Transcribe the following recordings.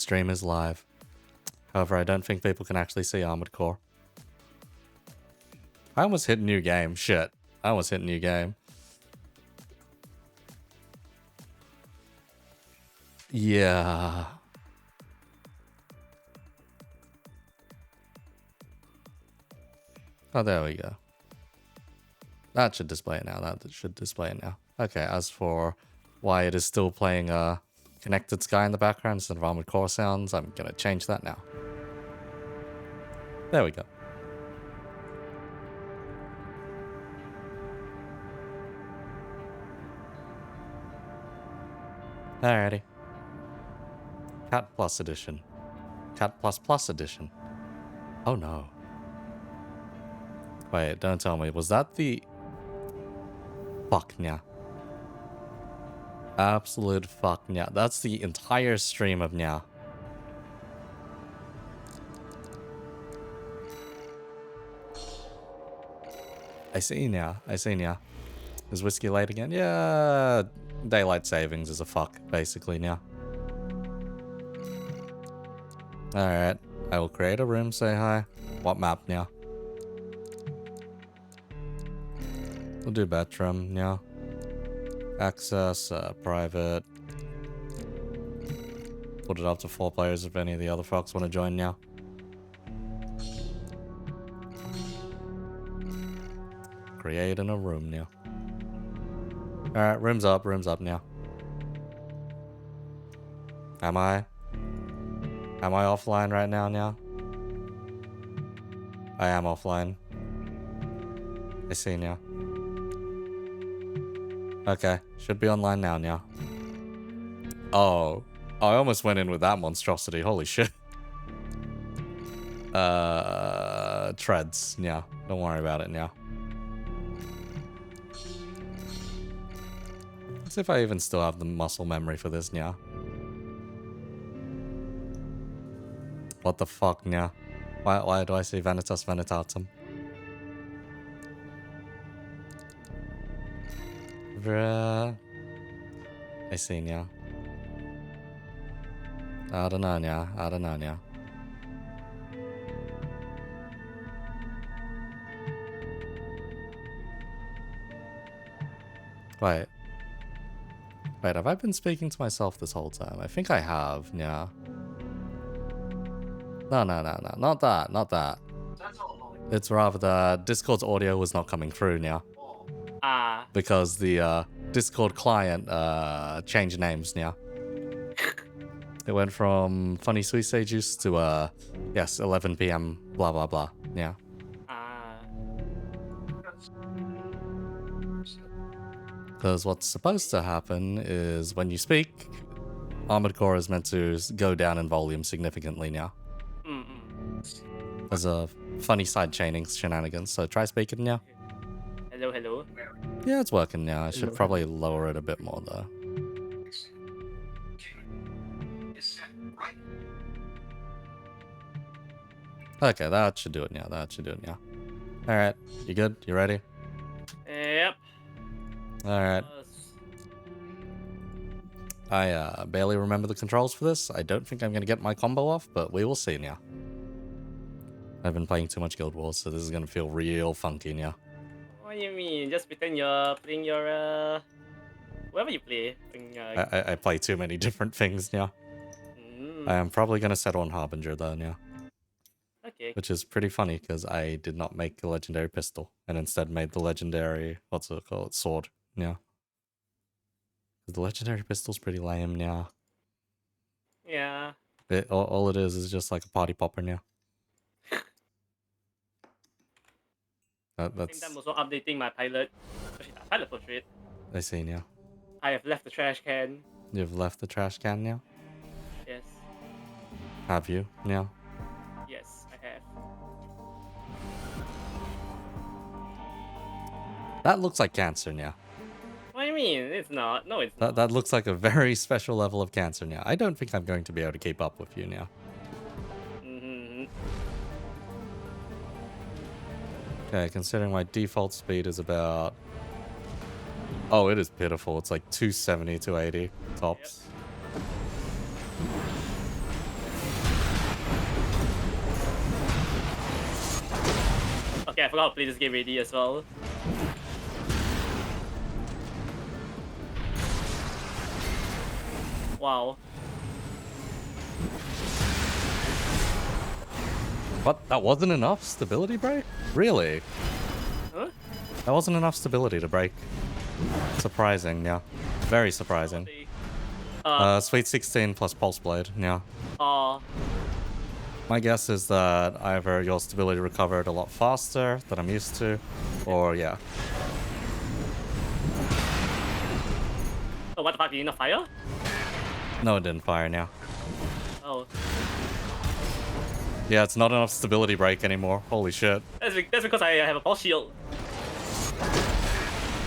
Stream is live. However, I don't think people can actually see Armored Core. I almost hit new game. Shit. I almost hit new game. Yeah. Oh, there we go. That should display it now. That should display it now. Okay, as for why it is still playing Connected Sky in the background instead of Armored Core sounds, I'm going to change that now. There we go. Alrighty. Cat Plus Edition. Cat Plus Plus Edition. Oh no. Wait, don't tell me. Was that the... Fuck yeah. Absolute fuck yeah. That's the entire stream of yeah. I see now. I see now. Is whiskey late again? Yeah. Daylight savings is a fuck, basically now. Alright. I will create a room, say hi. What map now? We'll do bedroom now. Access, private. Put it up to 4 players if any of the other fucks want to join now. Create in a room now. Alright, room's up now. Am I offline right now? I am offline. I see now. Okay, should be online now. Oh, I almost went in with that monstrosity. Holy shit. Treads. Yeah, don't worry about it now. Let's see if I even still have the muscle memory for this now. What the fuck now? Why do I see Vanitas Vanitatum? Bruh. I see now. I don't know now. Wait, have I been speaking to myself this whole time? I think I have, yeah. No, not that. It's rather that Discord's audio was not coming through now. Because the Discord client changed names now. It went from Funny Sweet Say Juice to, yes, 11 PM, blah, blah, blah, yeah. Because what's supposed to happen is when you speak, Armored Core is meant to go down in volume significantly now. As a funny side chaining shenanigans, so try speaking now. Hello. Yeah, it's working now. I should probably lower it a bit more though. Okay, that should do it now. Alright, you good? You ready? Yep. Alright. I barely remember the controls for this. I don't think I'm going to get my combo off, but we will see now. I've been playing too much Guild Wars, so this is going to feel real funky now. What do you mean? Just pretend you're playing your, whatever you play. I play too many different things now. I am probably going to settle on Harbinger though now. Okay. Which is pretty funny, because I did not make the legendary pistol, and instead made the legendary, what's it called, sword, yeah. The legendary pistol's pretty lame now. Yeah. All it is just like a party popper now. That's... I'm also updating my pilot portrait. I see now. I have left the trash can. You've left the trash can now? Yes. Have you now? Yes, I have. That looks like cancer now. What do you mean? It's not. No, it's not. That looks like a very special level of cancer now. I don't think I'm going to be able to keep up with you now. Okay, considering my default speed is about... Oh, it is pitiful. It's like 270, 280 tops. Okay, I forgot how to play this game already as well. Wow. What? That wasn't enough stability break? Really? Huh? That wasn't enough stability to break. Surprising, yeah. Very surprising. Sweet 16 plus Pulse Blade, yeah. My guess is that either your stability recovered a lot faster than I'm used to, or yeah. Oh, what the fuck? Did you not fire? No, it didn't fire now. Oh. Yeah, it's not enough stability break anymore. Holy shit. That's because I have a pulse shield.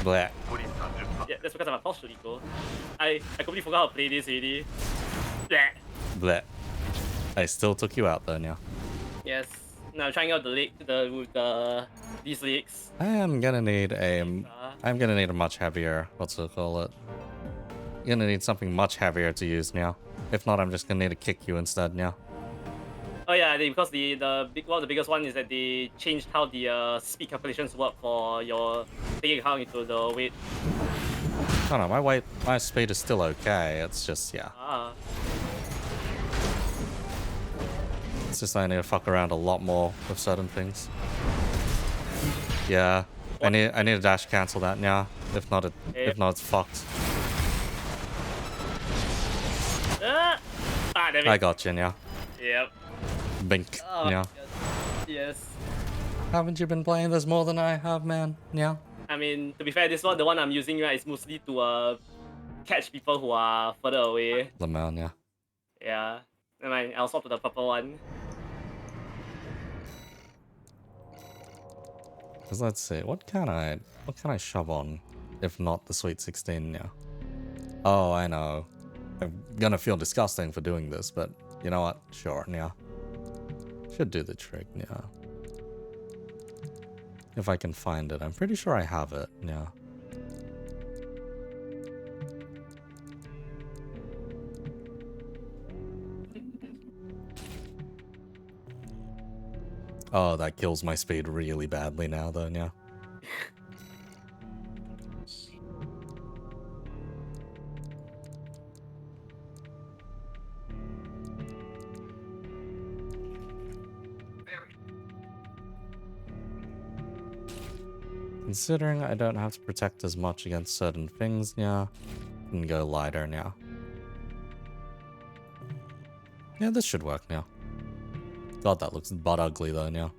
Bleh. Yeah, that's because I have a pulse shield, Nico. I completely forgot how to play this already. Bleh. Bleh. I still took you out though now. Yes. Now I'm trying out these legs. I'm gonna need a much heavier, what's it call it? I'm gonna need something much heavier to use now. If not, I'm just gonna need to kick you instead now. Oh yeah, because one of the biggest one is that they changed how the speed calculations work for your taking account into the weight. Oh no, my speed is still okay. It's just, yeah. It's just I need to fuck around a lot more with certain things. Yeah, I need to dash cancel that now. If not, it's fucked. Damn it. I got you now. Yep. Bink. Oh, Yeah. Yes. Haven't you been playing this more than I have, man? Yeah. I mean, to be fair, the one I'm using right is mostly to catch people who are further away. Lemon, yeah. Yeah. Never mind, I'll swap to the purple one. Cause let's see, what can I shove on, if not the Sweet 16 now? Oh, I know. I'm gonna feel disgusting for doing this, but you know what? Sure, yeah. Should do the trick, yeah. If I can find it. I'm pretty sure I have it, yeah. Oh, that kills my speed really badly now, though, yeah. Considering I don't have to protect as much against certain things, yeah, I can go lighter now. Yeah, this should work now. God, that looks butt ugly though now.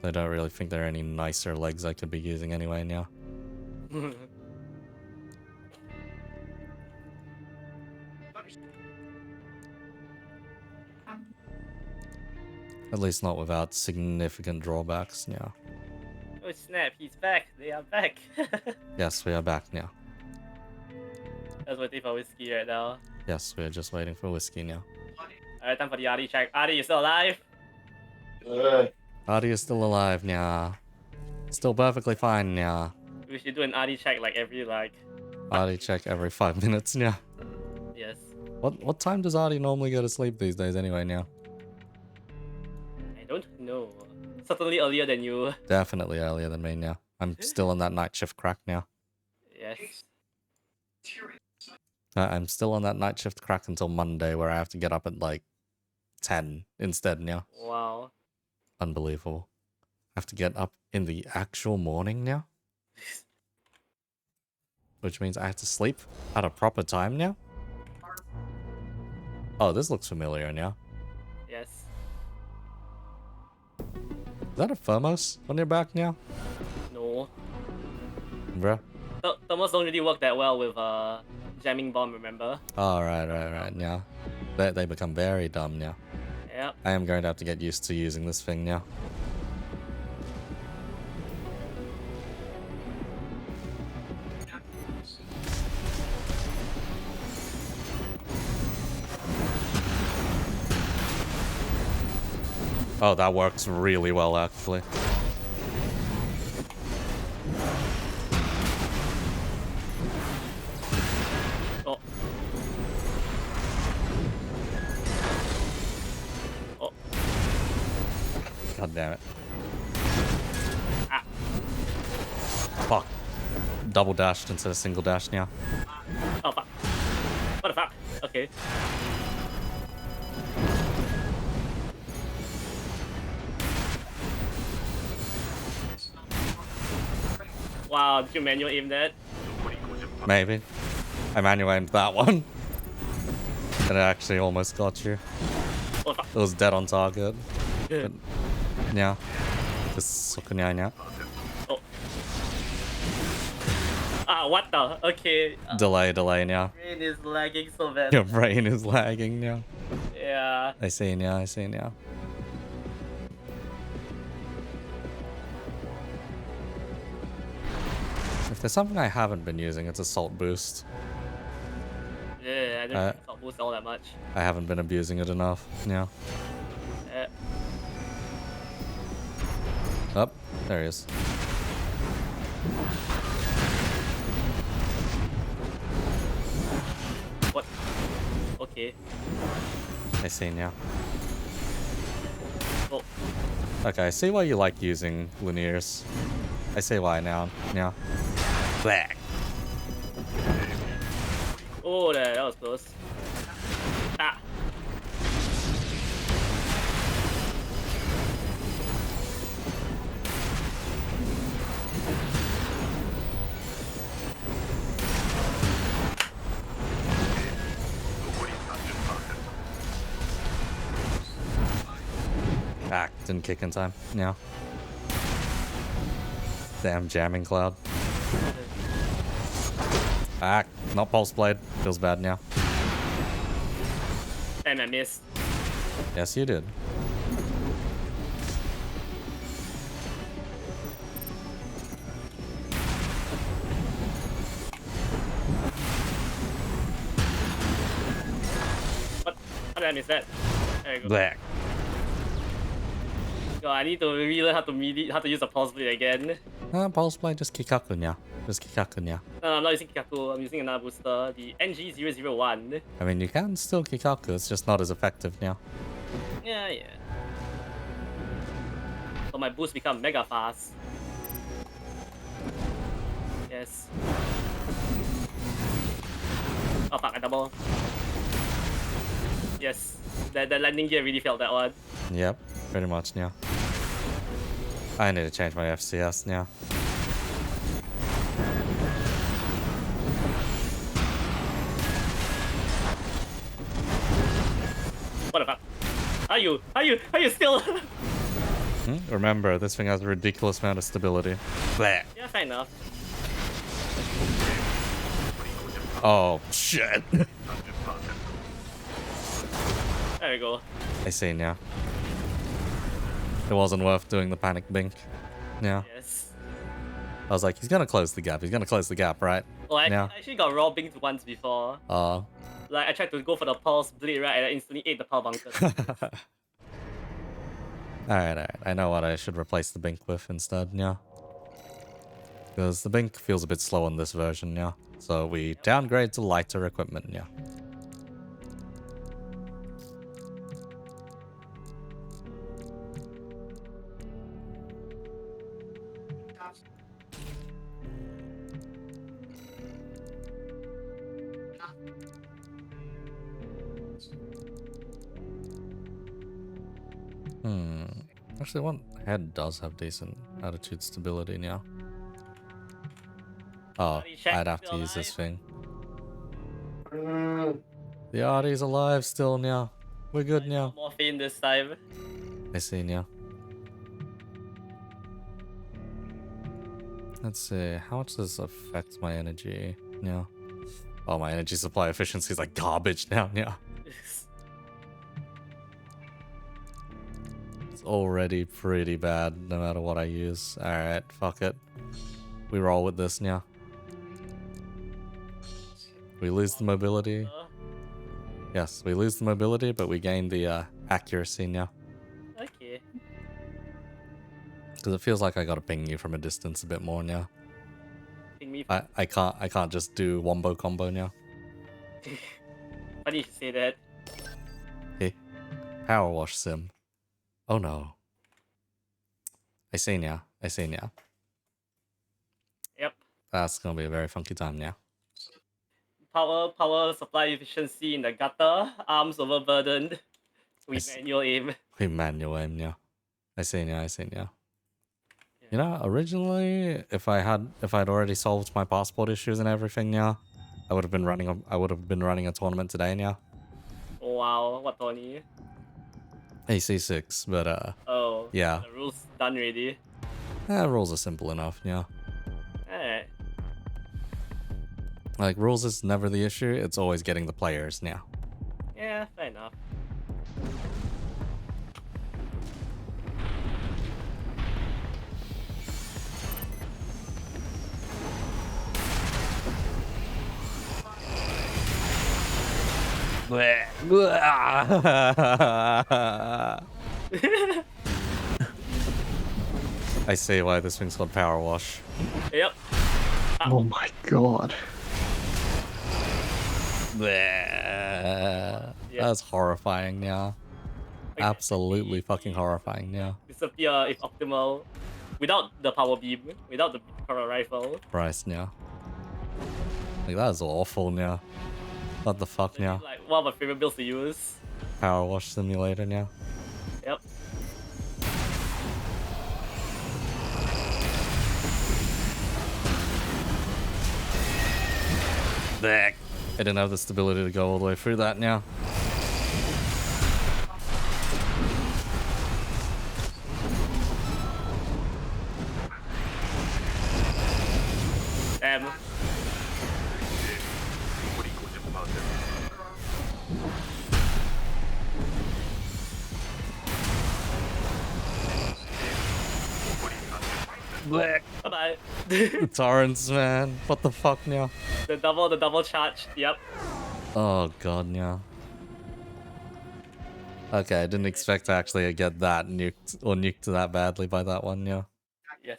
I don't really think there are any nicer legs I could be using anyway now. At least not without significant drawbacks now. Oh snap, he's back. They are back. Yes, we are back now. That's waiting for whiskey right now. Yes, we are just waiting for whiskey now. Alright, time for the Artie check. Artie, you still alive? Artie is still alive now. Still perfectly fine now. We should do an Artie check like every Artie check every 5 minutes now. Yes. What time does Artie normally go to sleep these days anyway now? I don't know. Certainly earlier than you. Definitely earlier than me now. I'm still on that night shift crack now. Yes. I'm still on that night shift crack until Monday, where I have to get up at like 10 instead now. Wow. Unbelievable. I have to get up in the actual morning now. Which means I have to sleep at a proper time now. Oh, this looks familiar now. Yes. Is that a thermos on your back now? No. Bruh. Thermos don't really work that well with jamming bomb, remember? Oh, right, yeah. They become very dumb now. Yep. I am going to have to get used to using this thing now. Oh, that works really well, actually. Oh. God damn it. Ah. Fuck. Double dashed instead of single dash now. Oh fuck. What the fuck? Okay. Wow, did you manual aim that? Maybe. I manual aimed that one. And it actually almost got you. Oh fuck. It was dead on target. But, yeah. Just sukunya. Oh. Ah, what the? Okay. Delay now. Brain is lagging so bad. Your brain is lagging now. Yeah. I see now. If there's something I haven't been using, it's Assault Boost. Yeah, I don't think boost all that much. I haven't been abusing it enough. Yeah. Oh, there he is. What? Okay. I see now. Oh. Okay, I see why you like using linears. I see why now. Yeah. Black. Oh, that was close. Ah. Ah, didn't kick in time. Yeah. Damn jamming cloud. Ah, not pulse blade. Feels bad now. And I missed. Yes, you did. What? How did I miss that? There you go. Black. God, I need to relearn how to use a pulse blade again. Pulse blade, just Kikaku now. Just Kikaku now. No, I'm not using Kikaku. I'm using another booster, the NG001. I mean, you can still Kikaku, it's just not as effective now. Yeah. So my boost become mega fast. Yes. Oh fuck, I double. Yes. The landing gear really felt that one. Yep, pretty much now. I need to change my FCS now. What the fuck? Are you still? Remember, this thing has a ridiculous amount of stability. Bleh. Yeah, fair enough. Oh, shit. There we go. I see now. It wasn't worth doing the panic bink. Yeah. Yes. I was like, he's gonna close the gap. He's gonna close the gap, right? Well, I Yeah. actually got raw binked once before. Like, I tried to go for the pulse blade, right, and I instantly ate the power bunker. Alright. I know what I should replace the bink with instead, yeah. Because the bink feels a bit slow on this version, yeah. So we downgrade to lighter equipment, yeah. Actually, one head does have decent attitude stability now. Oh, I'd have to use this thing. The Artie's alive still now. We're good now. Morphine this time. I see now. Let's see, how much does this affect my energy now? Oh, my energy supply efficiency is like garbage now, yeah. It's already pretty bad no matter what I use. Alright, fuck it. We roll with this now. We lose the mobility. Yes, we lose the mobility, but we gain the accuracy now. Okay. Because it feels like I gotta ping you from a distance a bit more now. Ping me. I can't just do wombo combo now. Funny you should say that. Hey, power wash sim. Oh no. I see now. I see now. Yep. That's gonna be a very funky time now. Power supply efficiency in the gutter. Arms overburdened. With manual aim. With manual aim now. I see now. I see now. Yeah. You know, originally, if I'd already solved my passport issues and everything now, I would have been running a tournament today now. Wow, what Tony? AC6, but Oh. yeah. The rules done already. Rules are simple enough, yeah. Alright. Like, rules is never the issue, it's always getting the players now. Yeah, fair enough. I see why this thing's called Power Wash. Yep. Oh my god. That's horrifying now. Okay. Absolutely fucking horrifying now. Disappear if optimal. Without the power beam. Without the power rifle. Christ now. Like, that is awful now. What the fuck now? Like, one of my favorite builds to use. Power Wash Simulator now. Yep. I didn't have the stability to go all the way through that now. Damn. Bye-bye. Torrents, man. What the fuck now? The double charge. Yep. Oh god, yeah. Okay, I didn't expect to actually get that nuked that badly by that one, yeah. Yes.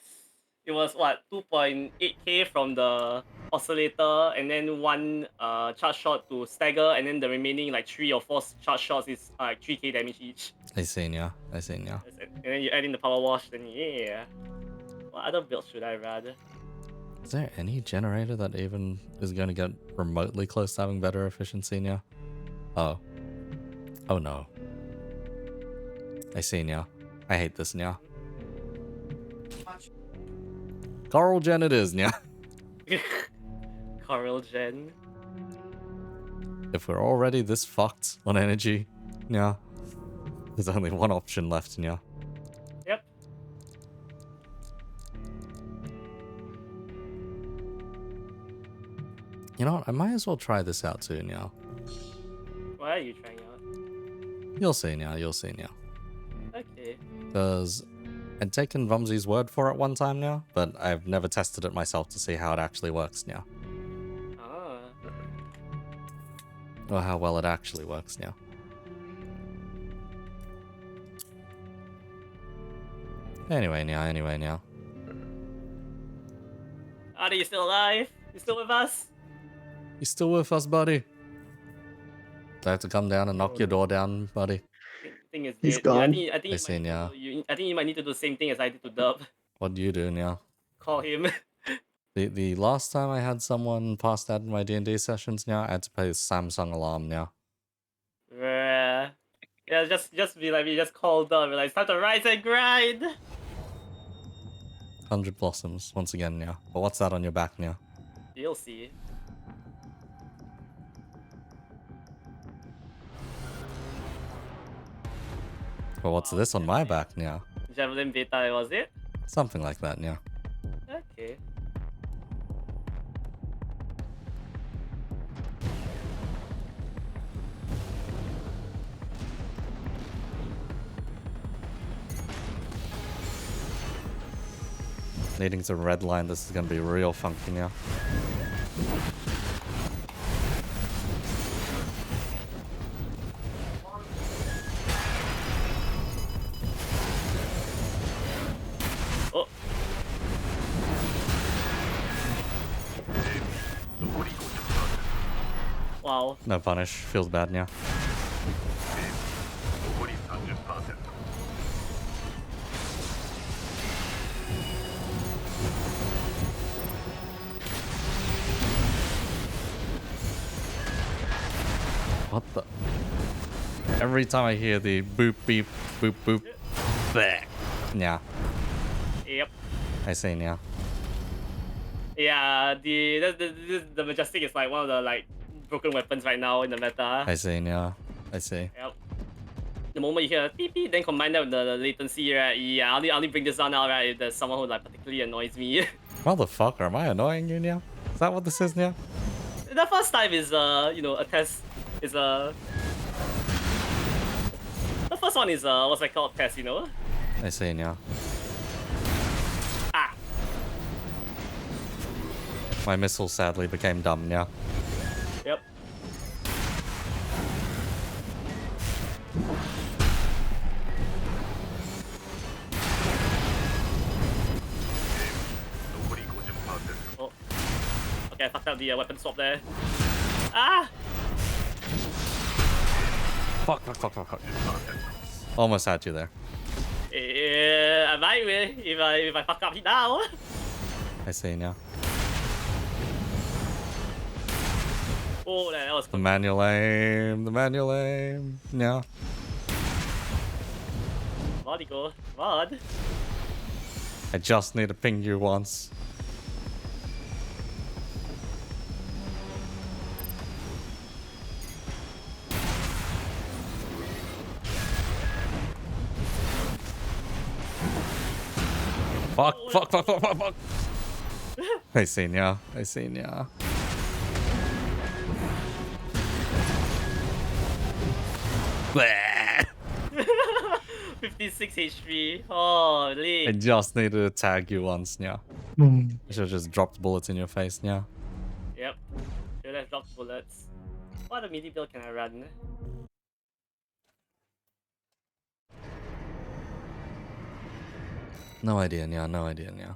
It was what, 2.8k from the oscillator, and then one charge shot to stagger, and then the remaining like 3 or 4 charge shots is like 3k damage each. I seen ya. I seen ya. And then you add in the power wash, then yeah. What other builds should I rather? Is there any generator that even is going to get remotely close to having better efficiency now? Oh. Oh no. I see now. I hate this now. Coral Gen it is now. Coral Gen. If we're already this fucked on energy, now there's only one option left now. Yep. You know what? I might as well try this out too now. What are you trying out? You'll see now. You'll see now. Okay. Because I'd taken Vumsy's word for it one time now, but I've never tested it myself to see how it actually works now. Ah. Or how well it actually works now. Anyway now. Are you still alive? You still with us? You still with us, buddy? Do I have to come down and knock your door down, buddy? Thing is He's dead. gone. Yeah, I think I think you might need to do the same thing as I did to Dub. What do you do now? Call him. The last time I had someone pass out in my D&D sessions now, I had to play the Samsung alarm now. Yeah, just be like me, just call Dub, be like, it's time to rise and grind! 100 blossoms, once again now. But what's that on your back now? You'll see. But what's this on my back now? Javelin Beta, was it? Something like that now. Okay. Needing to redline, this is gonna be real funky now. Oh. Wow. No punish, feels bad now. What the? Every time I hear the boop beep boop boop, bleh. Yeah, Yep. I see now. Yeah, the Majestic is like one of the like broken weapons right now in the meta. I see now. I see. Yep. The moment you hear beep beep, then combine that with the latency, right? Yeah, I only bring this down now, right? If there's someone who like particularly annoys me. Motherfucker, am I annoying you now? Is that what this is now? The first time is you know, a test. Is the first one is what's it called, test, you know? I see now. Ah. My missile sadly became dumb now. Yep. Oh. Okay, I fucked up the weapon swap there. Ah! Fuck, fuck, fuck, fuck, fuck. Almost had you there. I might if I fuck up now. I see now. Oh, that was The manual aim, the manual aim. Yeah. VOD go. VOD. I just need to ping you once. Fuck, fuck, fuck, fuck, fuck, fuck. I see now. I see now. Bleh. 56 HP. Holy. I just needed to tag you once now. Hmm. I should have just dropped bullets in your face now. Yep. Should have dropped bullets. What other melee build can I run? No idea now, no idea now.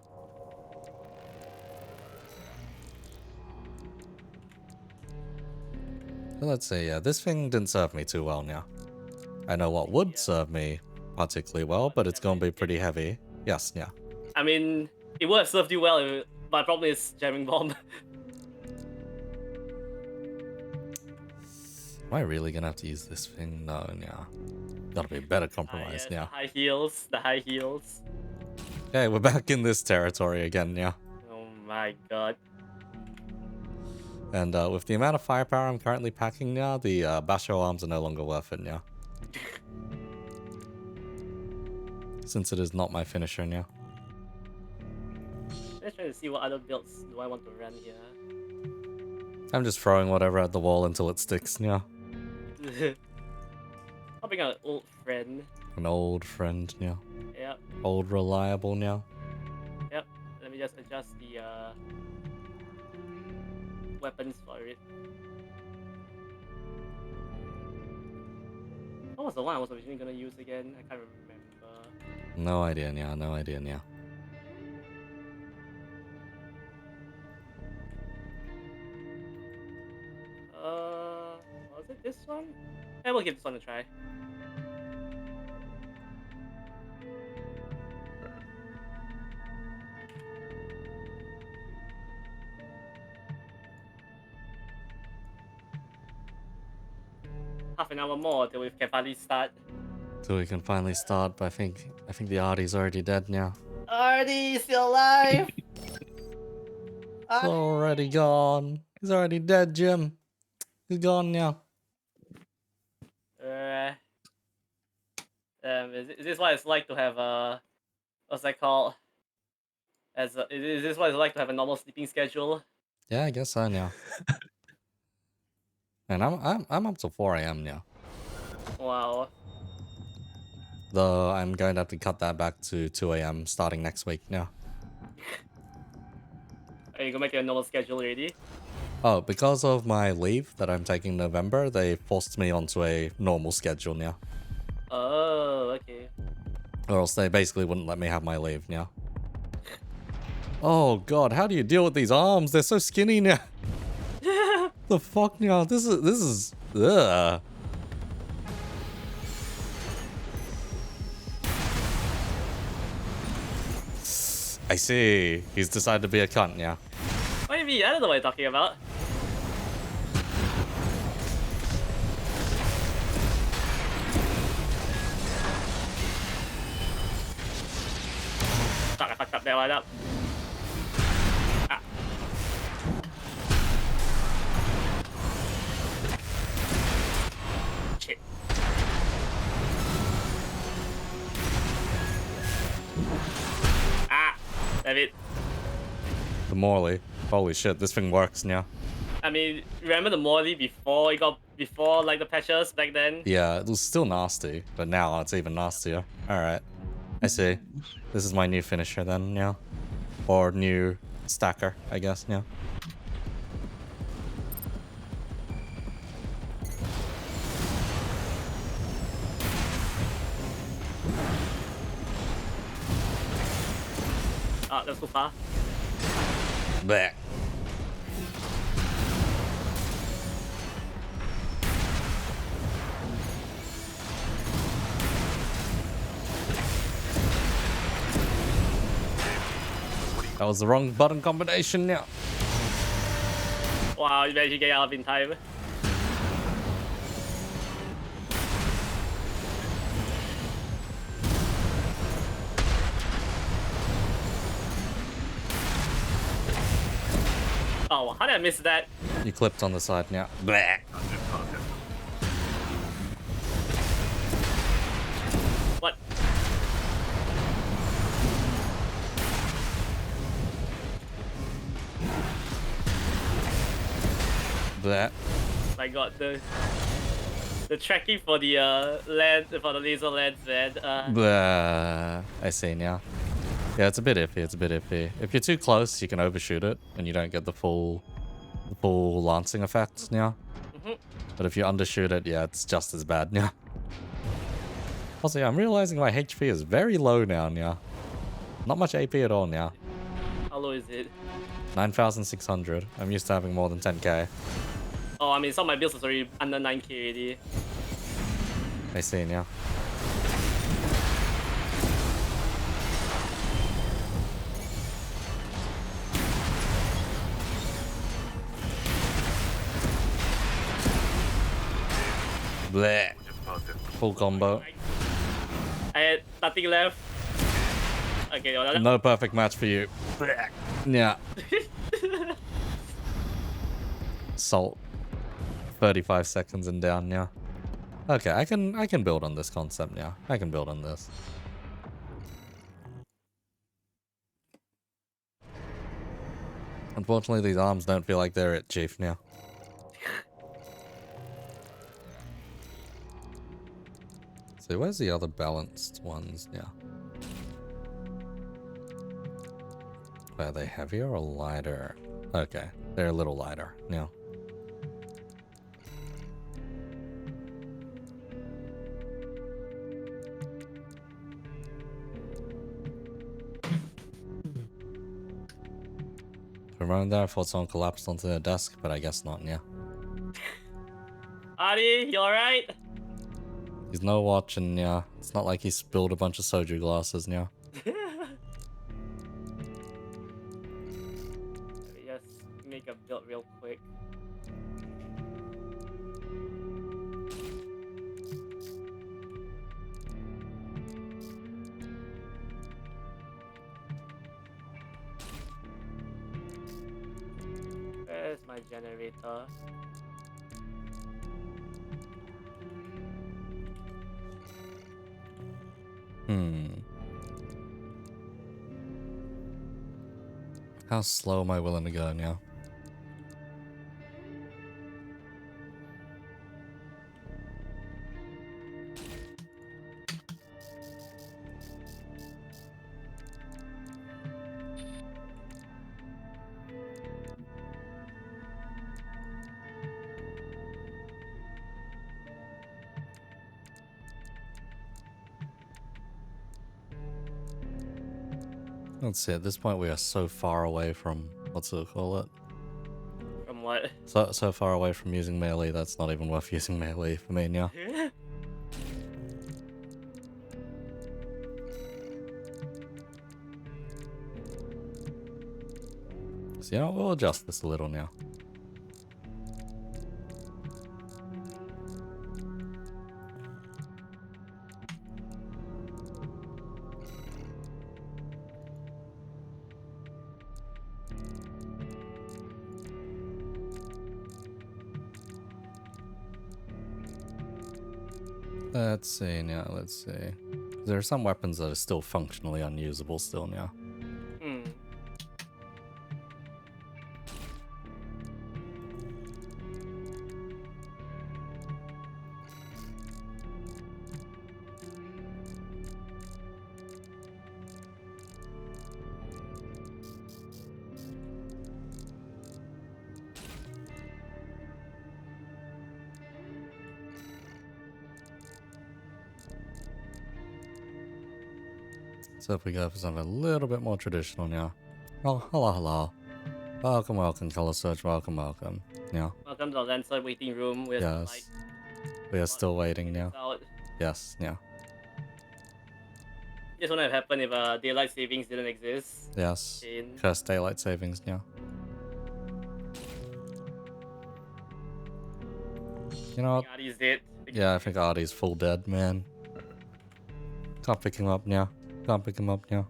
So let's see, yeah, this thing didn't serve me too well now. I know what would serve me particularly well, but it's gonna be pretty heavy. Yes, yeah. I mean, it would have served you well, but problem is jamming bomb. Am I really gonna have to use this thing? No, yeah. Gotta be better compromised The now. high heels, the high heels. Okay, we're back in this territory again, yeah. Oh my god. And with the amount of firepower I'm currently packing now, the Basho arms are no longer worth it now. Since it is not my finisher now. Let's try to see what other builds do I want to run here. I'm just throwing whatever at the wall until it sticks now. I'll bring out an old friend. An old friend now. Yep, Old reliable now. yep. Let me just adjust the weapons for it. What was the one I was originally gonna use again? I can't remember. No idea now, no idea now. Was it this one? Yeah, we'll give this one a try. Half an hour more till we can finally start. So we can finally start, but I think the Artie's already dead now. Artie, still alive! He's already gone. He's already dead, Jim. He's gone now. Is this what it's like to have a what's that called? Is this what it's like to have a normal sleeping schedule? Yeah, I guess so now. And I'm up till 4 AM now. Wow. Though I'm going to have to cut that back to 2 AM starting next week now. Are you gonna make it a normal schedule already? Oh, because of my leave that I'm taking in November, they forced me onto a normal schedule now. Oh, okay. Or else they basically wouldn't let me have my leave now. Oh god, how do you deal with these arms? They're so skinny now. The fuck now? This is ugh. I see. He's decided to be a cunt now. What do you mean? I don't know what you're talking about. Fuck, I fucked up that one up. Ah. Shit. Ah, damn it. The Morley. Holy shit, this thing works now. I mean, remember the Morley before like the patches back then? Yeah, it was still nasty, but now it's even nastier. Alright. I see. This is my new finisher then, yeah. Or new stacker, I guess, yeah. Ah, that's too far. Blech. That was the wrong button combination, yeah. Wow, you managed to get out in time. Oh, how did I miss that? You clipped on the side, yeah. Blech. What? Blech. My god, the tracking for the laser lens, man. Bleh. I see now. Yeah, it's a bit iffy. It's a bit iffy. If you're too close, you can overshoot it, and you don't get the full lancing effect now. But if you undershoot it, yeah, it's just as bad now. Also, yeah, I'm realizing my HP is very low now. Yeah, not much AP at all now. How low is it? 9,600. I'm used to having more than 10k. Oh, I mean, some of my builds is already under 9k already. I see now. Bleh. Full combo. I had nothing left. Okay, well, No perfect match for you. Bleh. Yeah. Salt. 35 seconds and down now. Okay, I can build on this concept now. I can build on this. Unfortunately, these arms don't feel like they're it, Chief, now. So where's the other balanced ones now? Are they heavier or lighter? Okay, they're a little lighter now. For a moment there, I thought someone collapsed onto their desk, but I guess not, yeah. Adi, you alright? He's no watching, yeah. It's not like he spilled a bunch of soju glasses, yeah. Let me just make a build real quick. Where's my generator? How slow am I willing to go now? Let's see, at this point we are so far away from, what's it call it? From what? So far away from using melee, that's not even worth using melee for me now. So, you know, we'll adjust this a little now. Let's see now, let's see. There are some weapons that are still functionally unusable still now. Hmm. So if we go for something a little bit more traditional now. Oh, hello, hello. Welcome, welcome, Color Search, welcome, welcome. Yeah. Welcome to the Lancer waiting room. We're still, like, Yes. We are still waiting now. out. Yes, yeah. This wouldn't have happened if daylight savings didn't exist. Yes. In... Cursed daylight savings now. You know what? Artie's dead. Yeah, I think Artie's full dead, man. Can't pick him up now. Can't pick him up now.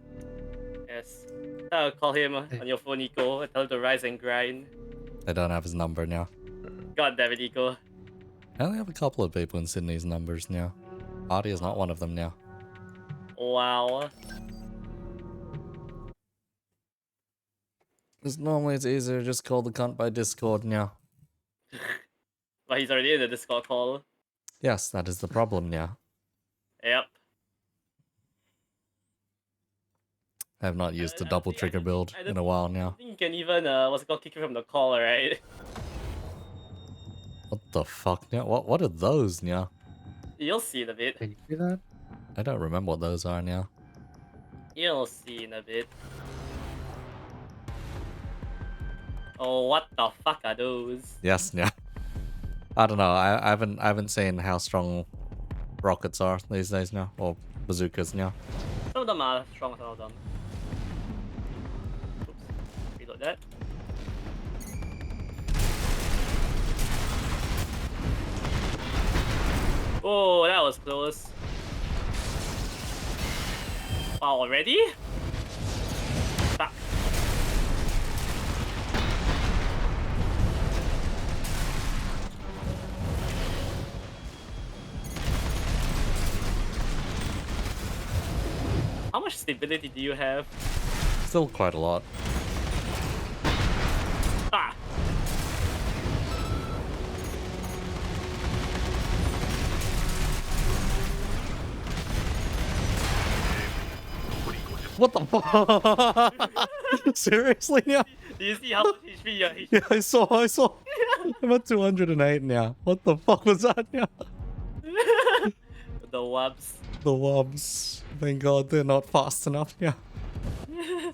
Yes. Call him on your phone, Nico. Tell him to rise and grind. I don't have his number now. God damn it, Nico. I only have a couple of people in Sydney's numbers now. Artie is not one of them now. Wow. Because normally it's easier to just call the cunt by Discord now. But he's already in the Discord call. Yes, that is the problem now. Yep. I have not used the double trigger build in a while now. I think you can even, what's it called, kick him from the call, right? What the fuck now? What are those now? You'll see in a bit. Can you do that? I don't remember what those are now. You'll see in a bit. Oh, what the fuck are those? Yes, yeah. I don't know. I haven't seen how strong rockets are these days now, or bazookas now. Some of them are strong, some of them. Oops. Reload that. Oh, that was close. Wow, already? Fuck. How much stability do you have? Still quite a lot. Ah! What the fuck? Seriously now? Do you see how much HP your HP? Yeah, I saw. I'm at 208 now. What the fuck was that now? The wubs. The wobs. Thank God they're not fast enough now.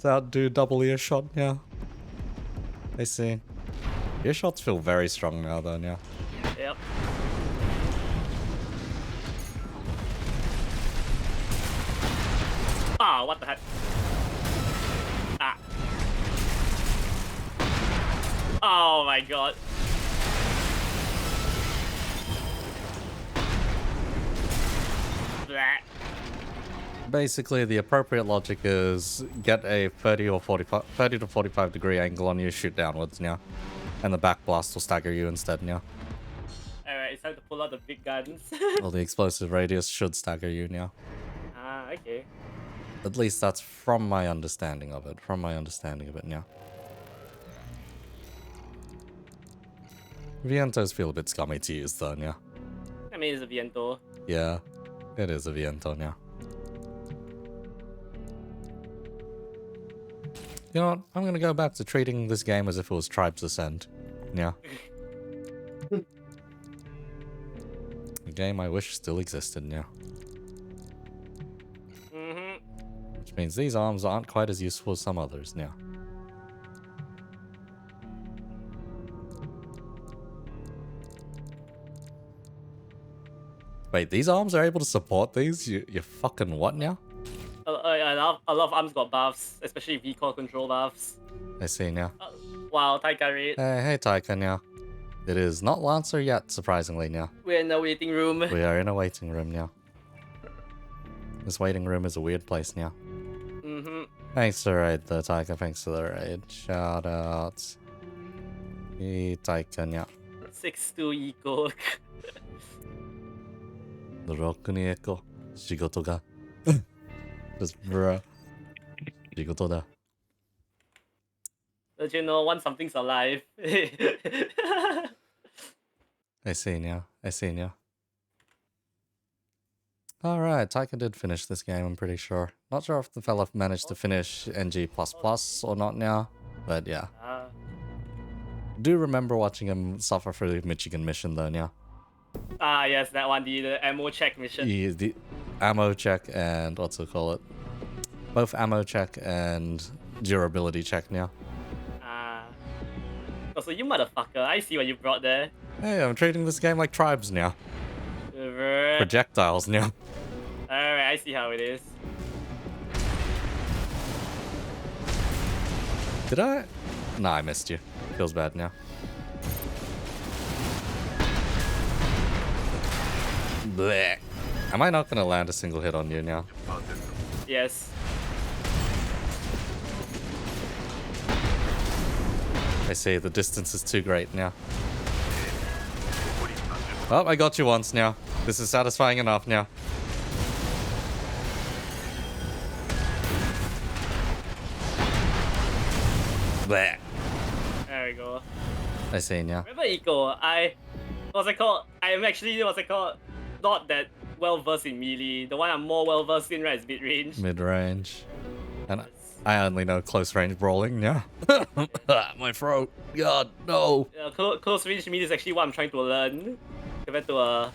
To outdo double earshot now. I see. Earshots feel very strong now though now. Yep. Ah, what the heck? Ah. Oh my god. Blah. Basically, the appropriate logic is get a 30 to 45 degree angle on you, shoot downwards now. And the back blast will stagger you instead now. Alright, it's time to pull out the big guns. Well, the explosive radius should stagger you now. Ah, okay. At least that's from my understanding of it. Now. Vientos feel a bit scummy to use though now. I mean, it's a Viento. Yeah, it is a Viento now. You know what? I'm gonna go back to treating this game as if it was Tribes Ascent. Yeah. A game I wish still existed now. Which means these arms aren't quite as useful as some others now. Wait, these arms are able to support these? You fucking what now? A lot of arms got buffs, especially V-Core control buffs. I see now. Wow, Taika rate. Hey, Taika now. It is not Lancer yet, surprisingly now. We're in the waiting room. We are in a waiting room now. This waiting room is a weird place now. Thanks for the raid, though, Taika. Thanks for the raid. Shout out. Taika, yeah. 6-2 equal. ろくにエコ。仕事が。Just bruh. 仕事だ。Don't you know once something's alive? I see now. I see now. Alright, Taika did finish this game, I'm pretty sure. Not sure if the fella managed to finish NG++ or not now, but yeah. Do remember watching him suffer through the Michigan mission though, yeah. Ah, yes, that one, the ammo check mission. The ammo check and what's it call it? Both ammo check and durability check now. Oh, so you motherfucker, I see what you brought there. Hey, I'm treating this game like tribes now. Projectiles now. Alright, I see how it is. Did I? Nah, I missed you. Feels bad now. Blech. Am I not gonna land a single hit on you now? Yes. I see, the distance is too great now. Oh, I got you once now. This is satisfying enough now. Blech. There we go. I see now. Remember Eco, I'm actually, not that well versed in melee. The one I'm more well versed in, right, is mid-range. Mid-range. And I only know close range brawling, yeah. My throat. God, no. Close range melee is actually what I'm trying to learn. Compared to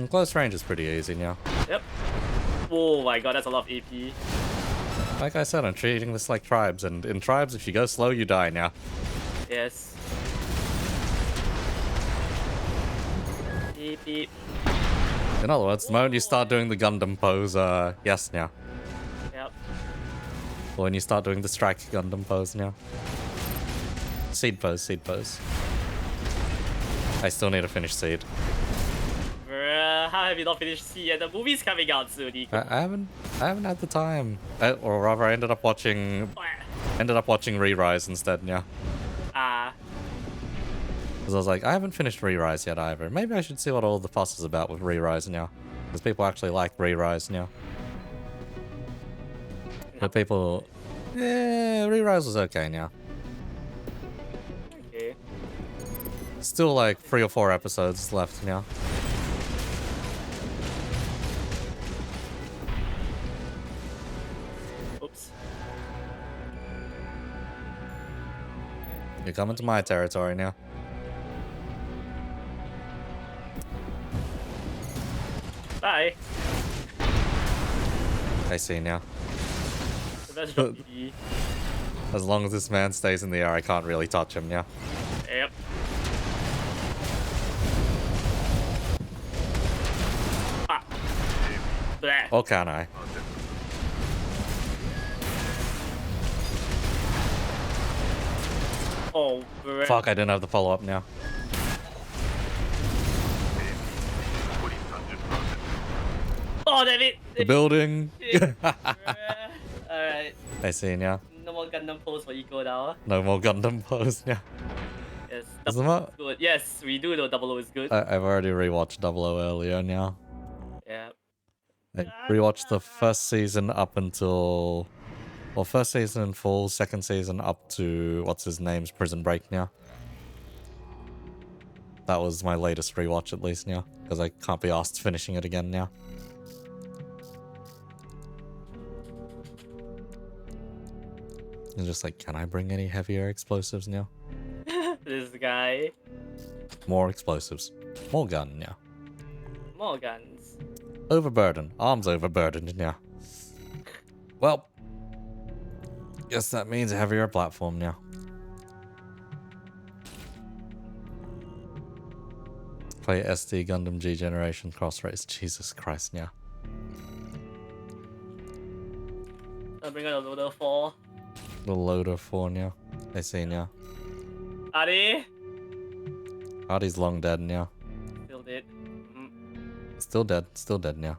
Close range is pretty easy now. Yep. Oh my god, that's a lot of AP. Like I said, I'm treating this like tribes, and in tribes, if you go slow, you die now. Yes. Beep, beep. In other words, the moment you start doing the Gundam pose, yes now. Yep. Or when you start doing the strike Gundam pose now. Seed pose, seed pose. I still need to finish seed. Bruh, how have you not finished C yet? The movie's coming out soon, Eco. I haven't had the time. Or rather, I ended up watching Re-Rise instead, yeah. Because I was like, I haven't finished Re-Rise yet either. Maybe I should see what all the fuss is about with Re-Rise now. Because people actually like Re-Rise now. But people... Yeah, Re-Rise was okay now. Okay. Still like 3 or 4 episodes left now. Oops. You're coming to my territory now. Bye. I see now. The best drop PD. As long as this man stays in the air, I can't really touch him, yeah. Yep. Bleh. Or can I? Oh, bruh. Fuck, I didn't have the follow-up now. Oh, damn it! The building. Alright. I see now. No more Gundam pose for Eco now. No more Gundam pose now. Yes, Is the double is good. Yes, we do know double O is good. I've already rewatched 00 earlier now. Yeah. I rewatched the first season up until... Well, first season in full, second season up to... What's his name's Prison Break now. That was my latest rewatch at least now. Because I can't be asked finishing it again now. And just like, can I bring any heavier explosives now? This guy. More explosives. More gun now. More guns. Overburden. Arms overburdened now. Well, guess that means a heavier platform now. Play SD Gundam G Generation Cross Race. Jesus Christ now. I'll bring out a loader 4. The loader 4 now. I see now. Adi? Artie's long dead now. Still dead. Still dead. Still dead now.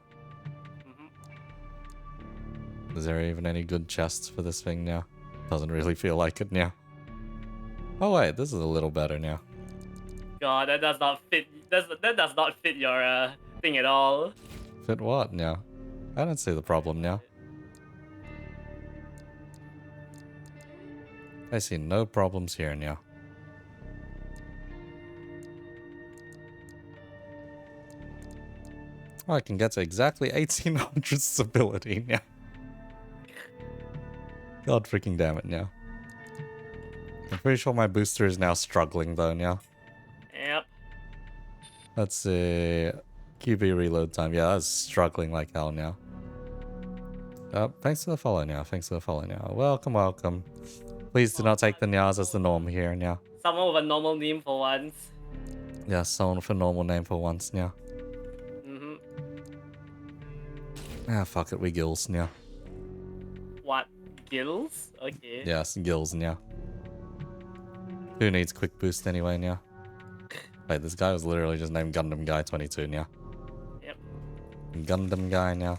Is there even any good chests for this thing now? Doesn't really feel like it now. Oh wait, this is a little better now. God, that does not fit. That does not fit your thing at all. Fit what now? I don't see the problem now. I see no problems here now. Oh, I can get to exactly 1800 stability now. God freaking damn it now. I'm pretty sure my booster is now struggling though now. Yep. Let's see. QB reload time. Yeah, that's struggling like hell now. Thanks for the follow now. Thanks for the follow now. Welcome, welcome. Please do not take the Nyas as the norm here now. Someone with a normal name for once. Yeah, someone with a normal name for once now. Ah, fuck it, we gills now. What? Gills? Okay. Yes, gills now. Who needs quick boost anyway now? Wait, this guy was literally just named Gundam Guy 22 now. Yep. Gundam Guy now.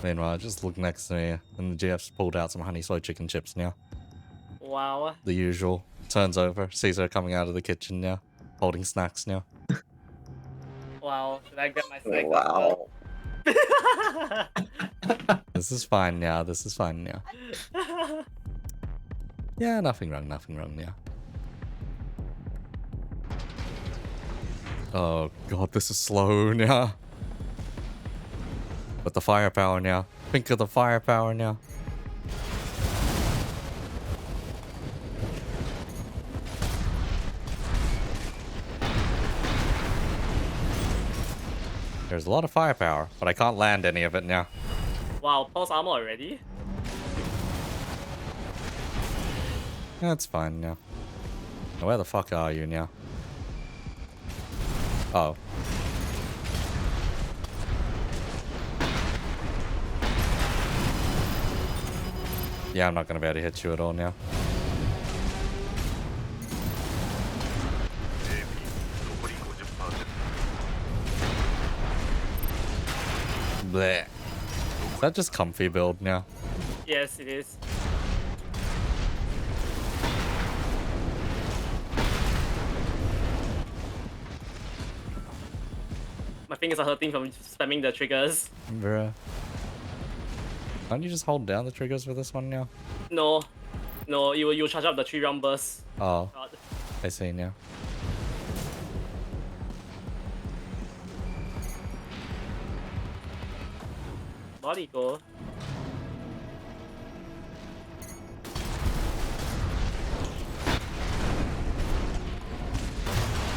Meanwhile, just look next to me, and the GF's pulled out some honey soy chicken chips now. Wow. The usual. Turns over, sees her coming out of the kitchen now, holding snacks now. Wow. Should I get my snacks? Wow. This is fine now, this is fine now. Yeah, nothing wrong now. Oh god, this is slow now. But the firepower now. Think of the firepower now. There's a lot of firepower, but I can't land any of it now. Wow, pulse armor already? That's fine now. Now, where the fuck are you now? Oh. Yeah, I'm not gonna be able to hit you at all now. Bleh. Is that just comfy build now? Yes, it is. My fingers are hurting from spamming the triggers. Bruh. Can't you just hold down the triggers for this one now? No. No, you charge up the 3-round burst. Oh, God. I see now. Body go.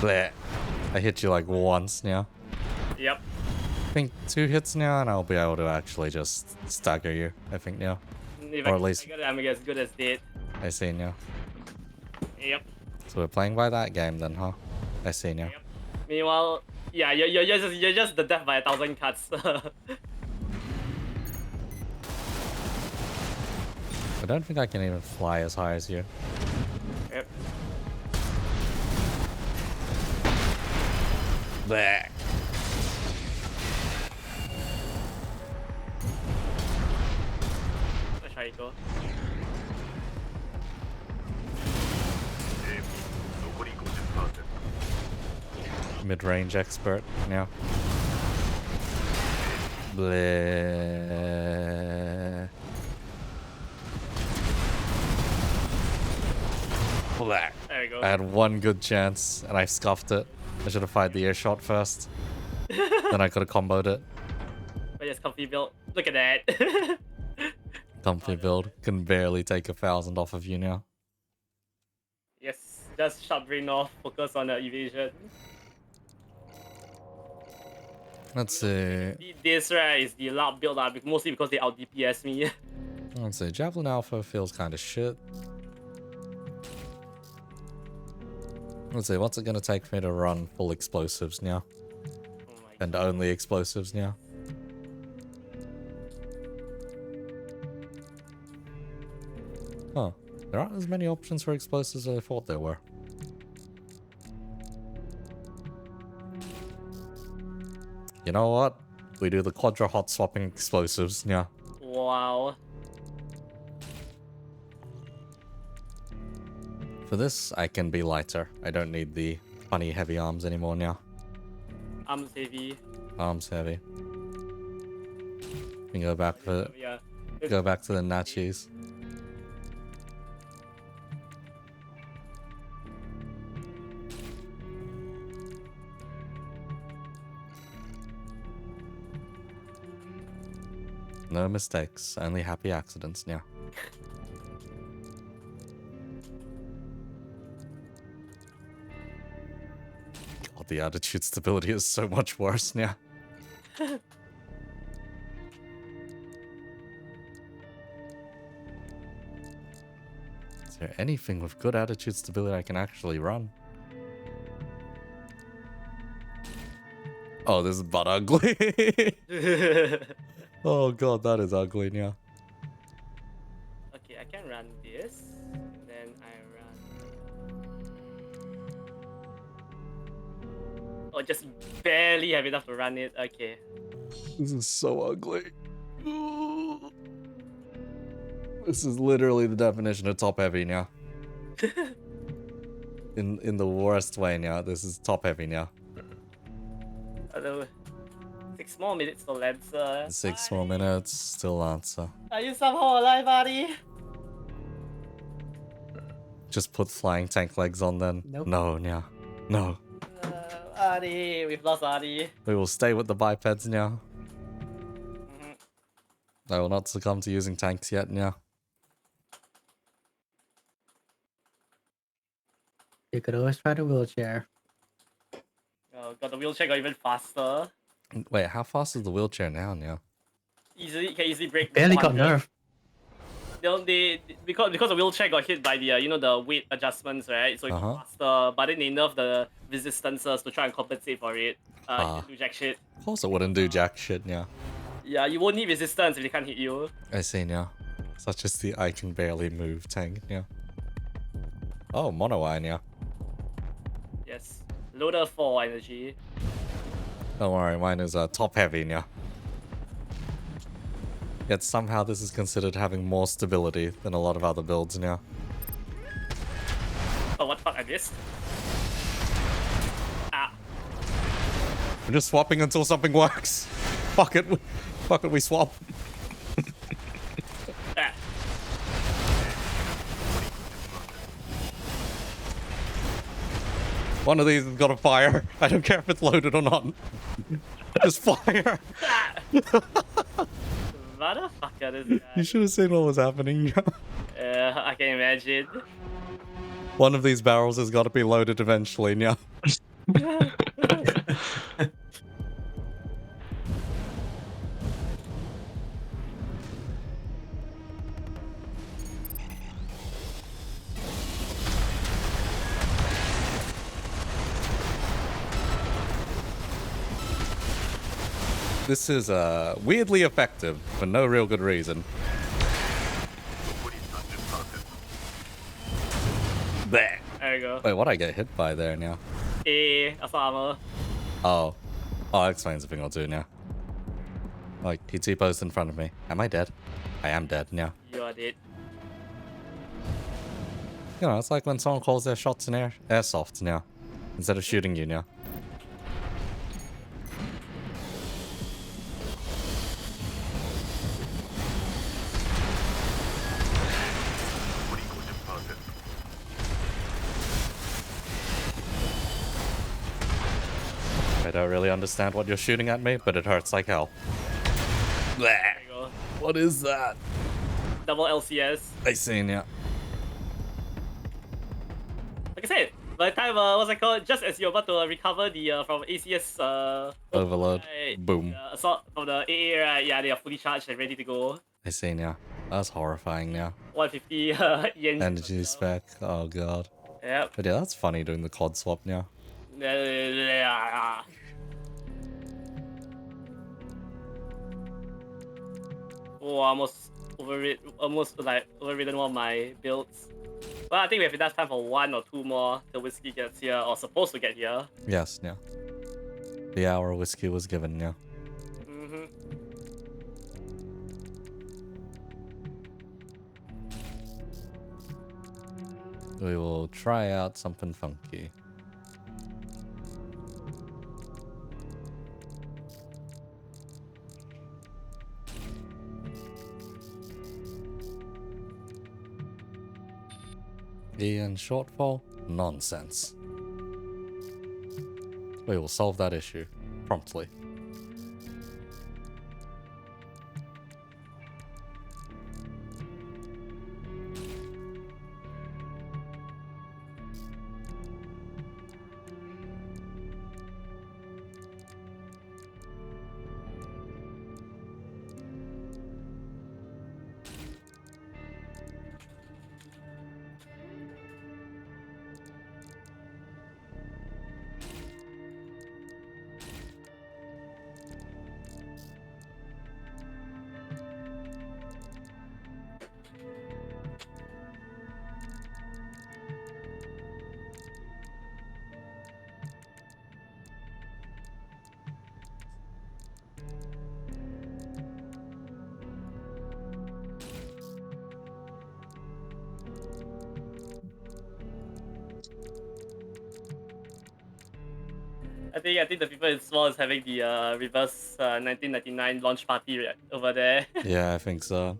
Bleh. I hit you like once now. Yep. I think 2 hits now, and I'll be able to actually just stagger you, I think now. If Or I at least- get it, I'm as good as dead. I see now. Yep. So we're playing by that game then, huh? I see now. Yep. Meanwhile, yeah, you're just the death by 1,000 cuts. I don't think I can even fly as high as you. Yep. Bleh. Let's try it go. Mid-range expert now. Bleh. Bleh. There we go. I had one good chance, and I scuffed it. I should have fired the air shot first. Then I could have comboed it. But yes, comfy build. Look at that. Comfy build. Can barely take 1,000 off of you now. Yes, just shut brain off, focus on the evasion. Let's see. This right is the loud build, mostly because they out DPS me. Let's see, Javelin Alpha feels kind of shit. Let's see, what's it gonna take for me to run full explosives now? Oh my And only explosives now? Huh. There aren't as many options for explosives as I thought there were. You know what? We do the quadra hot swapping explosives, yeah. Wow. For this, I can be lighter. I don't need the funny heavy arms anymore now. Arms heavy. Arms heavy. We can go back to Yeah. go back to the nachos. No mistakes, only happy accidents now. God, the attitude stability is so much worse now. Is there anything with good attitude stability I can actually run? Oh, this is but ugly. Oh god, that is ugly now. Okay, I can run this. And then I run. Oh, just barely have enough to run it. Okay. This is so ugly. This is literally the definition of top heavy now. In the worst way now. This is top heavy now. Although, 6 more minutes to Lancer. 6 more minutes, still answer. Are you somehow alive, buddy? Just put flying tank legs on then. Nope. No, yeah. No. Adi, we've lost Adi. We will stay with the bipeds now. Mhm. I will not succumb to using tanks yet now. You could always try the wheelchair. Oh god, the wheelchair got even faster. Wait, how fast is the wheelchair now? Easily, can easily break. Barely got 100. nerfed. Because the wheelchair got hit by the the weight adjustments, right? So it got faster, but then they nerfed the resistances to try and compensate for it. You didn't do jack shit. Of course it wouldn't do jack shit now. Yeah, you won't need resistance if they can't hit you. I see now. Such as the I can barely move tank now. Oh, mono eye now. Yes. Loader 4 energy. Don't worry, mine is top heavy now. Yet somehow this is considered having more stability than a lot of other builds now. Oh, what the fuck I missed? Ah. We're just swapping until something works. Fuck it. Fuck it, we swap. Ah. One of these has got a fire. I don't care if it's loaded or not. Just fire. Motherfucker, this guy. You should have seen what was happening. I can imagine. One of these barrels has got to be loaded eventually, yeah. This is weirdly effective for no real good reason. Bleh. There you go. Wait, what I get hit by there now? That's armor. Oh. Oh, that explains a thing or two now. Like, he T-posed in front of me. Am I dead? I am dead now. You are dead. You know, it's like when someone calls their shots in airsoft now. Instead of shooting you now. I don't really understand what you're shooting at me, but it hurts like hell. There you go. What is that? Double LCS. I seen ya. Like I said, by the time, what's it called? Just as you're about to recover the from ACS Overload. right, Boom. assault from the AA, right? Yeah, they are fully charged and ready to go. I seen ya. That's horrifying now. 150 yen. Energy spec. Oh god. Yep. But yeah, that's funny doing the COD swap now. Oh, almost overridden one of my builds. Well, I think we have enough time for 1 or 2 more. The whiskey gets here, or supposed to get here. Yes, yeah. The hour whiskey was given, yeah. Mm-hmm. We will try out something funky. Ian shortfall? Nonsense. We will solve that issue promptly. I think the people in small is having the reverse 1999 launch party over there. Yeah, I think so.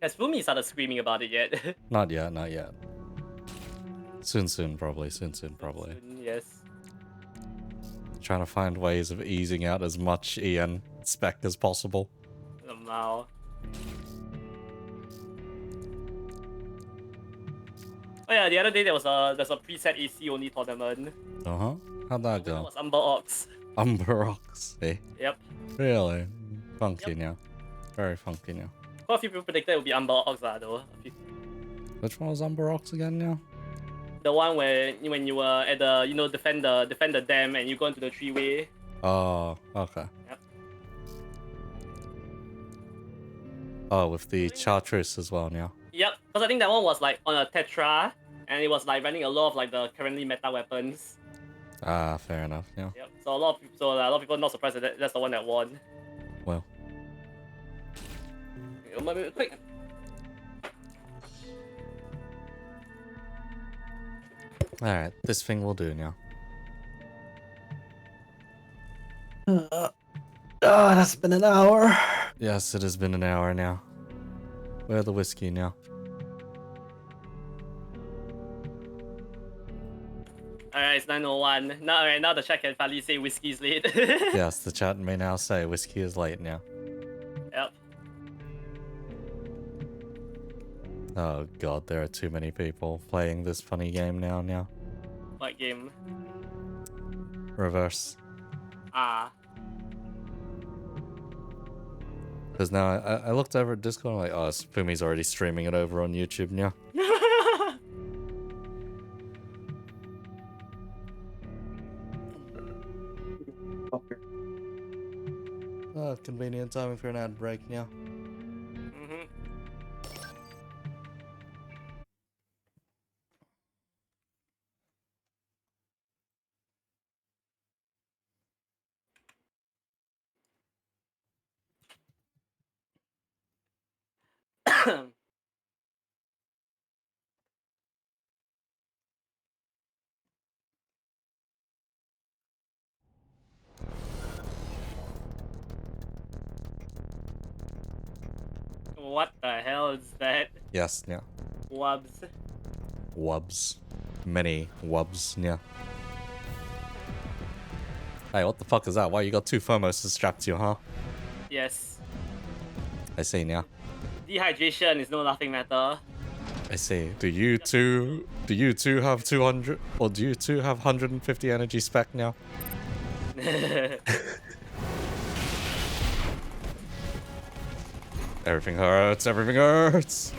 Has Fumi started screaming about it yet? Not yet, not yet. Soon, probably. Soon, probably. Soon, yes. Trying to find ways of easing out as much Ian spec as possible. Wow. Oh yeah, the other day there's a preset AC only tournament. Uh-huh. How'd that That go? was Umber Ox. Umber Rocks, eh? Yep. Really? Funky Yep. now. Very funky now. Quite a few people predicted it would be Umber Ox though. Which one was Umber Rocks again now? The one where when you were at the defend the dam and you go into the 3-way. Oh, okay. Yep. Oh, with the chartreuse as well now. Yep, because I think that one was like on a Tetra, and it was like running a lot of like the currently meta weapons. Ah, fair enough, yeah. Yep. So a lot of people are not surprised that that's the one that won. Well. Quick. Alright, this thing will do now. That's been an hour. Yes, it has been an hour now. Where the whiskey now? Alright, it's 9:01. Now the chat can finally say whiskey's late. Yes, the chat may now say whiskey is late now. Yep. Oh god, there are too many people playing this funny game now. What game? Reverse. Ah. Because now I looked over at Discord and I'm like, oh, Fumi's already streaming it over on YouTube now. Oh, convenient timing for an ad break now. Mm-hmm. What the hell is that? Yes, yeah. Wubs. Wubs. Many wubs, yeah. Hey, what the fuck is that? Why you got 2 thermoses strapped to you, huh? Yes. I see, yeah. Dehydration is no laughing matter. I see. Do you two have 200, or do you two have 150 energy spec now? Everything hurts. Everything hurts.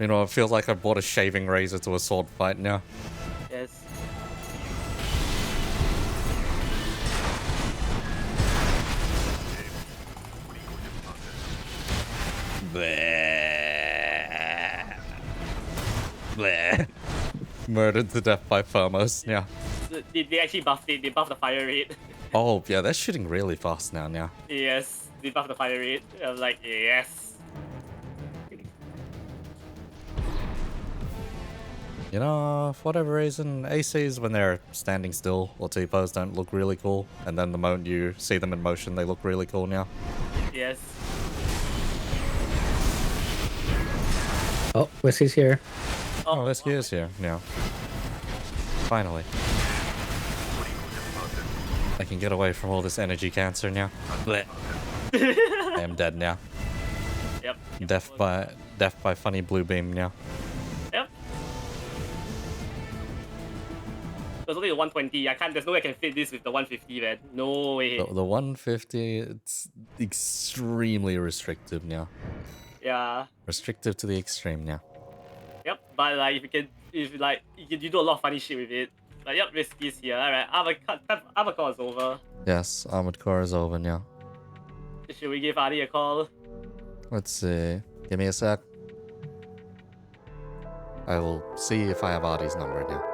You know, it feels like I bought a shaving razor to a sword fight now. Yes. Bleh. Bleh. Murdered to death by Thermos, yeah. They actually buffed it. They buffed the fire rate. Oh, yeah, they're shooting really fast now, yeah. Yes, they buffed the fire rate. I was like, yes. You know, for whatever reason, ACs when they're standing still or T-pose don't look really cool. And then the moment you see them in motion, they look really cool now. Yes. Oh, Whiskey's here. Oh, this is here now. Finally. I can get away from all this energy cancer now. Blech. I am dead now. Yep. Death by funny blue beam now. Yep. There's only the 120. There's no way I can fit this with the 150, man. No way. The 150, it's extremely restrictive now. Yeah. Restrictive to the extreme now. Yep. But like, you do a lot of funny shit with it. Like, yep, Risky's here. Alright, Armor Core is over. Yes, Armored Core is over now. Should we give Adi a call? Let's see. Give me a sec. I will see if I have Adi's number now.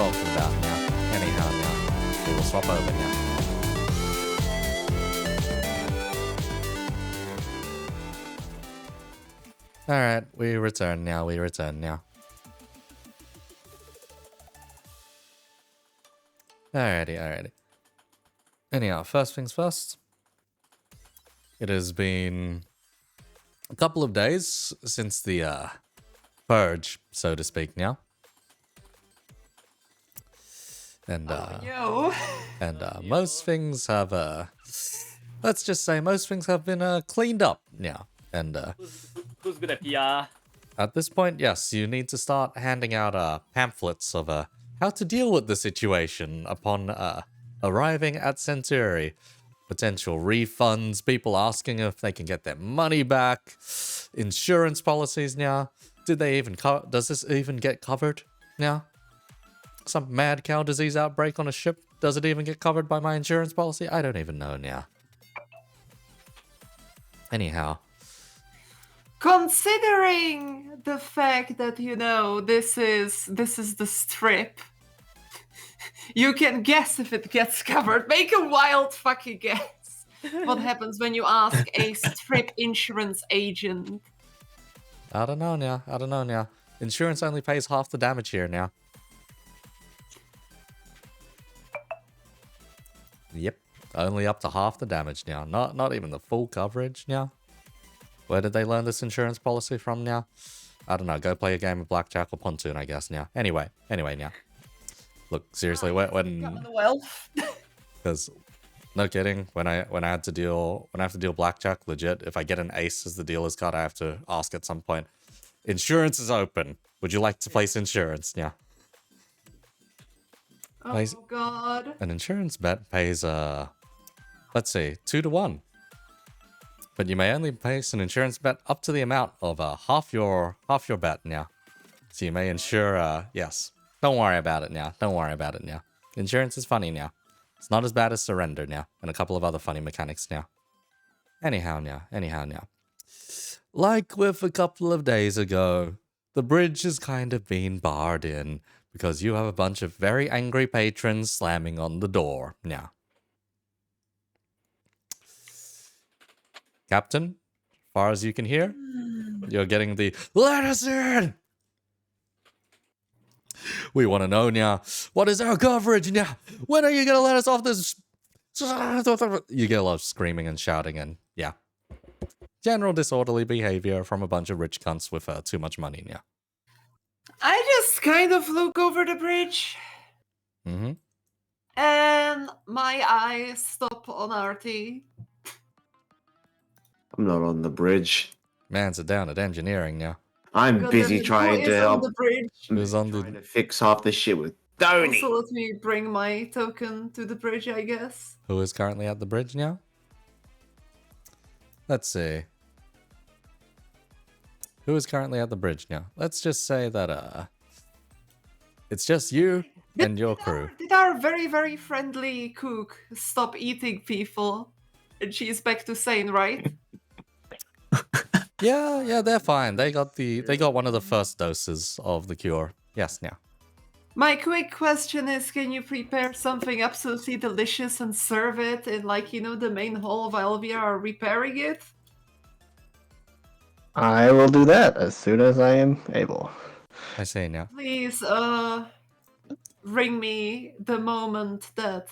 talking about now? Anyhow, now. We will swap over now. Alright, we return now, Alrighty. Anyhow, first things first. It has been a couple of days since the purge, so to speak, now. And most things have let's just say most things have been cleaned up now. And Who's good at PR? at this point, yes, you need to start handing out pamphlets of how to deal with the situation upon arriving at Centauri. Potential refunds, people asking if they can get their money back, insurance policies now. Does this even get covered now? Some mad cow disease outbreak on a ship, does it even get covered by my insurance policy? I don't even know now. Anyhow. Considering the fact that, you know, this is the strip, you can guess if it gets covered. Make a wild fucking guess. What happens when you ask a strip insurance agent? I don't know now. Insurance only pays half the damage here now. Yep, only up to half the damage now. Not even the full coverage now. Where did they learn this insurance policy from now? I don't know. Go play a game of blackjack or pontoon, I guess now. Anyway now. Look, seriously, when because no kidding, when I have to deal blackjack, legit, if I get an ace as the dealer's card, I have to ask at some point, insurance is open. Would you like to place insurance? Yeah. Oh god. An insurance bet pays let's see, 2 to 1. But you may only place an insurance bet up to the amount of half your bet now. So you may insure yes. Don't worry about it now. Insurance is funny now. It's not as bad as surrender now, and a couple of other funny mechanics now. Anyhow now. Like with a couple of days ago, the bridge has kind of been barred in because you have a bunch of very angry patrons slamming on the door now. Captain, as far as you can hear, you're getting the "Let us in!" We want to know now, what is our coverage now? When are you going to let us off this? You get a lot of screaming and shouting and, yeah. General disorderly behavior from a bunch of rich cunts with too much money now. I just kind of look over the bridge. Mm-hmm. And my eyes stop on Artie. I'm not on the bridge. Man's down at engineering now. I'm busy trying to help. The bridge. Who's on Trying to fix half the shit with Tony. Also, let me bring my token to the bridge, I guess. Who is currently at the bridge now? Let's see. Who is currently at the bridge now? Let's just say that it's just you and your crew. Did our very, very friendly cook stop eating people? And she's back to sane, right? Yeah, they're fine. They got one of the first doses of the cure. Yes, now. My quick question is, can you prepare something absolutely delicious and serve it in, like, you know, the main hall while we are repairing it? I will do that as soon as I am able. I say now. Please, ring me the moment that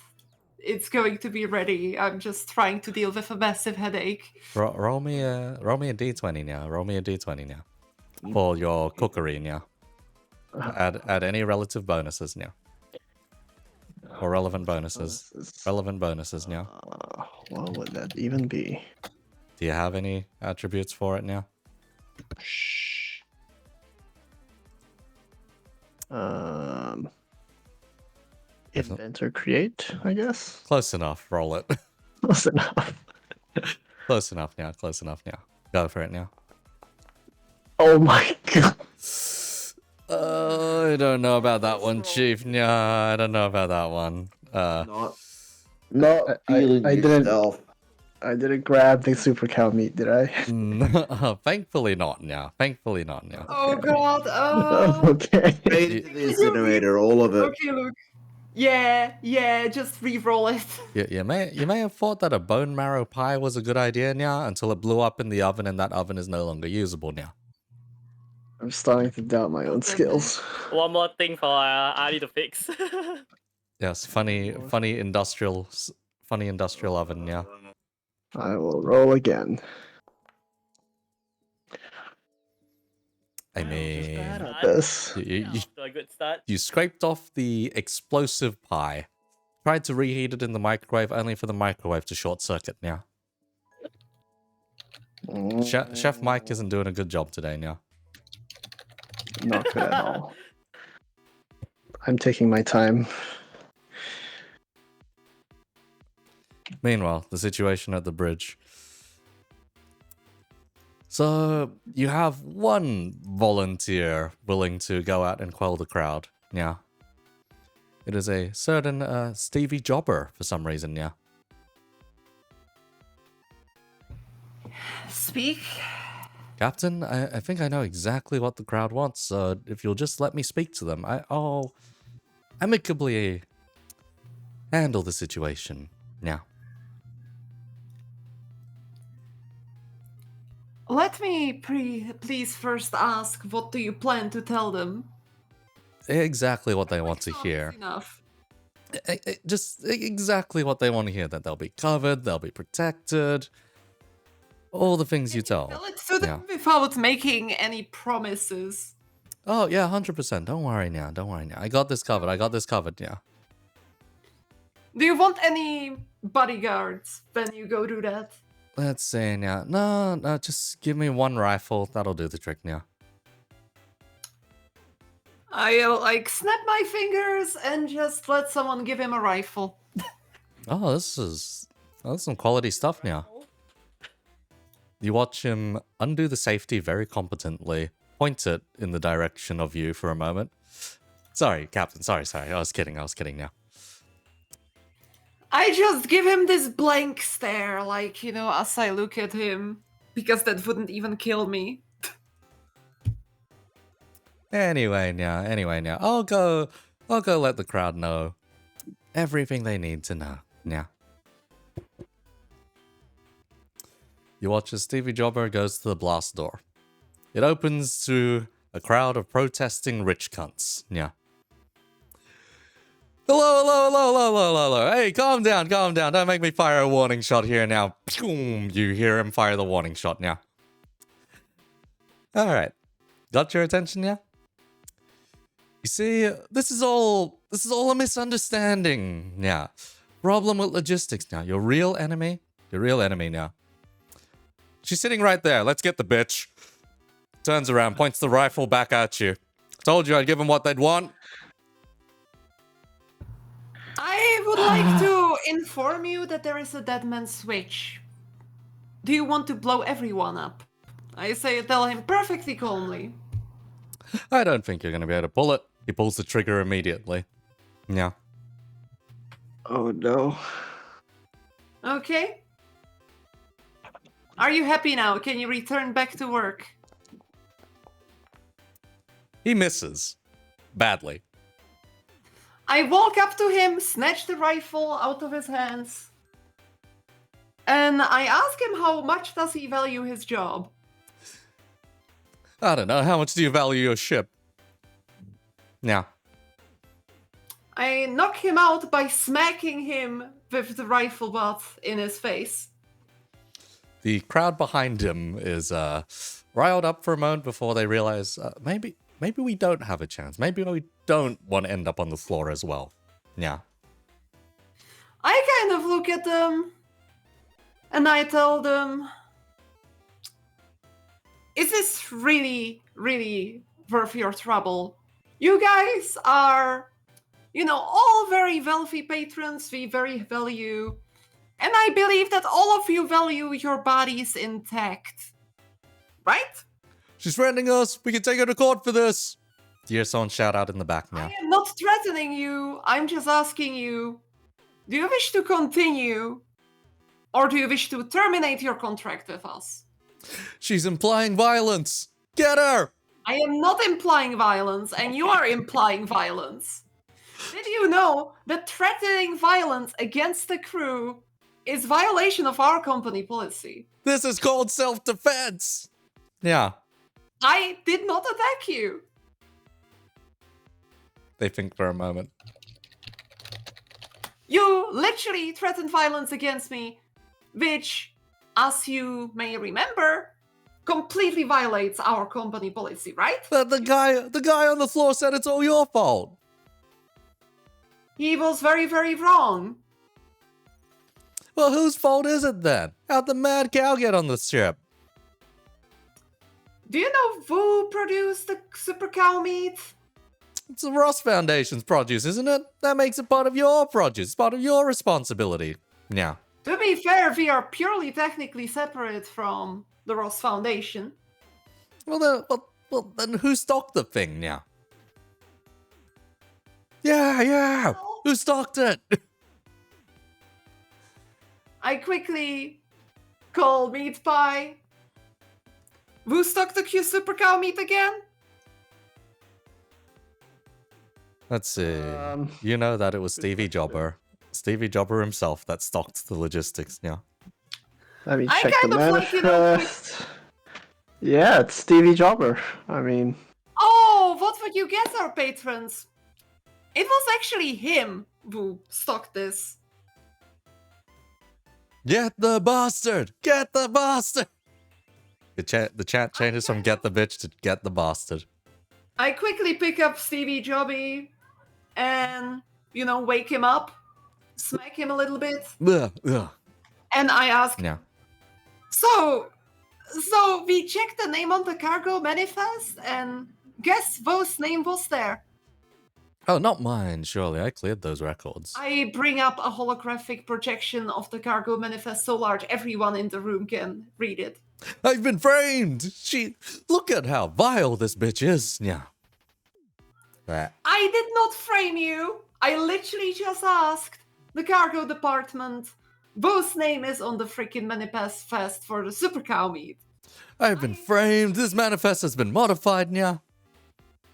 it's going to be ready. I'm just trying to deal with a massive headache. Roll me a d20 now. Roll me a d20 now. For your cookery now. Add any relative bonuses now. Or relevant bonuses. Relevant bonuses now. What would that even be? Do you have any attributes for it now? Shh. Invent or create, I guess. Close enough. Roll it. Close enough. Close enough now. Go for it now. Oh my god. I don't know about that one, Chief. No, I don't know about that one. Not feeling I didn't. yourself. I didn't grab the super cow meat, did I? Thankfully not now. Thankfully not now. Oh god. Oh. Okay. Straight into the incinerator, all of it. Okay, look. Yeah. Just re-roll it. You may have thought that a bone marrow pie was a good idea now until it blew up in the oven and that oven is no longer usable now. I'm starting to doubt my own skills. One more thing for Ali to fix. Yes, funny industrial oven, yeah. I will roll again. I mean, This. After a good start. you scraped off the explosive pie. Tried to reheat it in the microwave, only for the microwave to short circuit now. Chef Mike isn't doing a good job today now. Not good at all. I'm taking my time. Meanwhile, the situation at the bridge. So, you have one volunteer willing to go out and quell the crowd, yeah. It is a certain Stevie Jobber for some reason, yeah. Speak. Captain, I think I know exactly what the crowd wants, so if you'll just let me speak to them, I'll amicably handle the situation, yeah. Let me please first ask, what do you plan to tell them? Exactly what they want to hear. Enough. Just exactly what they want to hear, that they'll be covered, they'll be protected, all the things you tell. Tell it to them without making any promises. Oh, yeah, 100%. Don't worry now. I got this covered, yeah. Do you want any bodyguards when you go do that? Let's see now. No, just give me one rifle. That'll do the trick now. I'll snap my fingers and just let someone give him a rifle. Oh, that's some quality stuff now. You watch him undo the safety very competently, point it in the direction of you for a moment. Sorry, Captain, sorry. I was kidding now. I just give him this blank stare, as I look at him, because that wouldn't even kill me. Anyway now. I'll go let the crowd know everything they need to know. Yeah. You watch as Stevie Jobber goes to the blast door. It opens to a crowd of protesting rich cunts. Yeah. Hello. Hey, calm down. Don't make me fire a warning shot here now. You hear him fire the warning shot now. Alright. Got your attention now? You see, this is all a misunderstanding. Yeah. Problem with logistics now. Your real enemy now. She's sitting right there. Let's get the bitch. Turns around, points the rifle back at you. Told you I'd give them what they'd want. I would like to inform you that there is a dead man's switch. Do you want to blow everyone up? I tell him perfectly calmly. I don't think you're going to be able to pull it. He pulls the trigger immediately. Yeah. Oh no. Okay. Are you happy now? Can you return back to work? He misses. Badly. I walk up to him, snatch the rifle out of his hands, and I ask him how much does he value his job? I don't know. How much do you value your ship? Yeah. I knock him out by smacking him with the rifle butt in his face. The crowd behind him is riled up for a moment before they realize maybe we don't have a chance. Maybe we don't want to end up on the floor as well. Yeah. I kind of look at them and I tell them, is this really, really worth your trouble? You guys are, all very wealthy patrons. We very value. And I believe that all of you value your bodies intact. Right? She's threatening us. We can take her to court for this. You hear someone shout out in the back now. I am not threatening you. I'm just asking you, do you wish to continue Or do you wish to terminate your contract with us? She's implying violence. Get her! I am not implying violence, and you are implying violence. Did you know that threatening violence against the crew is violation of our company policy? This is called self-defense. Yeah. I did not attack you. They think for a moment. You literally threatened violence against me, which, as you may remember, completely violates our company policy, right? The guy on the floor said it's all your fault. He was very, very wrong. Well, whose fault is it then? How'd the mad cow get on the ship? Do you know who produced the super cow meat? It's the Ross Foundation's produce, isn't it? That makes it part of your produce, part of your responsibility. Yeah. To be fair, we are purely technically separate from the Ross Foundation. Well, then who stocked the thing now? Yeah. Who stocked it? I quickly call Meat Pie. Who stocked the super cow meat again? Let's see. You know that it was Stevie Jobber. Stevie Jobber himself that stocked the logistics, yeah. Let me I check kind the of like, you know, manifest. Yeah, it's Stevie Jobber. I mean, Oh, what would you guess, our patrons? It was actually him who stocked this. Get the bastard! Get the bastard! The chat changes from get the bitch to get the bastard. I quickly pick up Stevie Jobby and, you know, wake him up, smack him a little bit, Ugh. and I ask, Yeah. So we checked the name on the cargo manifest, and guess whose name was there? Oh, not mine, surely. I cleared those records. I bring up a holographic projection of the cargo manifest so large everyone in the room can read it. I've been framed! Look at how vile this bitch is. Yeah. That. I did not frame you. I literally just asked the cargo department whose name is on the freaking manifest for the super cow meat. I've been framed. This manifest has been modified, yeah.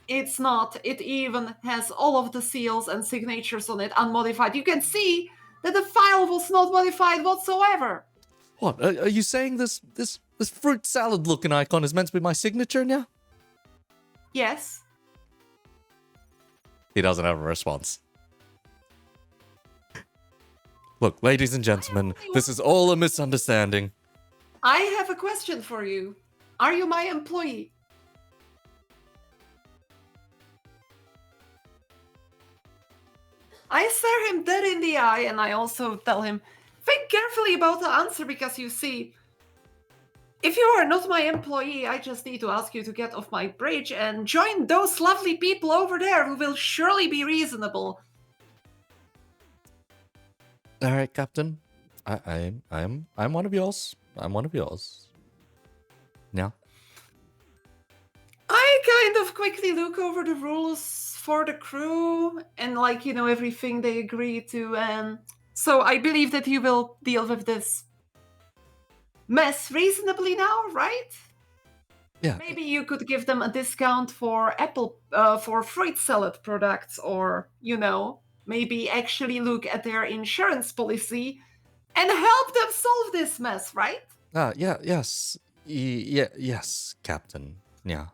It's not. It even has all of the seals and signatures on it unmodified. You can see that the file was not modified whatsoever. What? Are you saying this fruit salad looking icon is meant to be my signature now? Yes. He doesn't have a response. Look, ladies and gentlemen, this is all a misunderstanding. I have a question for you. Are you my employee? I stare him dead in the eye and I also tell him, think carefully about the answer because you see, if you are not my employee, I just need to ask you to get off my bridge and join those lovely people over there who will surely be reasonable. All right, Captain. I'm one of yours. I'm one of yours. Yeah. I kind of quickly look over the rules for the crew and, like, you know, everything they agree to, and so I believe that you will deal with this mess reasonably now, right? Yeah. Maybe you could give them a discount for for fruit salad products, or, you know, maybe actually look at their insurance policy and help them solve this mess, right? Yes, Captain. Yeah.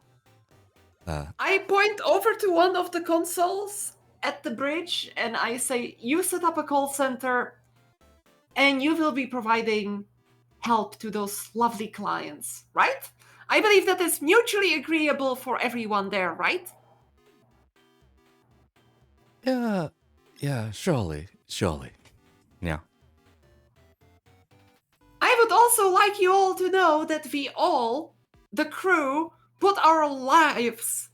I point over to one of the consoles at the bridge and I say, you set up a call center and you will be providing help to those lovely clients, right? I believe that is mutually agreeable for everyone there, right? Yeah, surely. Yeah. I would also like you all to know that we all, the crew, put our lives,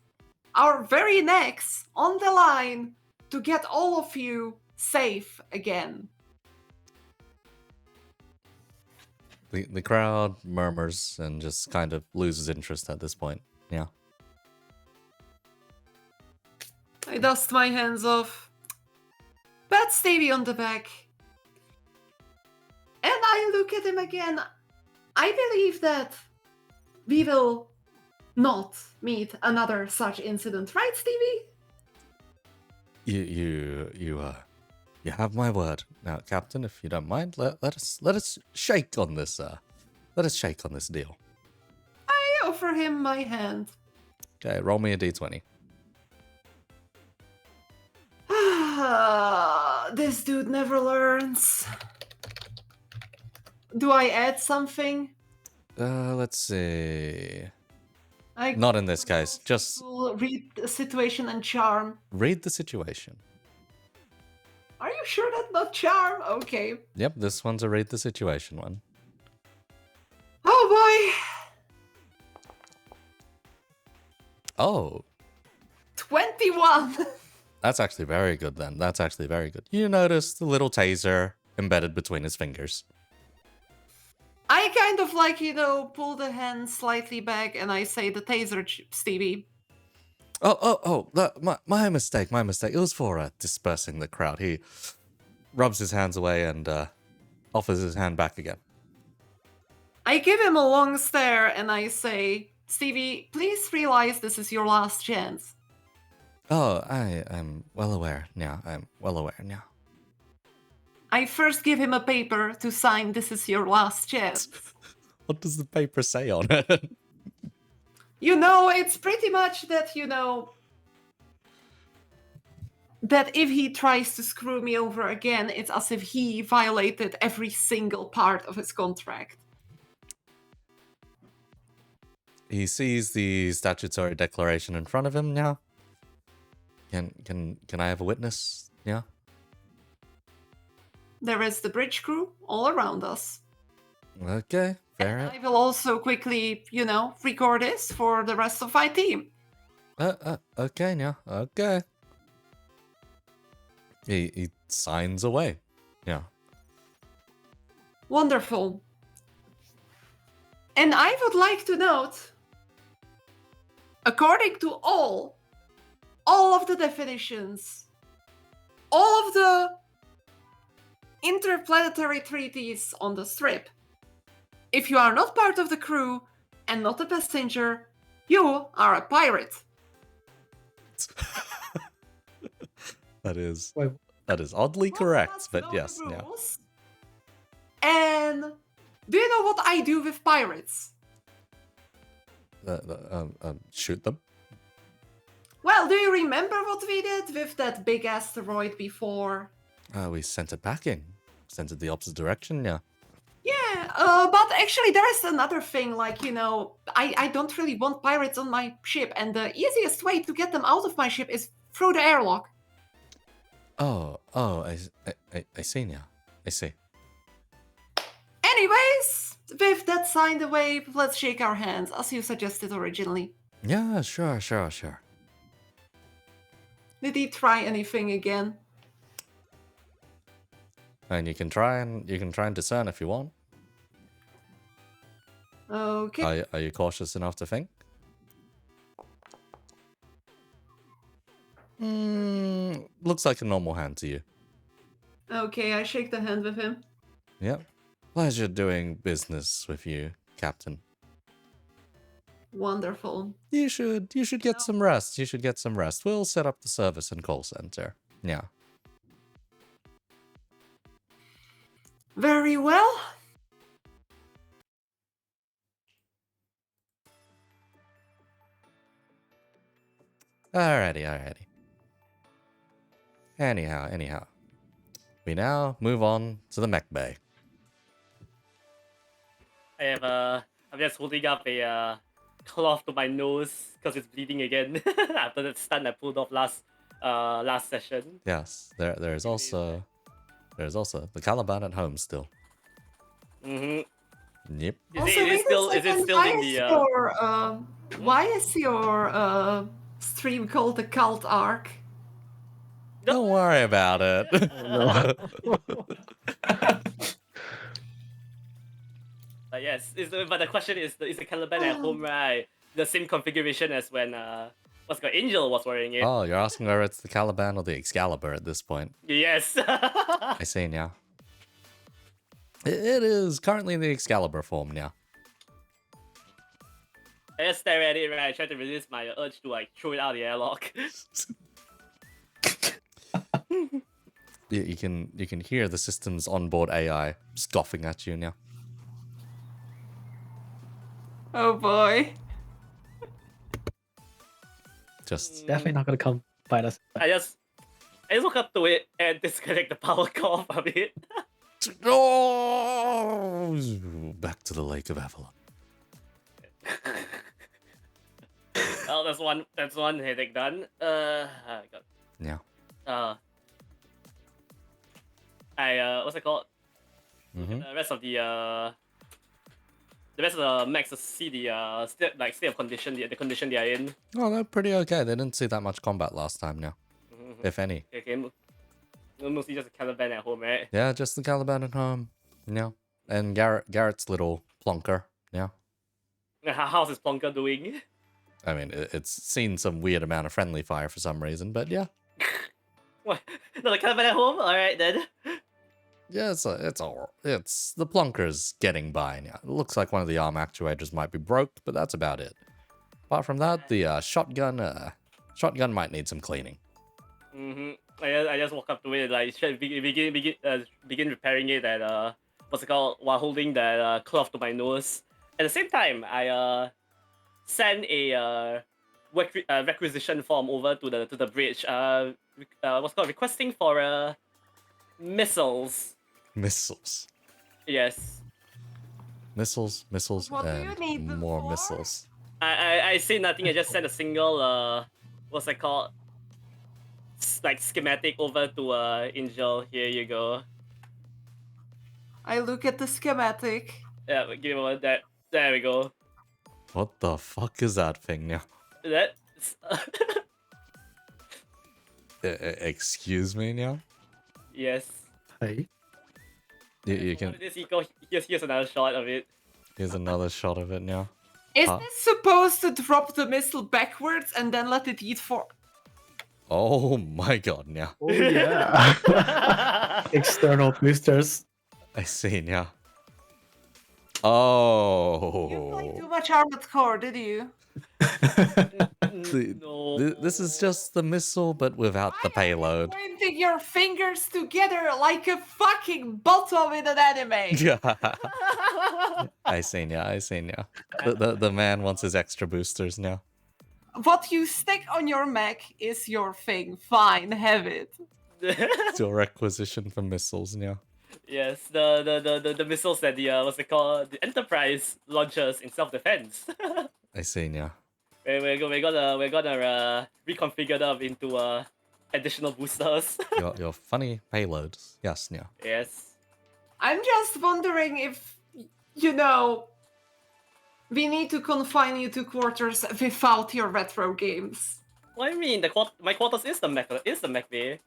our very necks on the line to get all of you safe again. The crowd murmurs and just kind of loses interest at this point. Yeah. I dust my hands off, pat Stevie on the back, and I look look at him again. I believe that we will not meet another such incident, right, Stevie? You have my word. Now, Captain, if you don't mind, let us shake on this. Let us shake on this deal. I offer him my hand. Okay, roll me a d20. This dude never learns. Do I add something? Let's see. I Not in this case. Just will read the situation and charm. read the situation. Are you sure that's not charm? Okay. Yep, this one's a read the situation one. Oh boy. Oh, 21. that's actually very good then. That's actually very good. You notice the little taser embedded between his fingers. I kind of like, pull the hand slightly back and I say the taser, Stevie. My mistake, my mistake. It was for dispersing the crowd. He rubs his hands away and offers his hand back again. I give him a long stare and I say, Stevie, please realize this is your last chance. Oh, I am well aware now. I'm well aware now. I first give him a paper to sign, this is your last chance. What does the paper say on it? It's pretty much that, that if he tries to screw me over again, it's as if he violated every single part of his contract. He sees the statutory declaration in front of him now. Can I have a witness? Yeah. There is the bridge crew all around us. Okay, fair enough. I will also quickly, record this for the rest of my team. Okay, yeah, okay. He signs away. Yeah. Wonderful. And I would like to note, according to all of the definitions, all of the interplanetary treaties on the strip, if you are not part of the crew and not a passenger, you are a pirate. That is oddly correct, but yes, yeah. And do you know what I do with pirates? Shoot them. Well, do you remember what we did with that big asteroid before? We sent it packing. Sent it the opposite direction, yeah. Yeah, but actually there is another thing, like, I don't really want pirates on my ship, and the easiest way to get them out of my ship is through the airlock. I see now. I see. Anyways, with that signed away, let's shake our hands, as you suggested originally. Yeah, sure. Did he try anything again? And you can try and discern if you want. Okay. Are you cautious enough to think? Looks like a normal hand to you. Okay, I shake the hand with him. Yep. Pleasure doing business with you, Captain. Wonderful. You should get some rest. You should get some rest. We'll set up the service and call center. Yeah. Very well. Alrighty. Anyhow. We now move on to the mech bay. I'm just holding up a cloth to my nose because it's bleeding again after that stunt I pulled off last session. Yes, there's also the Caliban at home still. Mm-hmm. Yep. Is it still in the why is your stream called the Cult Arc? Don't worry about it. No. Yes, but the question is the Caliban at home, right? The same configuration as when Angel was wearing it. Oh, you're asking whether it's the Caliban or the Excalibur at this point. Yes. I see now. It is currently in the Excalibur form now. I just stare at it, right? I try to resist my urge to like throw it out the airlock. You can hear the system's onboard AI scoffing at you now. Oh boy. Just Definitely not gonna come fight us. I just look up to it and disconnect the power core from it. oh, back to the Lake of Avalon. Well, that's one headache done. God. Yeah. What's it called? Mm-hmm. The rest of the mechs to see the state of condition, the condition they are in. Oh, they're pretty okay. They didn't see that much combat last time now, if any. Okay, mostly just a Caliban at home, right? Yeah, just the Caliban at home. Yeah. And Garrett's little plonker. Yeah. How's his Plonker doing? I mean, it's seen some weird amount of friendly fire for some reason, but yeah. What? No, the Caliban at home? Alright then. Yeah, it's the plonker's getting by now. It looks like one of the arm actuators might be broke, but that's about it. Apart from that, the shotgun might need some cleaning. I just walk up to it like begin repairing it at what's it called, while holding that cloth to my nose. At the same time, I send a requisition form over to the bridge. What's called requesting for missiles. Missiles. Yes. Missiles, What do you need and them more for? missiles. I say nothing. I just send a single what's it called, like schematic over to Angel. Here you go. I look at the schematic. Yeah, give me that. There we go. What the fuck is that thing now? That's Excuse me now? yes. Hey. You can. Here's another shot of it. Here's another shot of it now. Is Huh? this supposed to drop the missile backwards and then let it eat for? Oh my god, now. Oh yeah. External boosters. I see now. You played Oh. too much Armored Core, did you? No. This is just the missile, but without the payload. Pointing your fingers together like a fucking bottom in an anime. Yeah. I see now. The man wants his extra boosters now. What you stick on your mech is your thing. Fine, have it. It's your requisition for missiles now. Yes, the missiles that the what's it called, the Enterprise launchers in self-defense. I see now. we're gonna reconfigure them into additional boosters. Your funny payloads. Yes, now. Yes. I'm just wondering if, we need to confine you to quarters without your retro games. What do you mean? My quarters is the mech bay.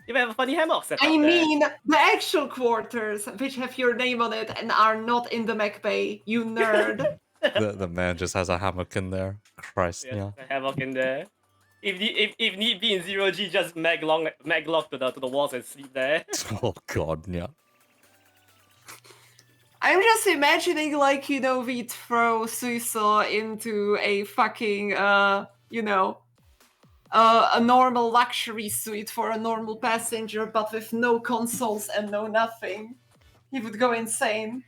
You have a funny hammock set up I there. mean, the actual quarters, which have your name on it and are not in the mech bay, you nerd. The man just has a hammock in there. Christ, Yes, yeah. a havoc in there. If need be in 0G, just maglock to the walls and sleep there. Oh god, yeah. I'm just imagining, we throw Suiso into a fucking, a normal luxury suite for a normal passenger, but with no consoles and no nothing. He would go insane.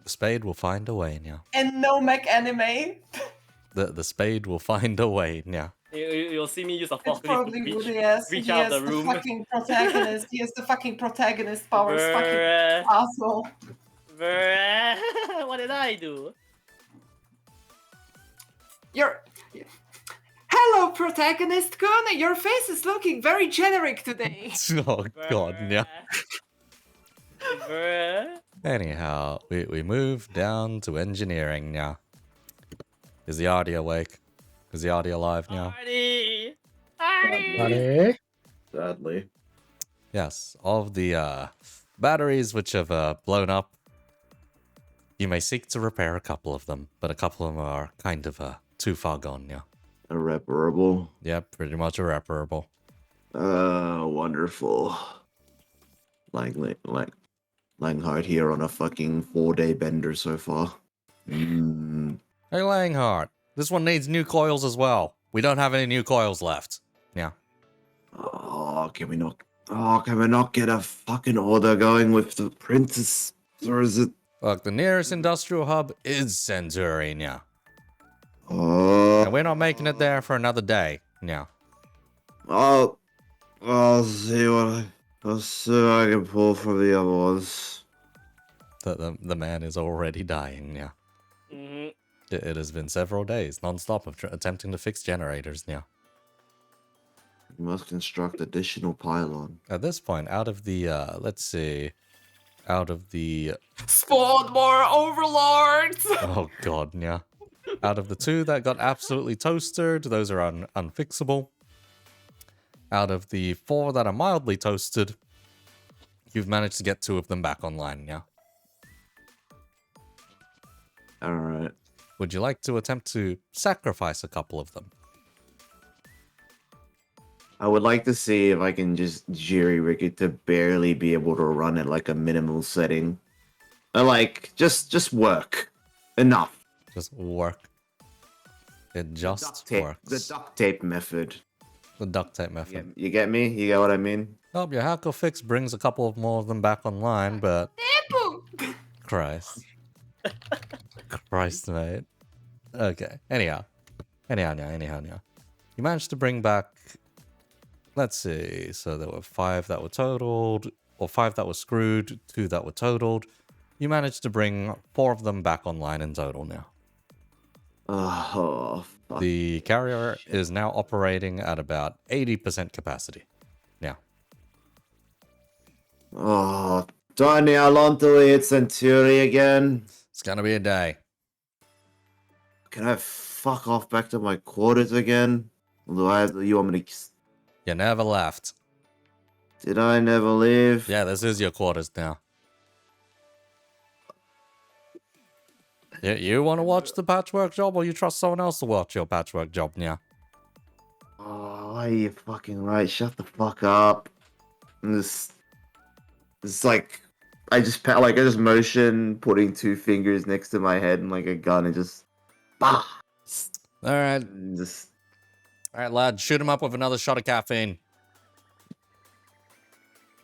The spade will find a way now. And no mech anime. The spade will find a way now. You'll see me use a It forklift to probably would, yes. reach He out is the the room. fucking protagonist. He is the fucking protagonist powers. Fucking Bruh. asshole. Bruh. What did I do? Hello, protagonist Kun. Your face is looking very generic today. Oh god, yeah. Bruh. Anyhow, we move down to engineering now. Is the Artie awake? Is the Artie alive now? Artie. Buddy. Sadly. Yes, of the batteries which have blown up, you may seek to repair a couple of them, but a couple of them are kind of too far gone now. Irreparable. Yep, pretty much irreparable. Wonderful. Lying hard here on a fucking 4-day bender so far. Mm. Hey, Langheart, this one needs new coils as well. We don't have any new coils left. Yeah. Oh, can we not get a fucking order going with the princess? Or is it? Look, the nearest industrial hub is Centurion, yeah. Oh. And we're not making it there for another day, yeah. I'll see what I can pull from the other ones. The man is already dying, yeah. It has been several days, non-stop, of attempting to fix generators, yeah. We must construct additional pylon. At this point, out of the, let's see, out of the... Spawn more overlords! Oh god, yeah. Out of the 2 that got absolutely toasted, those are unfixable. Out of the 4 that are mildly toasted, you've managed to get 2 of them back online, yeah. Alright. Would you like to attempt to sacrifice a couple of them? I would like to see if I can just jerry-rig it to barely be able to run at like a minimal setting. Like, just work. Enough. Just work. It just works. The duct tape method. The duct tape method. You get me? You get what I mean? Oh, your hacker fix brings a couple of more of them back online, but... Christ. Christ, mate. Okay. Anyhow. You managed to bring back... Let's see. So there were 5 that were totaled, or 5 that were screwed, 2 that were totaled. You managed to bring 4 of them back online in total now. Oh, fuck. The carrier is now operating at about 80% capacity. Now. Oh, darn it, how long till we hit Centuri again? It's gonna be a day. Can I fuck off back to my quarters again? Or you want me to... You never left. Did I never leave? Yeah, this is your quarters now. You want to watch the patchwork job, or you trust someone else to watch your patchwork job now? Oh, are you fucking right? Shut the fuck up. It's like I just motion putting 2 fingers next to my head and like a gun and just All right, just all right, lad, shoot him up with another shot of caffeine.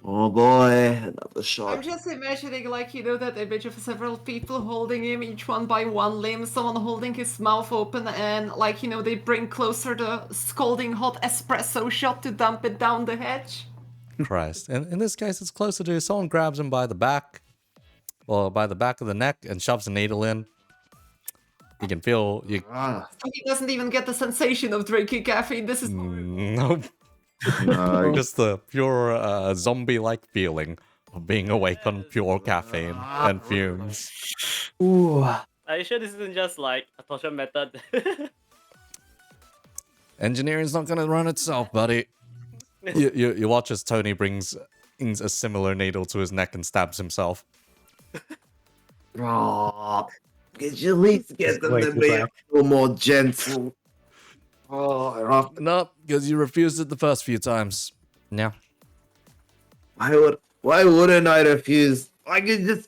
oh boy, another I'm shot. just imagining, like, you know, that image of several people holding him, each one by one limb, someone holding his mouth open, and, like, you know, they bring closer the scalding hot espresso shot to dump it down the hatch. Christ. And in this case, it's closer to someone grabs him by the back, or by the back of the neck, and shoves a needle in. You can feel you. So he doesn't even get the sensation of drinking caffeine. This is Nope. Just the pure zombie-like feeling of being awake on pure caffeine and fumes. Ooh. Are you sure this isn't just like a torture method? Engineering's not gonna run itself, buddy. You watch as Tony brings a similar needle to his neck and stabs himself. Oh, could you at least get them to be a little more gentle? Oh, Nope, because you refused it the first few times. Yeah. Why wouldn't I refuse? I could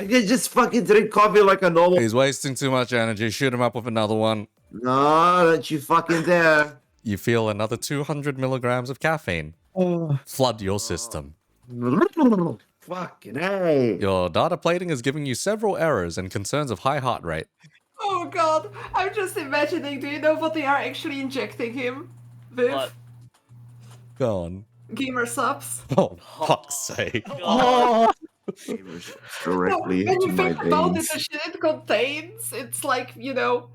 just fucking drink coffee like a normal. He's wasting too much energy. Shoot him up with another one. No, don't you fucking dare. You feel another 200 milligrams of caffeine flood your system. Fucking hey. Your data plating is giving you several errors and concerns of high heart rate. Oh god, I'm just imagining, do you know what they are actually injecting him with? What? Go on. Gamer subs. Oh, fuck's sake. God. Directly when into you my think about it, veins. the shit it contains, it's like, you know,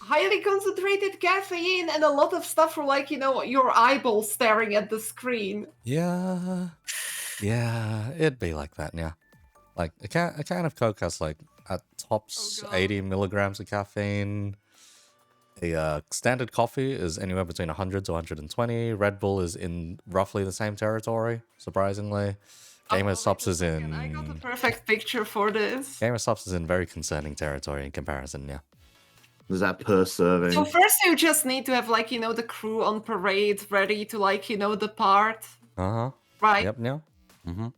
highly concentrated caffeine and a lot of stuff for, like, you know, your eyeballs staring at the screen. Yeah, it'd be like that, yeah. Like, a can of Coke has, like, at tops 80 milligrams of caffeine. A standard coffee is anywhere between 100 to 120. Red Bull is in roughly the same territory, surprisingly. Gamer Subs is in... I got the perfect picture for this. Gamer Subs is in very concerning territory in comparison, yeah. Is that per serving? So first you just need to have like, the crew on parade ready to like, depart. Uh-huh. Right? Yep, yeah. Mm-hmm.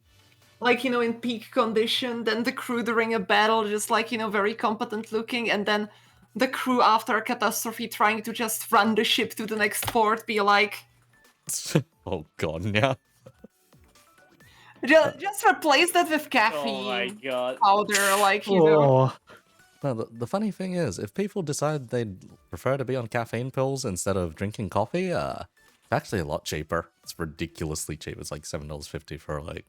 Like, in peak condition, then the crew during a battle, just like, very competent looking, and then the crew after a catastrophe trying to just run the ship to the next port, be like... Oh god, yeah. Just replace that with Oh my caffeine god. powder, like, you know. Oh, No, the funny thing is, if people decide they'd prefer to be on caffeine pills instead of drinking coffee, it's actually a lot cheaper. It's ridiculously cheap. It's like $7.50 for like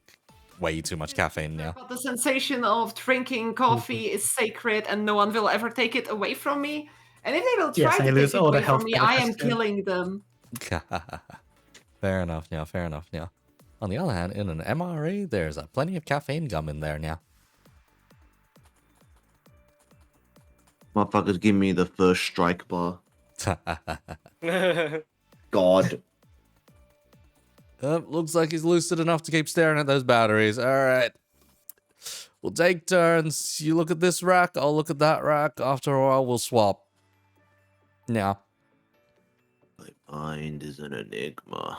way too much caffeine now. But the sensation of drinking coffee is sacred and no one will ever take it away from me. And if they will try Yes, I to lose take it all the away from health me, I am benefits too. killing them. Fair enough now, fair enough now. On the other hand, in an MRE, there's plenty of caffeine gum in there now. Motherfuckers give me the first strike bar. God. Looks like he's lucid enough to keep staring at those batteries. Alright. We'll take turns. You look at this rack, I'll look at that rack. After a while, we'll swap. Yeah. My mind is an enigma.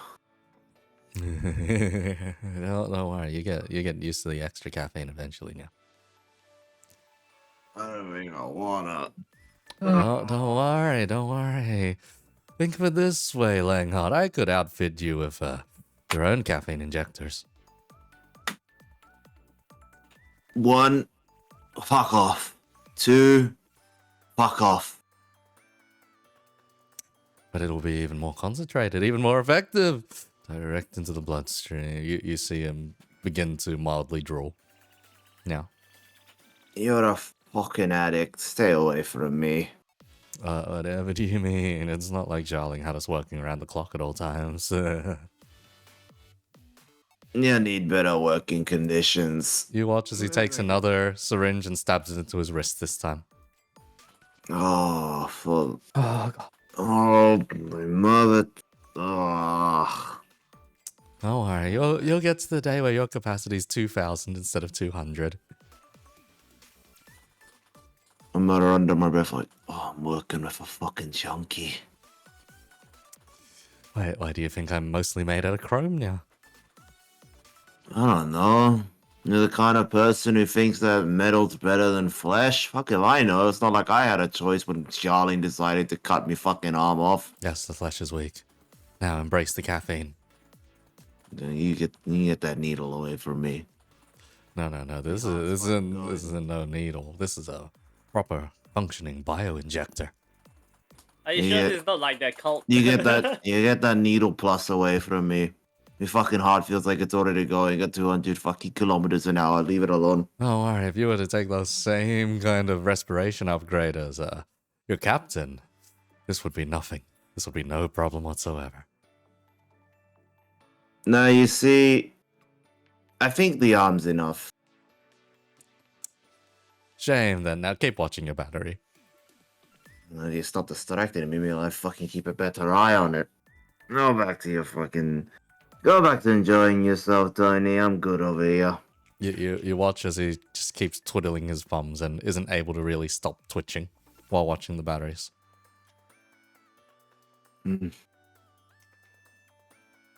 Don't worry, you get used to the extra caffeine eventually now. I don't think I wanna. Don't worry, don't worry. Think of it this way, Langhart. I could outfit you with your own caffeine injectors. 1, fuck off. 2, fuck off. But it'll be even more concentrated, even more effective. Direct into the bloodstream. You see him begin to mildly drool. Now. You're a fucking addict. Stay away from me. Whatever do you mean? It's not like Jarling had us working around the clock at all times. You need better working conditions. You watch as he takes another syringe and stabs it into his wrist this time. Oh, full. Oh, God. Oh, my mother. Oh. Don't worry, you'll get to the day where your capacity is 2,000 instead of 200. I mutter under my breath like, oh, I'm working with a fucking chunky. Why do you think I'm mostly made out of chrome now? I don't know. You're the kind of person who thinks that metal's better than flesh? Fuck if I know. It's not like I had a choice when Charlie decided to cut me fucking arm off. Yes, the flesh is weak. Now embrace the caffeine. Then you get that needle away from me. No. This isn't no needle. This is a proper functioning bioinjector. Are you sure it's not like that cult? You get that needle plus away from me. Your fucking heart feels like it's already going at 200 fucking kilometers an hour. Leave it alone. Don't worry, if you were to take those same kind of respiration upgrade as your captain, this would be nothing. This would be no problem whatsoever. Now you see, I think the arm's enough. Shame then. Now keep watching your battery. Now you stop distracting me, maybe I'll fucking keep a better eye on it. Go back to enjoying yourself, Tiny. I'm good over here. You watch as he just keeps twiddling his thumbs and isn't able to really stop twitching while watching the batteries.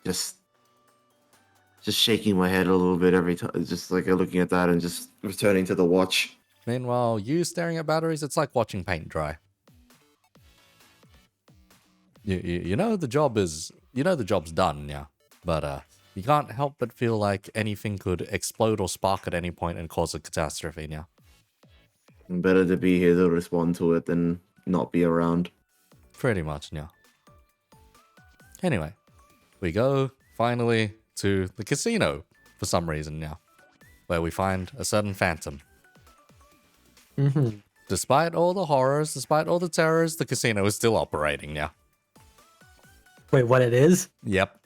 Just shaking my head a little bit every time, just like looking at that and just returning to the watch. Meanwhile, you staring at batteries, it's like watching paint dry. You know the job's done, yeah. But you can't help but feel like anything could explode or spark at any point and cause a catastrophe, yeah. Better to be here to respond to it than not be around. Pretty much, yeah. Anyway, we go finally to the casino for some reason now, where we find a certain phantom. Mm-hmm. Despite all the horrors, despite all the terrors, the casino is still operating now. Wait, what it is? Yep.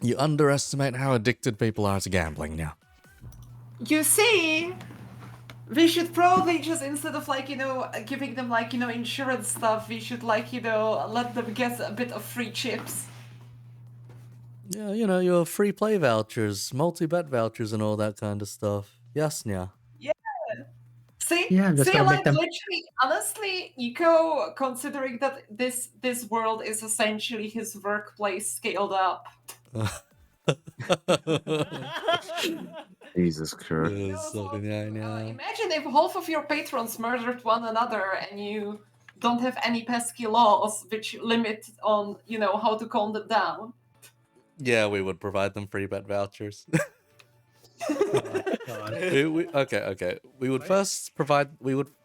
You underestimate how addicted people are to gambling now. You see, we should probably just, instead of like, giving them like, insurance stuff, we should like, let them get a bit of free chips. Yeah, your free play vouchers, multi-bet vouchers and all that kind of stuff. Yes, yeah. See, Yeah, I'm just see, gonna make like them. literally, honestly, Eco, considering that this world is essentially his workplace scaled up. Jesus Christ. He knows what to- yeah. imagine if half of your patrons murdered one another and you don't have any pesky laws which limit on how to calm them down. Yeah, we would provide them free bet vouchers. God. Okay. We would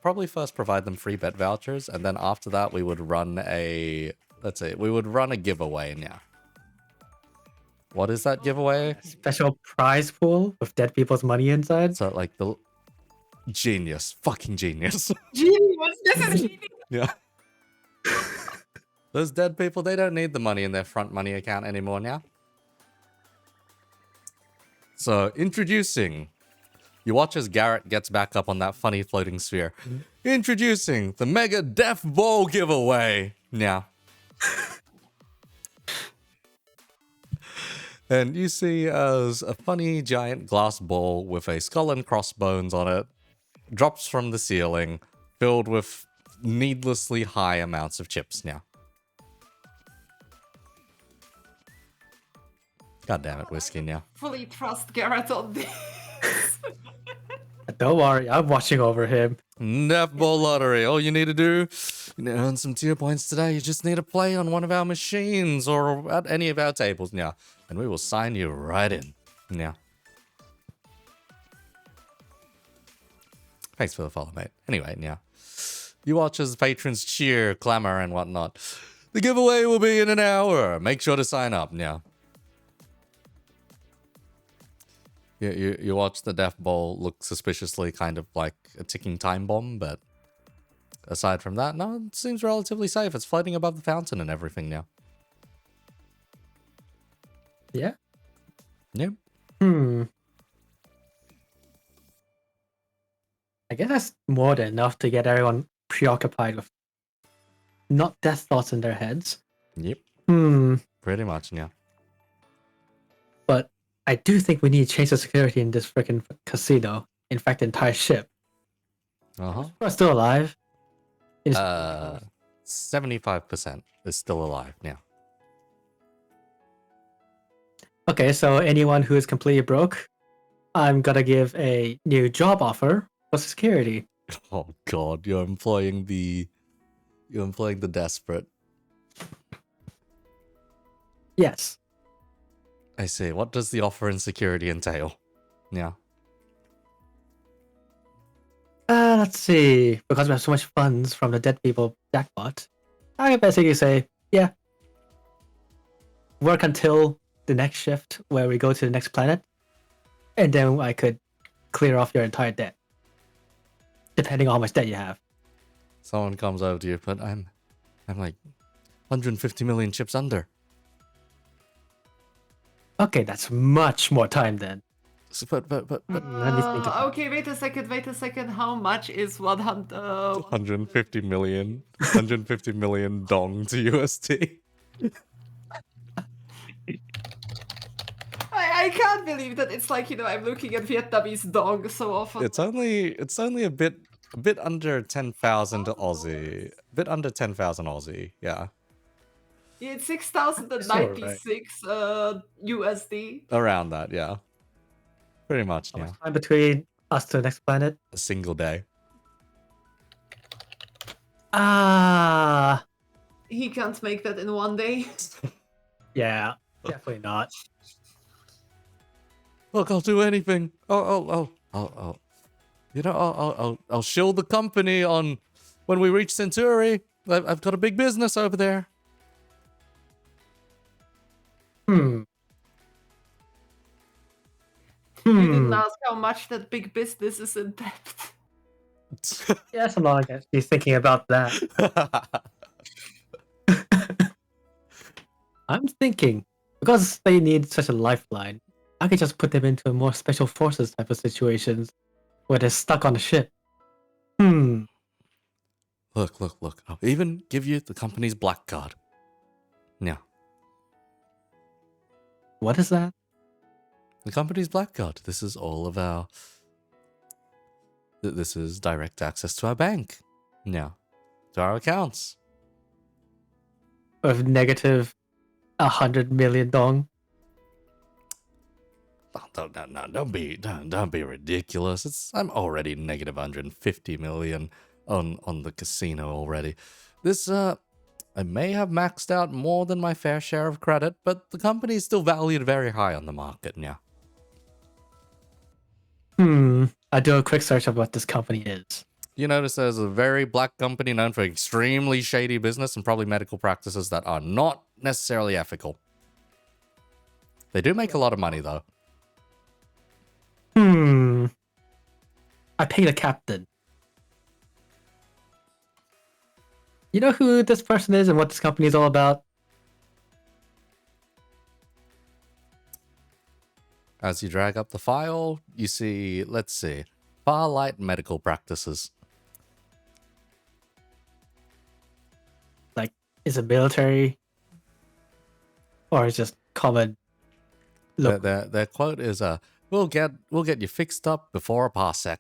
probably first provide them free bet vouchers, and then after that we would run a giveaway now. What is that giveaway? Special prize pool with dead people's money inside. So like the genius, fucking genius. Genius! This is genius! Yeah. Those dead people, they don't need the money in their front money account anymore now. So, introducing. You watch as Garrett gets back up on that funny floating sphere. Introducing the Mega Death Ball giveaway. Now. And you see as a funny giant glass ball with a skull and crossbones on it drops from the ceiling, filled with needlessly high amounts of chips now. God damn it, whiskey now. Fully trust Garrett on this. Don't worry, I'm watching over him. Death Ball Lottery. All you need to do, earn some tier points today. You just need to play on one of our machines or at any of our tables now. And we will sign you right in. Yeah. Thanks for the follow, mate. Anyway, yeah. You watch as patrons cheer, clamor, and whatnot. The giveaway will be in an hour. Make sure to sign up now. You watch the Death Ball look suspiciously kind of like a ticking time bomb, but aside from that, no, it seems relatively safe. It's floating above the fountain and everything now. Yeah. Yep. I guess that's more than enough to get everyone preoccupied with not death thoughts in their heads. Yep. Pretty much, yeah. But I do think we need to change the security in this freaking casino. In fact, the entire ship. We're still alive. 75% is still alive now. Okay, so anyone who is completely broke, I'm gonna give a new job offer for security. Oh god, you're employing the desperate. Yes. I see. What does the offer in security entail? Yeah. Let's see. Because we have so much funds from the dead people jackpot, I can basically say, yeah, work until the next shift where we go to the next planet, and then I could clear off your entire debt, depending on how much debt you have. Someone comes over to you, but I'm like 150 million chips under. Okay, that's much more time then. So, but Let me think about it. Okay, wait a second. How much is 100? 150 million dong to USD. I can't believe that it's like, I'm looking at Vietnamese dog so often. It's only a bit under 10,000 Aussie. A bit under 10,000 Aussie, yeah. Yeah, it's 6,096 USD. Around that, yeah. Pretty much, How yeah. much time between us to the next planet? A single day. Ah, He can't make that in one day. yeah, definitely not. Look, I'll do anything. I'll shield the company on when we reach Centauri. I've got a big business over there. You didn't ask how much that big business is in debt. Yes, I'm not actually thinking about that. I'm thinking, because they need such a lifeline, I could just put them into a more special forces type of situations where they're stuck on a ship. Look. I'll even give you the company's black card. Now, What is that? the company's black card. This is all of our This is direct access to our bank. Yeah. To our accounts. With negative 100 million dong. Oh, don't be ridiculous. I'm already negative 150 million on the casino already. This I may have maxed out more than my fair share of credit, but the company is still valued very high on the market. Yeah. I'll do a quick search of what this company is. You notice there's a very black company known for extremely shady business and probably medical practices that are not necessarily ethical. They do make a lot of money, though. I pay the captain. You know who this person is and what this company is all about? As you drag up the file, you see, let's see, Farlight Medical Practices. Like, is it military? Or is it just common? Look, Their quote is, we'll get you fixed up before a parsec.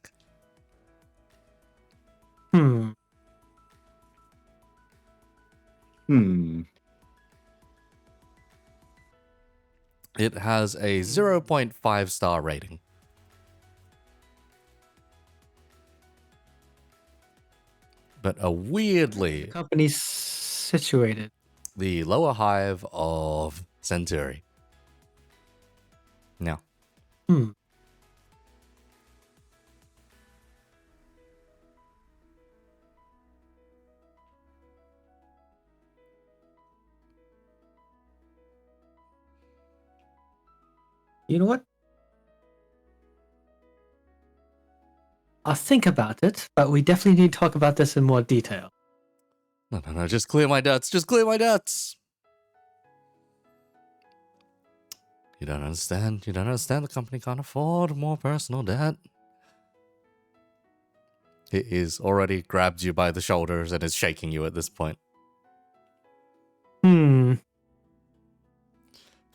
It has a 0.5 star rating. But a weirdly... the company's situated. The lower hive of Centauri. No. You know what? I'll think about it, but we definitely need to talk about this in more detail. No, just clear my debts. Just clear my debts. You don't understand. You don't understand. The company can't afford more personal debt. It is already grabbed you by the shoulders and is shaking you at this point.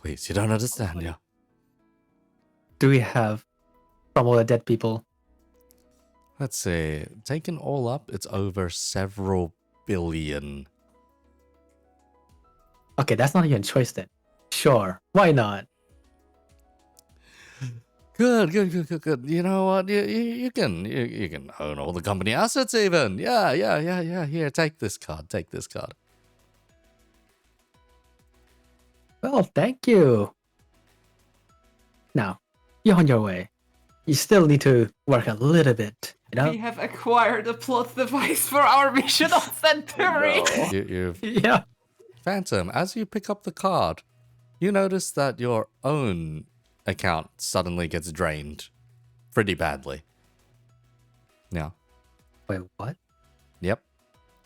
Please, you don't understand, yeah. Do we have from all the dead people? Let's see. Taken all up, it's over several billion. Okay, that's not even a choice then. Sure, why not? Good. You know what? You can own all the company assets even. Yeah. Here, take this card. Take this card. Well, thank you. Now, you're on your way. You still need to work a little bit, you know? We have acquired a plot device for our mission on Centauri. Yeah. Phantom, as you pick up the card, you notice that your own account suddenly gets drained pretty badly. Yeah. Wait, what? Yep.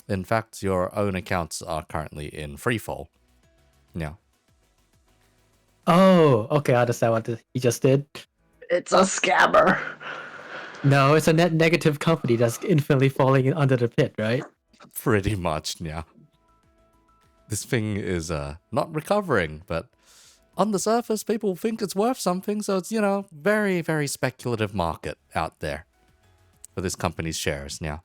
In fact, your own accounts are currently in freefall. Yeah. Oh, okay, I understand what he just did. It's a scammer. No, it's a net negative company that's infinitely falling under the pit, right? Pretty much, yeah. This thing is not recovering, but on the surface, people think it's worth something, so it's, you know, very, very speculative market out there for this company's shares, yeah.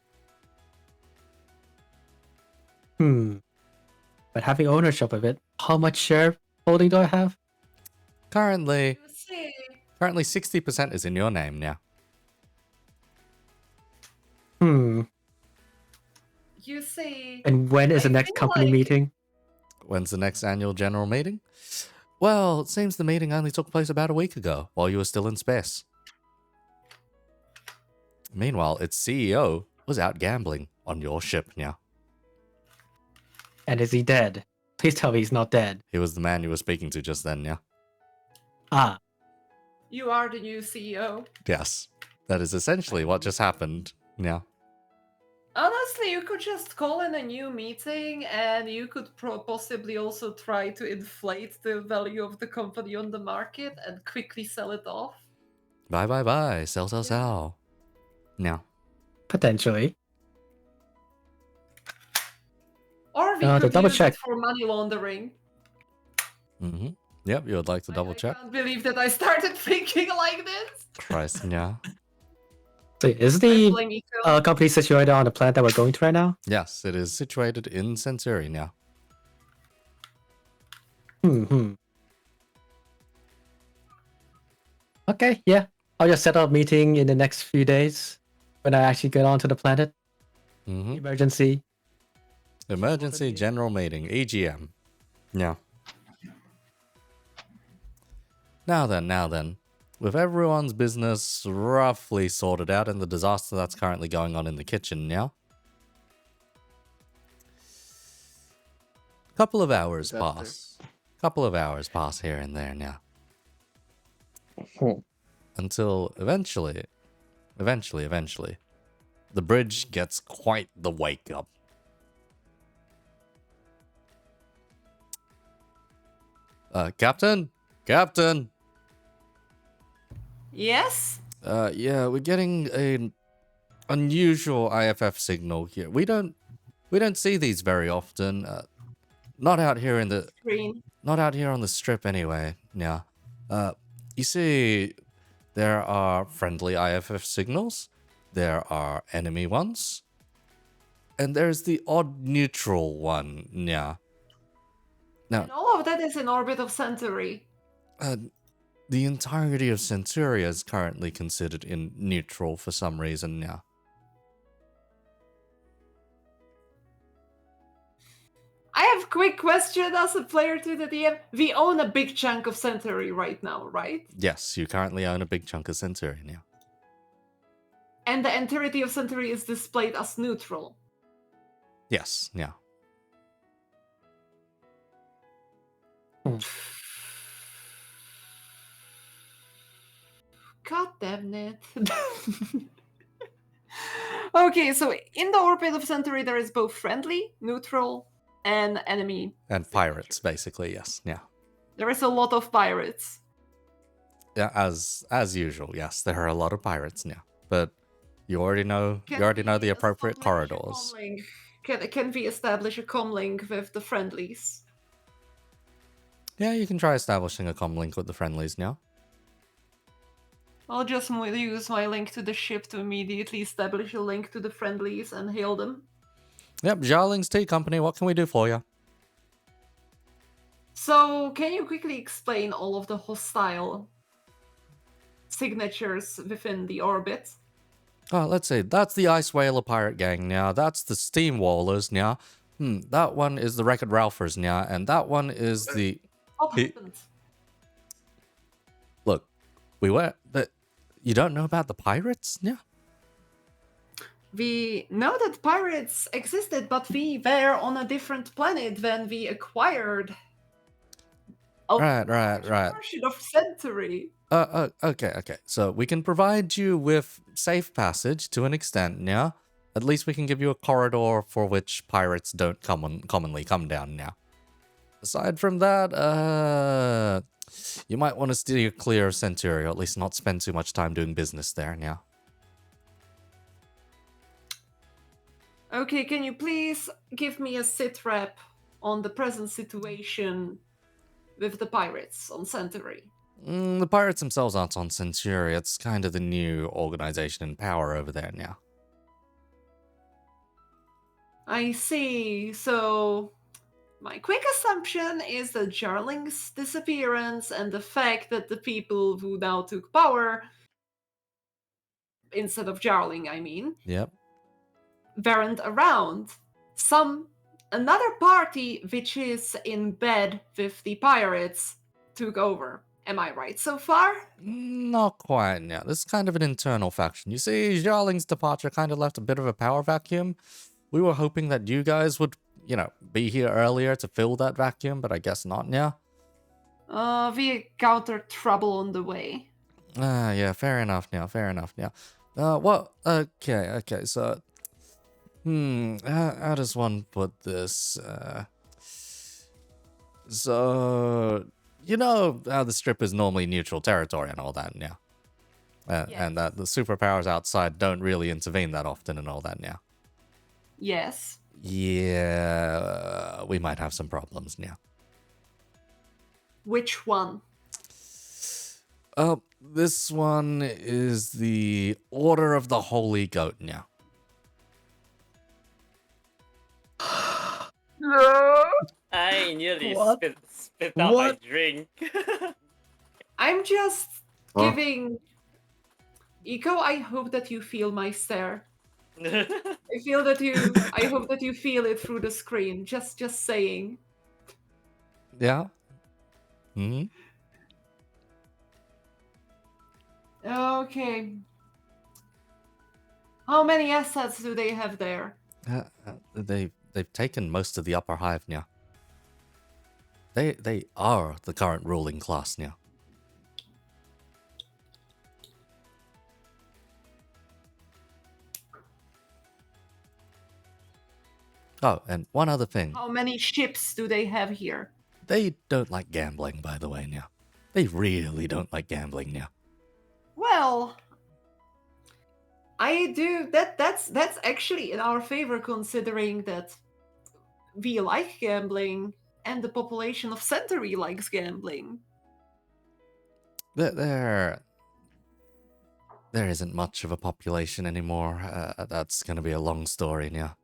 But having ownership of it, how much share holding do I have? Currently, You see, 60% is in your name now. you see. And when is the I next feel company like- meeting? When's the next annual general meeting? Well, it seems the meeting only took place about a week ago, while you were still in space. Meanwhile, its CEO was out gambling on your ship now. And is he dead? Please tell me he's not dead. He was the man you were speaking to just then, yeah? Ah, You are the new CEO. Yes. That is essentially what just happened, yeah. Honestly, you could just call in a new meeting and you could possibly also try to inflate the value of the company on the market and quickly sell it off. Bye. Sell. No. potentially. Or we To could double use check. it for money laundering. Mm-hmm. Yep, you would like to double I check? can't believe that I started thinking like this. Christ, yeah. So is I the blame Eco. company situated on the planet that we're going to right now? Yes, it is situated in Centauri now. Okay, yeah. I'll just set up a meeting in the next few days when I actually get onto the planet. Mm-hmm. Emergency General Meeting, EGM. Yeah. Now then. With everyone's business roughly sorted out and the disaster that's currently going on in the kitchen now. Couple of hours pass here and there now. Until eventually, the bridge gets quite the wake up. Captain? Yes? Yeah, we're getting an unusual IFF signal here. We don't see these very often. Not out here on the strip anyway. Yeah. You see, there are friendly IFF signals, there are enemy ones, and there's the odd neutral one. Yeah. Now, And all of that is in orbit of Centauri. the entirety of Centuria is currently considered in neutral for some reason. Yeah. I have a quick question as a player to the DM. We own a big chunk of Centauri right now, right? Yes, you currently own a big chunk of Centauri now. And the entirety of Centauri is displayed as neutral. Yes, yeah. God damn it. Okay, so in the orbit of Centauri there is both friendly, neutral, and enemy. And pirates, basically, yes, yeah. There is a lot of pirates. Yeah, as usual, yes, there are a lot of pirates now. But you already know the appropriate corridors. Can we establish a comlink with the friendlies? Yeah, you can try establishing a comlink with the friendlies now. I'll just use my link to the ship to immediately establish a link to the friendlies and hail them. Yep, Jarling's Tea Company, what can we do for you? So, can you quickly explain all of the hostile signatures within the orbit? Oh, let's see. That's the Ice Whaler Pirate Gang now. That's the Steam Wallers now. That one is the Wreck-It Ralphers now. And that one is the... What happened? Look, but you don't know about the pirates? Yeah. We know that pirates existed, but we were on a different planet when we acquired a Right. portion of Centauri. Okay. So we can provide you with safe passage to an extent now. At least we can give you a corridor for which pirates don't commonly come down now. Aside from that, you might want to steer clear of Centauri, or at least not spend too much time doing business there now. Okay, can you please give me a sit rep on the present situation with the pirates on Centauri? The pirates themselves aren't on Centauri. It's kind of the new organization in power over there now. I see. So, my quick assumption is that Jarling's disappearance and the fact that the people who now took power, instead of Jarling, I mean, Yep. weren't around. Another party which is in bed with the pirates took over. Am I right so far? Not quite now. This is kind of an internal faction. You see, Jarling's departure kind of left a bit of a power vacuum. We were hoping that you guys would, be here earlier to fill that vacuum, but I guess not now. We encountered trouble on the way. Yeah, fair enough now. Okay, so... how does one put this? So... You know how the strip is normally neutral territory and all that now? Yes. And that the superpowers outside don't really intervene that often and all that now? Yes. Yeah, we might have some problems now. Which one? this one is the Order of the Holy Goat now. No. I nearly What? spit out my What? drink. I'm just Huh? giving. Iko, I hope that you feel my stare. I feel that you. I hope that you feel it through the screen. Just saying. Yeah. Hmm. Okay. How many assets do they have there? They've taken most of the upper hive now. They are the current ruling class now. Oh, and one other thing. How many ships do they have here? They don't like gambling, by the way, now. They really don't like gambling now. Well, I do. That's actually in our favor, considering that we like gambling and the population of Centauri likes gambling. There isn't much of a population anymore. That's gonna be a long story now.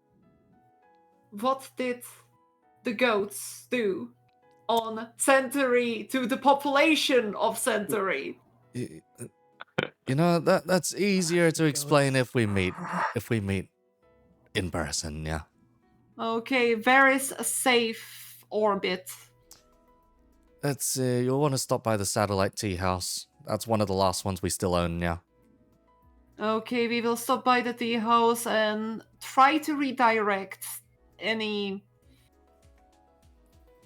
What did the goats do on Centauri to the population of Centauri? You know, that's easier to explain if we meet in person, yeah. Okay, where is a safe orbit? You'll want to stop by the satellite tea house. That's one of the last ones we still own, yeah. Okay, we will stop by the tea house and try to redirect any.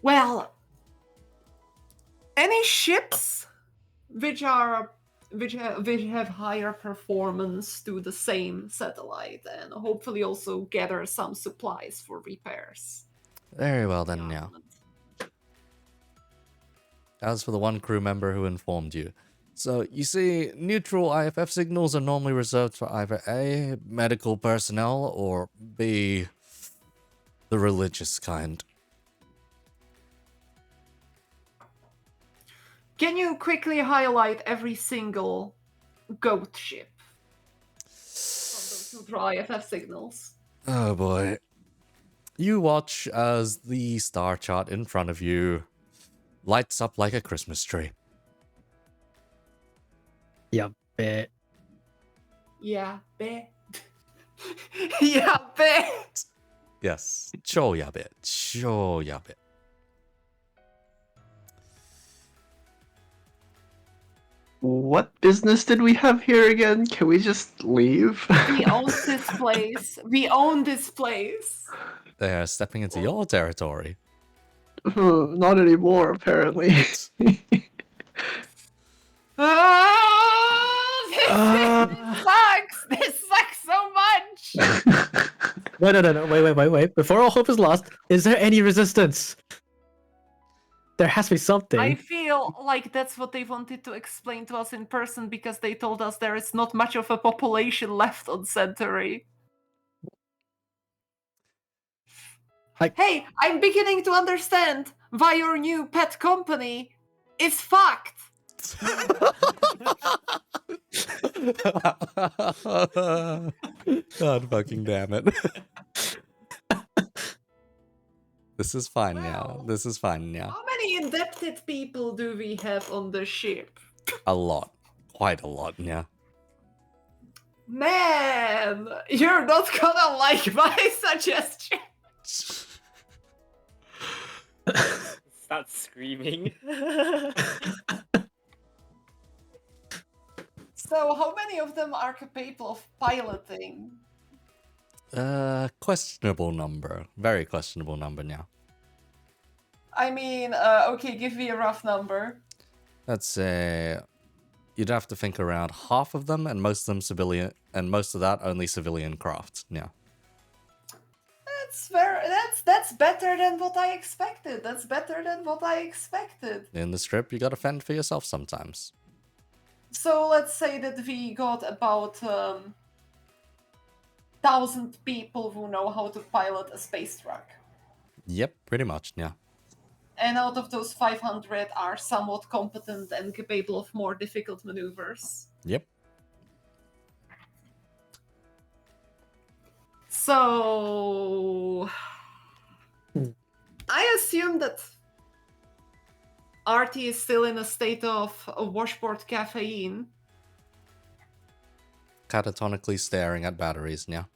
Well, any ships which have higher performance to the same satellite, and hopefully also gather some supplies for repairs. Very well then, yeah. As for the one crew member who informed you. So, you see, neutral IFF signals are normally reserved for either A, medical personnel, or B, the religious kind. Can you quickly highlight every single goat ship from those neutral IFF signals? Oh boy. You watch as the star chart in front of you lights up like a Christmas tree. Yeah, bet. Yeah, bet. Yeah, bet. Yes. Choyabit. Choyabit. What business did we have here again? Can we just leave? We own this place. We own this place. They are stepping into your territory. Not anymore, apparently. Oh, this sucks. This sucks so much. No. Wait. Before all hope is lost, is there any resistance? There has to be something. I feel like that's what they wanted to explain to us in person, because they told us there is not much of a population left on Centauri. Hey, I'm beginning to understand why your new pet company is fucked. God fucking damn it. This is fine now. Well, This is fine now. How many indebted people do we have on the ship? A lot. Quite a lot, yeah. Man, you're not gonna like my suggestion. Start screaming. So, how many of them are capable of piloting? Questionable number. Very questionable number now. I mean, okay, give me a rough number. Let's say you'd have to think around half of them, and most of them civilian, and most of that only civilian craft. Yeah. That's better than what I expected. That's better than what I expected. In the strip, you gotta fend for yourself sometimes. So let's say that we got about 1,000 people who know how to pilot a space truck. Yep, pretty much. Yeah. And out of those 500 are somewhat competent and capable of more difficult maneuvers. Yep. So I assume that Artie is still in a state of washboard caffeine. Catatonically staring at batteries now.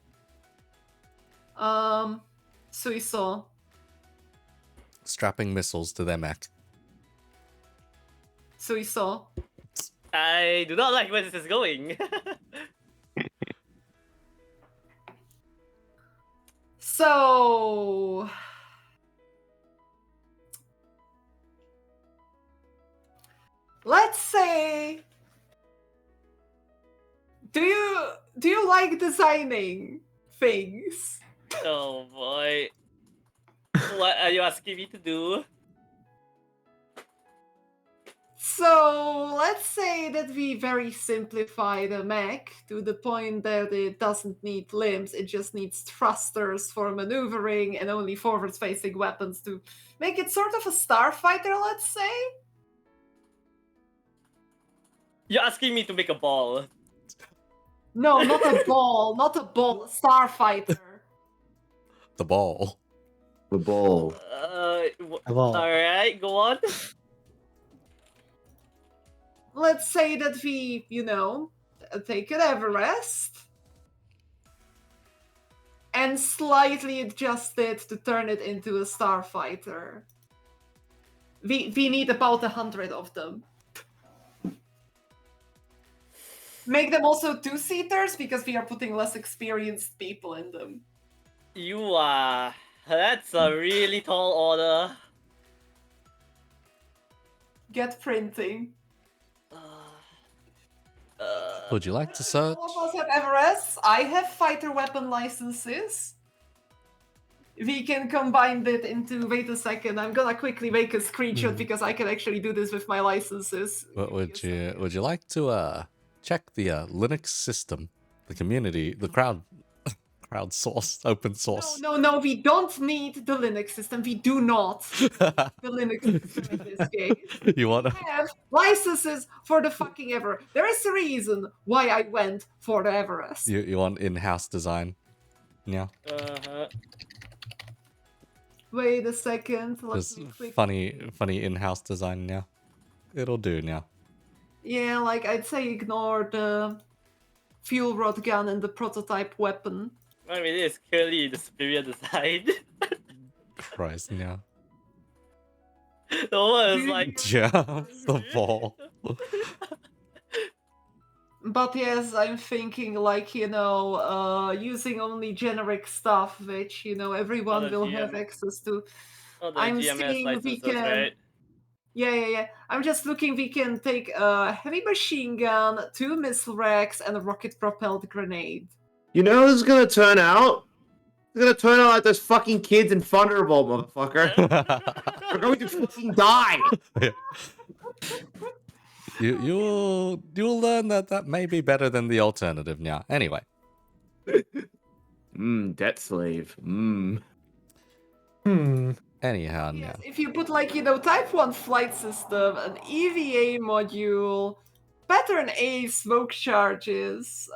Suiso. Strapping missiles to their mech. Suiso. I do not like where this is going. So let's say, do you like designing things? Oh boy. What are you asking me to do? So let's say that we very simplify the mech to the point that it doesn't need limbs, it just needs thrusters for maneuvering and only forward-facing weapons to make it sort of a starfighter, let's say? You're asking me to make a ball. No, not a ball, not a ball, a starfighter. The ball. The ball. Alright, go on. Let's say that we, take an Everest and slightly adjust it to turn it into a starfighter. We need about 100 of them. Make them also two-seaters because we are putting less experienced people in them. That's a really tall order. Get printing. Would you like to search? All of us have Everests. I have fighter weapon licenses. We can combine that into. Wait a second. I'm gonna quickly make a screenshot because I can actually do this with my licenses. But would you like to check the Linux system, the community, the crowdsourced, open source? No. We don't need the Linux system. We do not. The Linux system in this case. You want to have licenses for the fucking Everest. There is a reason why I went for the Everest. you want in-house design? Yeah. Wait a second. Just funny in-house design now. It'll do now. Yeah, like I'd say ignore the fuel rod gun and the prototype weapon. I mean, it is clearly the superior design. Christ, yeah. The one is like... Yeah, the ball. But yes, I'm thinking like, using only generic stuff, which, everyone will have access to. I'm seeing we can... Right? Yeah. I'm just looking, we can take a heavy machine gun, 2 missile racks, and a rocket-propelled grenade. You know what it's gonna turn out? It's gonna turn out like those fucking kids in Thunderbolt, motherfucker. They're going to fucking die! You'll learn that may be better than the alternative now. Anyway. Debt slave. Anyhow, yes, now. if you put like, Type 1 flight system, an EVA module, pattern A smoke charges,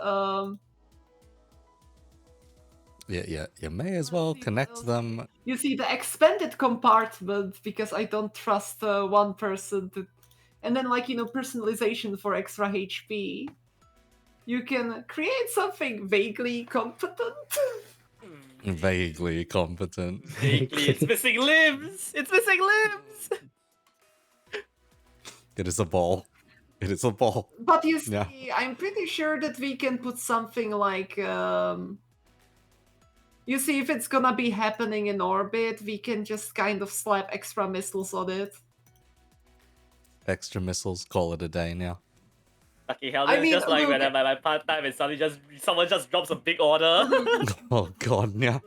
Yeah, you may as well connect them. You see the expanded compartment, because I don't trust one person to... And then, personalization for extra HP. You can create something vaguely competent. Vaguely competent. Vaguely, it's missing limbs! It's missing limbs! It is a ball. It is a ball. But you see, Yeah. I'm pretty sure that we can put something like... You see, if it's gonna be happening in orbit, we can just kind of slap extra missiles on it. Extra missiles, call it a day now. Fucking hell, this is just like when I'm at my part-time and suddenly someone just drops a big order. Oh god, yeah.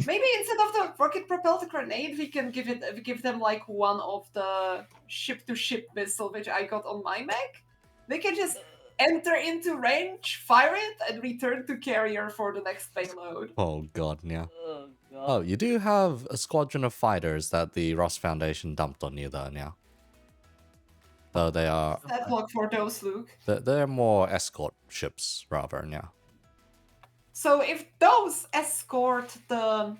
Maybe instead of the rocket-propelled grenade, we can give them like one of the ship-to-ship missile which I got on my mech. They can just enter into range, fire it, and return to carrier for the next payload. Oh god, yeah. Oh god. Oh, you do have a squadron of fighters that the Ross Foundation dumped on you, though, now. Though they are... That block for those, Luke. They're more escort ships, rather, now. So if those escort the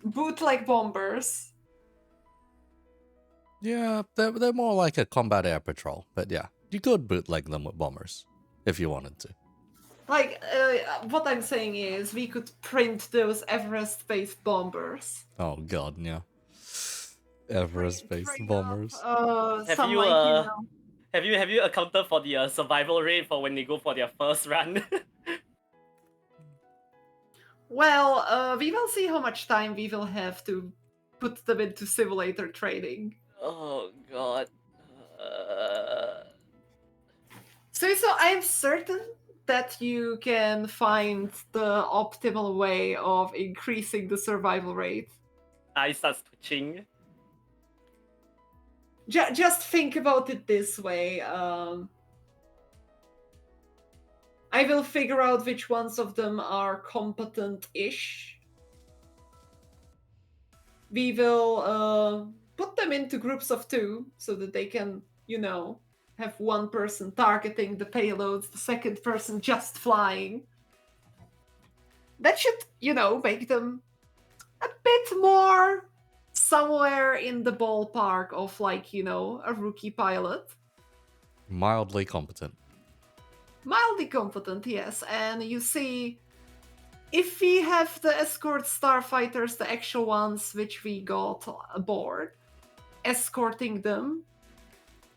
bootleg bombers, Yeah, they're more like a combat air patrol. But yeah, you could bootleg them with bombers, if you wanted to. like, what I'm saying is we could print those Everest-based bombers. Oh god, yeah. Everest-based Bring bombers. up, Have some, you, like, you know, Have you accounted for the survival rate for when they go for their first run? Well, we will see how much time we will have to put them into simulator training. Oh god. So I'm certain that you can find the optimal way of increasing the survival rate. I start twitching. Just think about it this way. I will figure out which ones of them are competent-ish. We will put them into groups of 2 so that they can, you know, have one person targeting the payloads, the second person just flying. That should, you know, make them a bit more somewhere in the ballpark of, like, you know, a rookie pilot. Mildly competent. Mildly competent, yes. And you see, if we have the escort starfighters, the actual ones which we got aboard, escorting them,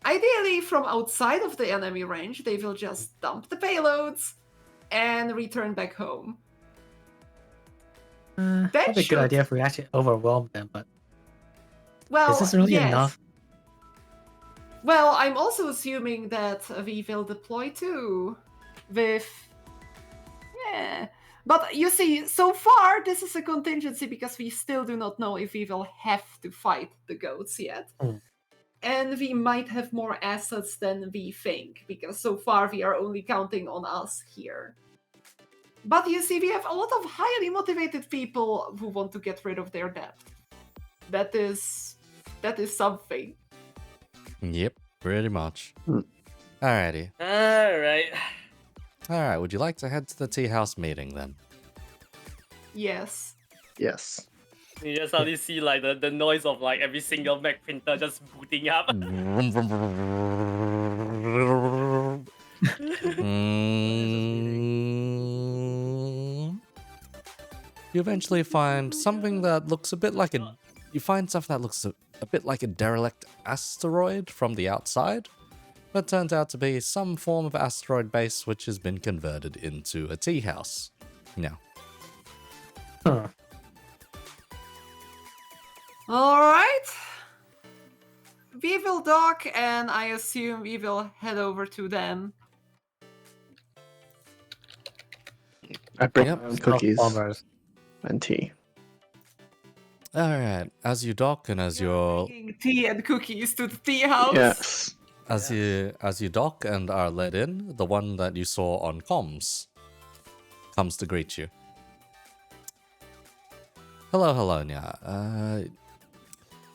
ideally from outside of the enemy range, they will just dump the payloads and return back home. That That'd be a should- good idea if we actually overwhelm them, but Well, is this really yes. enough? Well, I'm also assuming that we will deploy too with... Yeah. But you see, so far, this is a contingency because we still do not know if we will have to fight the goats yet. Mm. And we might have more assets than we think, because so far we are only counting on us here. But you see, we have a lot of highly motivated people who want to get rid of their debt. That is something. Yep, pretty much. Hmm. Alrighty. Alright. Alright, would you like to head to the tea house meeting then? Yes. Yes. You just suddenly see like the noise of like every single Mac printer just booting up. You eventually find something that looks a bit like a... You find something that looks a bit like a derelict asteroid from the outside, but turns out to be some form of asteroid base which has been converted into a tea house. Now, Huh. All right. We will dock, and I assume we will head over to them. I bring Yep. my own cookies Bombers. and tea. alright, as you dock and as you're... Bringing tea and cookies to the tea house. Yes. As you dock and are let in, the one that you saw on comms comes to greet you. Hello, Nya.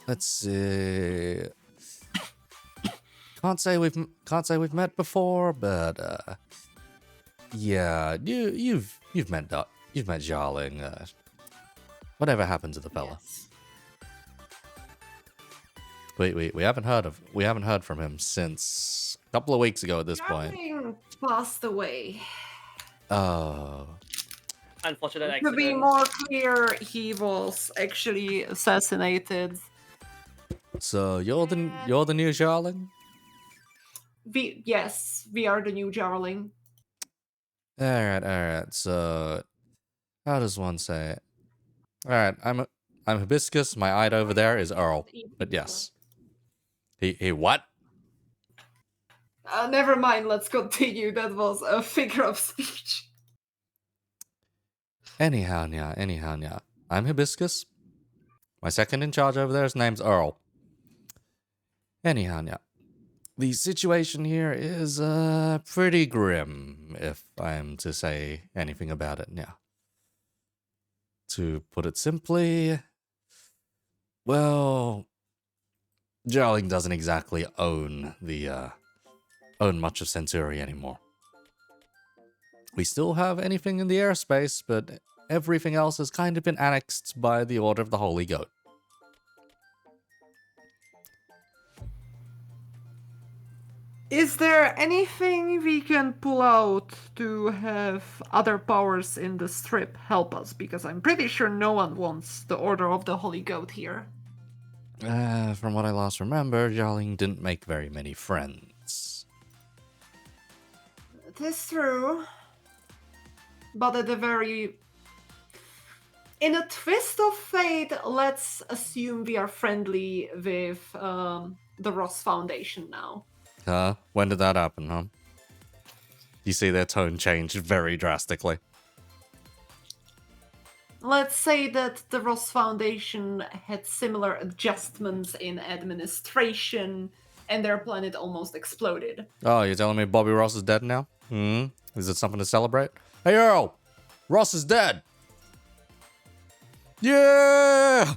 Let's see. Can't say we've met before, but yeah, you've met Jarling. Whatever happened to the fella? Yes. We haven't heard from him since a couple of weeks ago at this point. Darling passed away. Oh. Unfortunate To accident. be more clear, he was actually assassinated. So you're the new Jarling? Yes, we are the new Jarling. Alright. So how does one say it? Alright, I'm Hibiscus, my eye over there is Earl. But yes. He what? Never mind, let's continue. That was a figure of speech. Anyhow, Nya. I'm Hibiscus. My second in charge over there, his name's Earl. Anyhow, Nya. the situation here is pretty grim, if I'm to say anything about it now. To put it simply, well, Jarling doesn't exactly own much of Centauri anymore. We still have anything in the airspace, but everything else has kind of been annexed by the Order of the Holy Goat. Is there anything we can pull out to have other powers in the strip help us? Because I'm pretty sure no one wants the Order of the Holy Goat here. From what I last remember, Jarling didn't make very many friends. It is true. But in a twist of fate, let's assume we are friendly with the Ross Foundation now. When did that happen, huh? You see their tone change very drastically. Let's say that the Ross Foundation had similar adjustments in administration and their planet almost exploded. Oh, you're telling me Bobby Ross is dead now? Is it something to celebrate? Hey, Earl! Ross is dead! Yeah!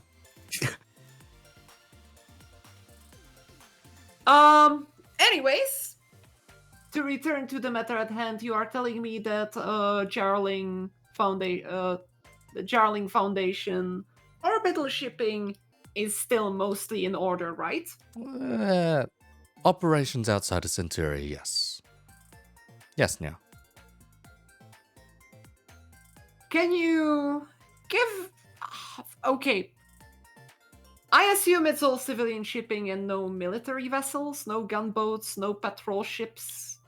Anyways, to return to the matter at hand, you are telling me that the Jarling Foundation orbital shipping is still mostly in order, right? Operations outside of Centauri, yes. Yes, now. Can you give... Okay. I assume it's all civilian shipping and no military vessels, no gunboats, no patrol ships.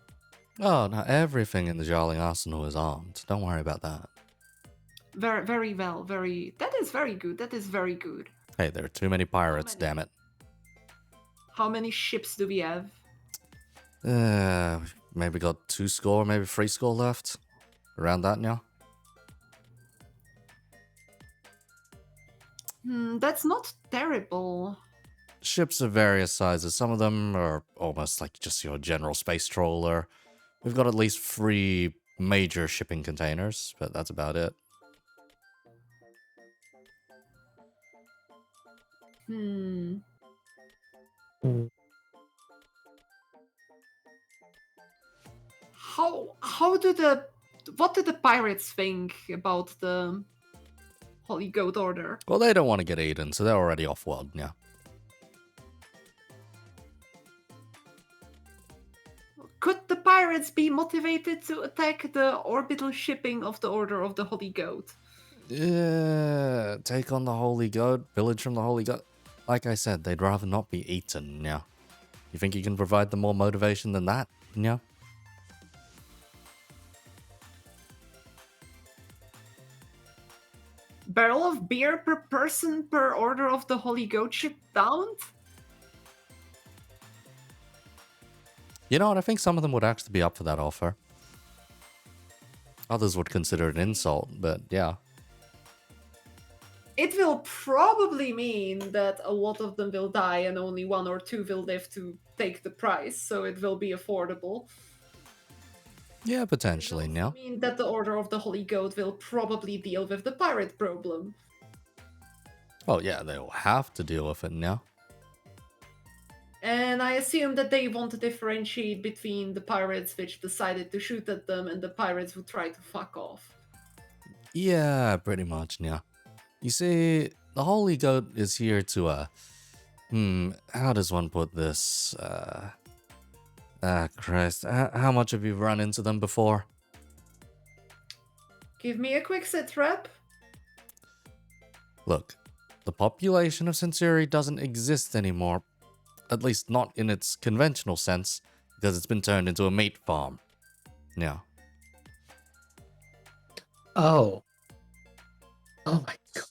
Oh, no, everything in the Jarling arsenal is armed. Don't worry about that. Very well, That is very good, Hey, there are too many pirates, damn it. How many ships do we have? Maybe got 2 score, maybe 3 score left. Around that now. That's not terrible. Ships of various sizes. Some of them are almost like just your general space trawler. We've got at least 3 major shipping containers, but that's about it. What do the pirates think about the Holy Goat Order? Well, they don't want to get eaten, so they're already off-world now. Could the pirates be motivated to attack the orbital shipping of the Order of the Holy Goat? Take on the Holy Goat, village from the Holy Goat. Like I said, they'd rather not be eaten, yeah. You think you can provide them more motivation than that, yeah? Barrel of beer per person per Order of the Holy Goat ship down? You know what, I think some of them would actually be up for that offer. Others would consider it an insult, but yeah. It will probably mean that a lot of them will die and only 1 or 2 will live to take the price, so it will be affordable. Yeah, potentially, It yeah. will mean that the Order of the Holy Goat will probably deal with the pirate problem. Oh yeah, they'll have to deal with it now. And I assume that they want to differentiate between the pirates which decided to shoot at them and the pirates who tried to fuck off. Yeah, pretty much, yeah. You see, the Holy Goat is here to, how does one put this? Christ, how much have you run into them before? Give me a quick sit rep. Look, the population of Centauri doesn't exist anymore. At least not in its conventional sense, because it's been turned into a meat farm. Yeah. Oh. Oh my god.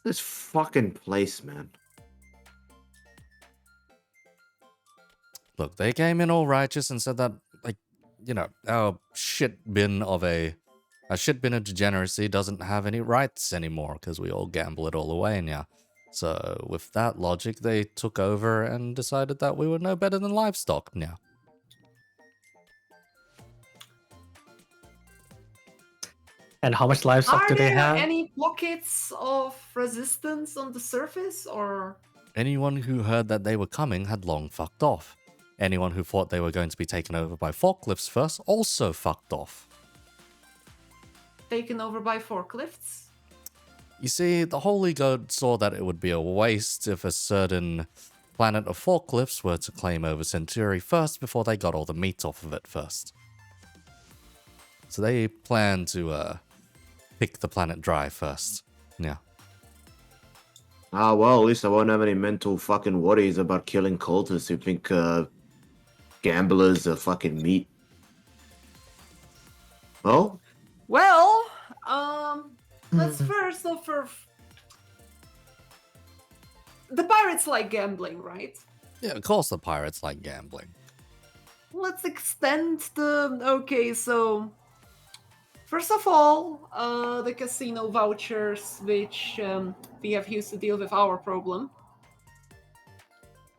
This fucking place, man. Look, they came in all righteous and said that, like, you know, our shit bin of degeneracy doesn't have any rights anymore because we all gamble it all away now. So, with that logic, they took over and decided that we were no better than livestock now. And how much livestock Are do they there have? any pockets of resistance on the surface, or Anyone who heard that they were coming had long fucked off. Anyone who thought they were going to be taken over by forklifts first also fucked off. taken over by forklifts? You see, the Holy God saw that it would be a waste if a certain planet of forklifts were to claim over Centauri first before they got all the meat off of it first. So they plan to pick the planet dry first. Yeah. Ah, well, at least I won't have any mental fucking worries about killing cultists who think gamblers are fucking meat. Well, Well, let's first offer. The pirates like gambling, right? Yeah, of course the pirates like gambling. Let's extend the. Okay, so. First of all, the casino vouchers, which we have used to deal with our problem.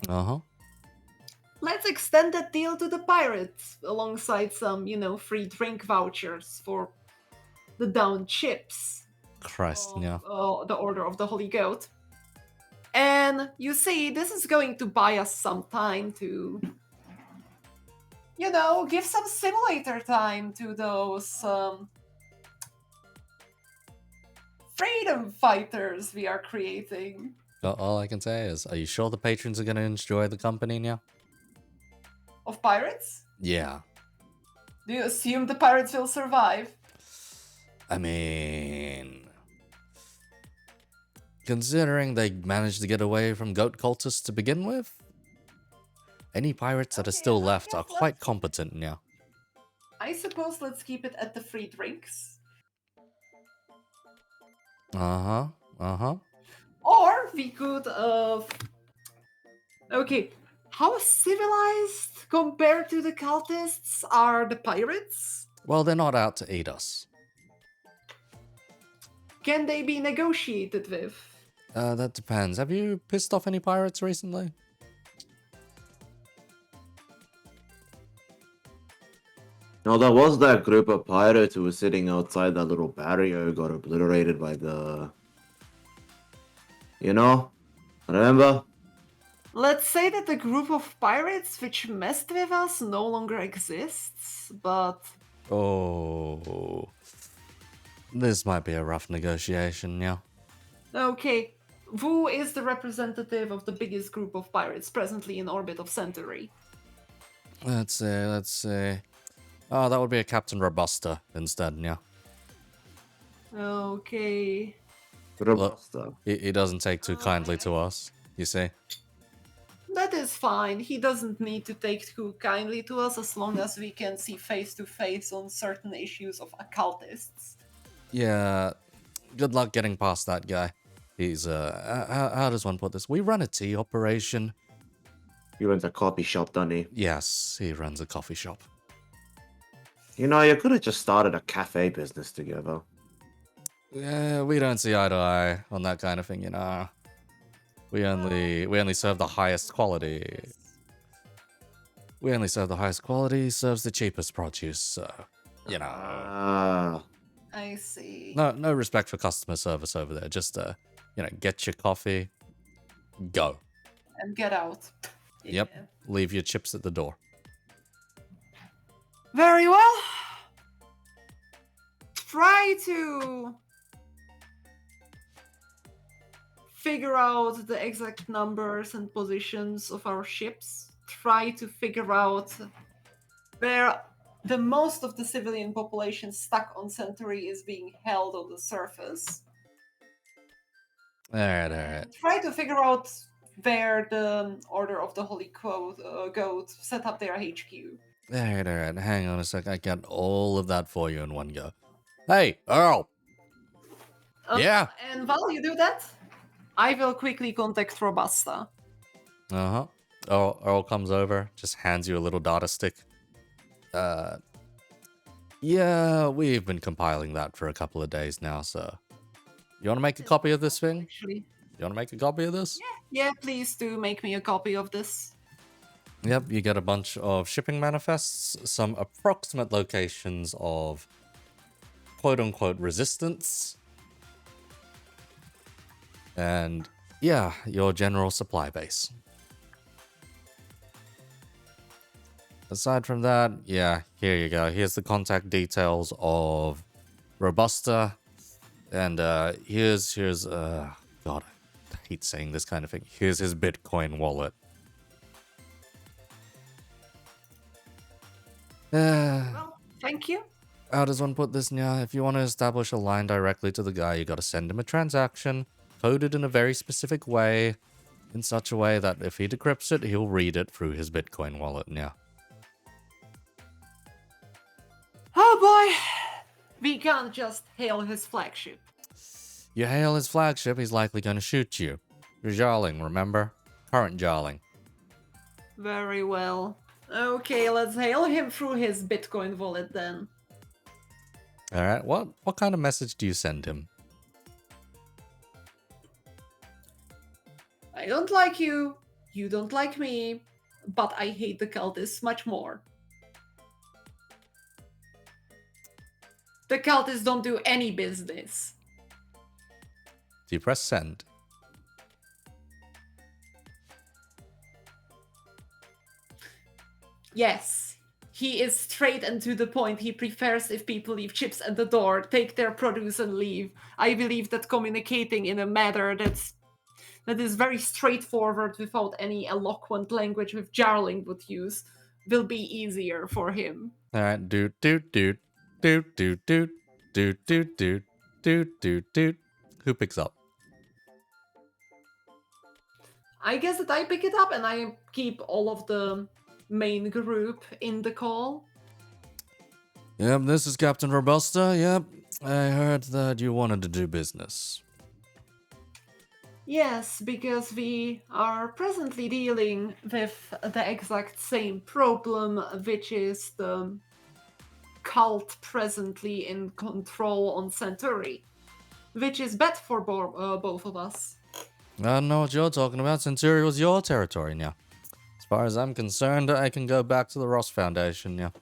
Uh-huh. Let's extend that deal to the pirates, alongside some, free drink vouchers for the downed ships. Christ, yeah. The Order of the Holy Goat. And you see, this is going to buy us some time to, give some simulator time to those freedom fighters we are creating. All I can say is, are you sure the patrons are going to enjoy the company now? Of pirates? Yeah. Do you assume the pirates will survive? I mean, considering they managed to get away from goat cultists to begin with, any pirates that are still left are quite competent now. I suppose let's keep it at the free drinks. Uh-huh. Uh-huh. Or we could, okay, how civilized compared to the cultists are the pirates? Well, they're not out to eat us. Can they be negotiated with? That depends. Have you pissed off any pirates recently? no, there was that group of pirates who was sitting outside that little barrier who got obliterated by the... Remember? Let's say that the group of pirates which messed with us no longer exists, but... Oh... This might be a rough negotiation, yeah. Okay, who is the representative of the biggest group of pirates presently in orbit of Centauri? Let's see. Oh, that would be a Captain Robusta instead, yeah. Okay. Robusta. He doesn't take too kindly to us, you see. That is fine. He doesn't need to take too kindly to us as long as we can see face to face on certain issues of occultists. Yeah, good luck getting past that guy. He's, how does one put this? We run a tea operation. He runs a coffee shop, doesn't he? Yes, he runs a coffee shop. You could have just started a cafe business together. Yeah, we don't see eye to eye on that kind of thing, We only serve the highest quality. We only serve the highest quality, serves the cheapest produce, so, Ah. I see. No respect for customer service over there. Just, get your coffee, go. And get out. Yep, Yeah. leave your chips at the door. Very well. Try to figure out the exact numbers and positions of our ships. Try to figure out where the most of the civilian population stuck on Centauri is being held on the surface. Alright. Try to figure out where the Order of the Holy Goat set up their HQ. Alright, hang on a sec. I got all of that for you in one go. Hey, Earl! Yeah? And while you do that, I will quickly contact Robusta. Uh-huh. Earl comes over, just hands you a little data stick. Yeah, we've been compiling that for a couple of days now, so... You want to make a copy of this thing? Actually, You want to make a copy of this? Yeah, please do make me a copy of this. Yep, you get a bunch of shipping manifests, some approximate locations of quote-unquote resistance, and yeah, your general supply base. Aside from that, yeah, here you go. Here's the contact details of Robusta, and here's God, I hate saying this kind of thing. Here's his Bitcoin wallet. Well, thank you. How does one put this now? If you want to establish a line directly to the guy, you got to send him a transaction, coded in a very specific way, in such a way that if he decrypts it, he'll read it through his Bitcoin wallet now. Oh boy, we can't just hail his flagship. You hail his flagship, he's likely going to shoot you. You're Jarling, remember? Current Jarling. Very well. Okay, let's hail him through his Bitcoin wallet then. Alright, what kind of message do you send him? I don't like you, you don't like me, but I hate the cultists much more. The cultists don't do any business. Do you press send? Yes, he is straight and to the point. He prefers if people leave chips at the door, take their produce and leave. I believe that communicating in a manner that is very straightforward without any eloquent language which Jarling would use will be easier for him. Alright, doot doot doot doot doot doot doot doot doot doot doot doot. Who picks up? I guess that I pick it up and I keep all of the main group in the call. Yep, this is Captain Robusta. Yep, I heard that you wanted to do business. Yes, because we are presently dealing with the exact same problem, which is the cult presently in control on Centauri, which is bad for both of us. I don't know what you're talking about. Centauri was your territory now. As far as I'm concerned, I can go back to the Ross Foundation now.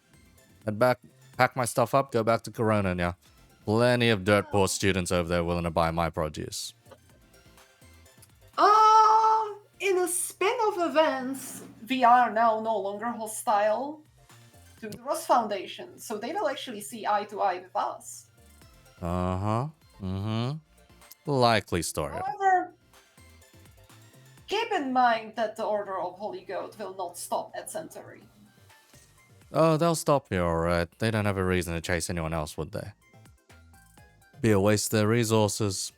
I'd pack my stuff up, go back to Corona now. Plenty of dirt poor students over there willing to buy my produce. In a spin of events, we are now no longer hostile to the Ross Foundation, so they will actually see eye to eye with us. Uh-huh. Mm-hmm. Likely story. However, keep in mind that the Order of Holy Goat will not stop at Centauri. Oh, they'll stop you, alright. They don't have a reason to chase anyone else, would they? Be a waste of their resources.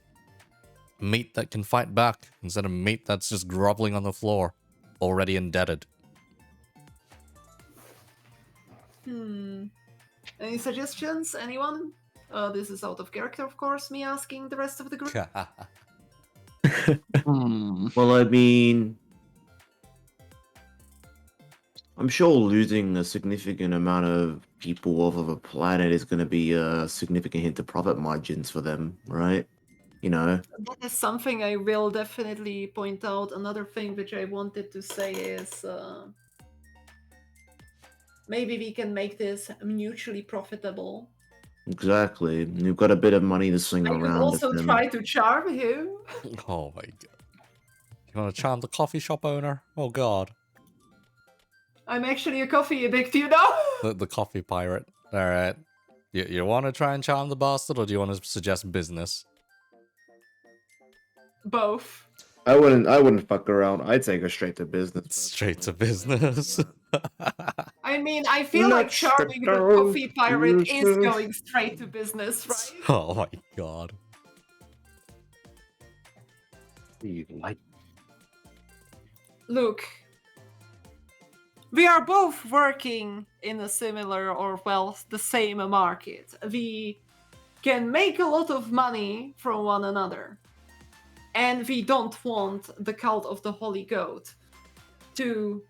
Meat that can fight back, instead of meat that's just groveling on the floor, already indebted. Any suggestions? Anyone? This is out of character, of course, me asking the rest of the group. Well, I mean, I'm sure losing a significant amount of people off of a planet is going to be a significant hit to profit margins for them, right? You know. That is something I will definitely point out. Another thing which I wanted to say is maybe we can make this mutually profitable. Exactly. You've got a bit of money to swing I could around. also with them. try to charm him. Oh my god. You want to charm the coffee shop owner? Oh god. I'm actually a coffee addict, you know? The coffee pirate. Alright. You want to try and charm the bastard, or do you want to suggest business? Both. I wouldn't fuck around. I'd take her straight to business. Straight to business. I mean, I feel like Let's charming the go coffee pirate is business. going straight to business, right? Oh my god. Look, we are both working in a similar or, well, the same market. We can make a lot of money from one another. And we don't want the cult of the Holy Goat to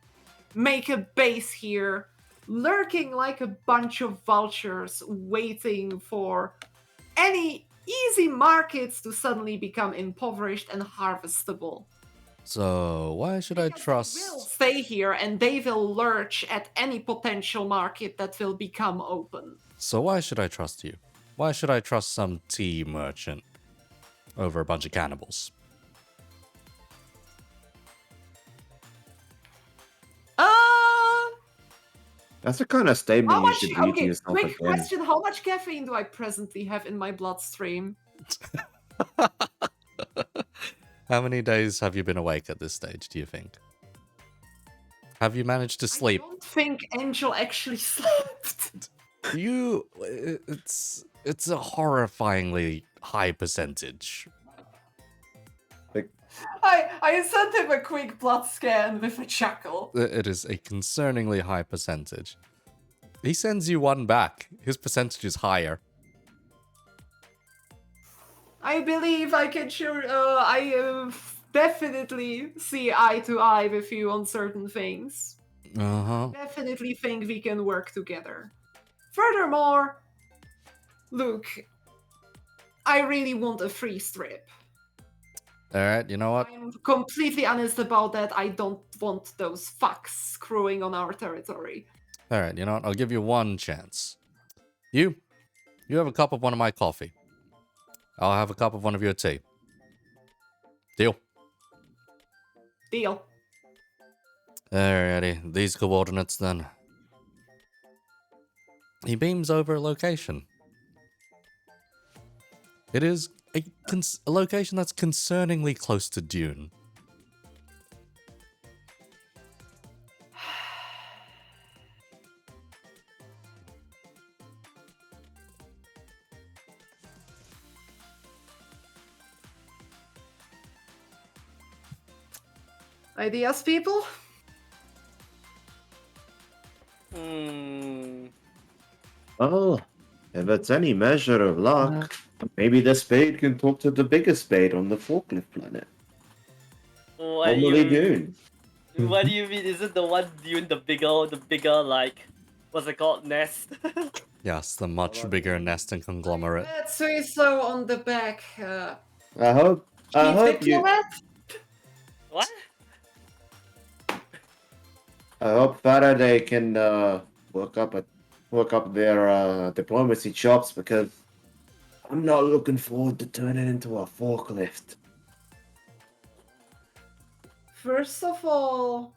make a base here, lurking like a bunch of vultures, waiting for any easy markets to suddenly become impoverished and harvestable. So why should I Because they will trust? stay here and they will lurch at any potential market that will become open. So why should I trust you? Why should I trust some tea merchant over a bunch of cannibals? That's the kind of statement How you much? should read to Okay, yourself quick again. question: how much caffeine do I presently have in my bloodstream? How many days have you been awake at this stage, do you think? Have you managed to sleep? I don't think Angel actually slept. It's a horrifyingly high percentage. I sent him a quick blood scan with a chuckle. It is a concerningly high percentage. He sends you one back. His percentage is higher. I believe I can definitely see eye to eye with you on certain things. Uh-huh. Definitely think we can work together. Furthermore, look, I really want a free strip. Alright, you know what? I'm completely honest about that. I don't want those fucks screwing on our territory. Alright, you know what? I'll give you one chance. You have a cup of one of my coffee. I'll have a cup of one of your tea. Deal? Deal. Alrighty, these coordinates then. He beams over a location. It is a location that's concerningly close to Dune. Ideas, people? Oh, if it's any measure of luck, maybe the spade can talk to the biggest spade on the forklift planet. What do Formerly you Dune. What do you mean? Is it the one Dune, the bigger like, what's it called, nest? Yes, the much bigger nest and conglomerate. Let's say so on the back. I hope you. Diplomat? What? I hope Faraday can work up their diplomacy chops, because I'm not looking forward to turning into a forklift. First of all,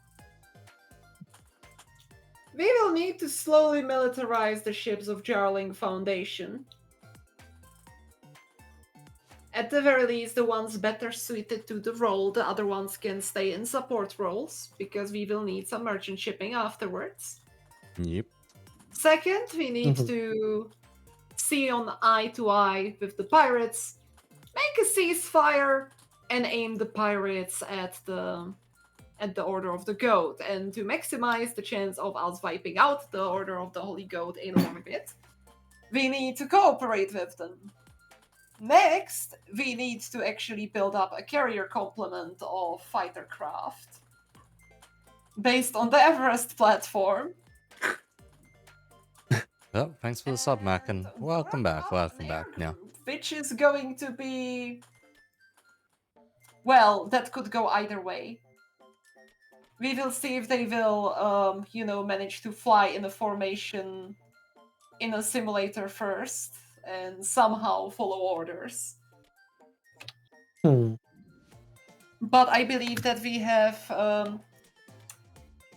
we will need to slowly militarize the ships of Jarling Foundation. At the very least, the ones better suited to the role, the other ones can stay in support roles, because we will need some merchant shipping afterwards. Yep. Second, we need to see on eye to eye with the pirates, make a ceasefire, and aim the pirates at the Order of the Goat. And to maximize the chance of us wiping out the Order of the Holy Goat in orbit, we need to cooperate with them. Next, we need to actually build up a carrier complement of fighter craft based on the Everest platform. Oh, thanks for the sub, Mac, and welcome back now. Which is going to be... Well, that could go either way. We will see if they will, manage to fly in a formation in a simulator first and somehow follow orders. But I believe that we have...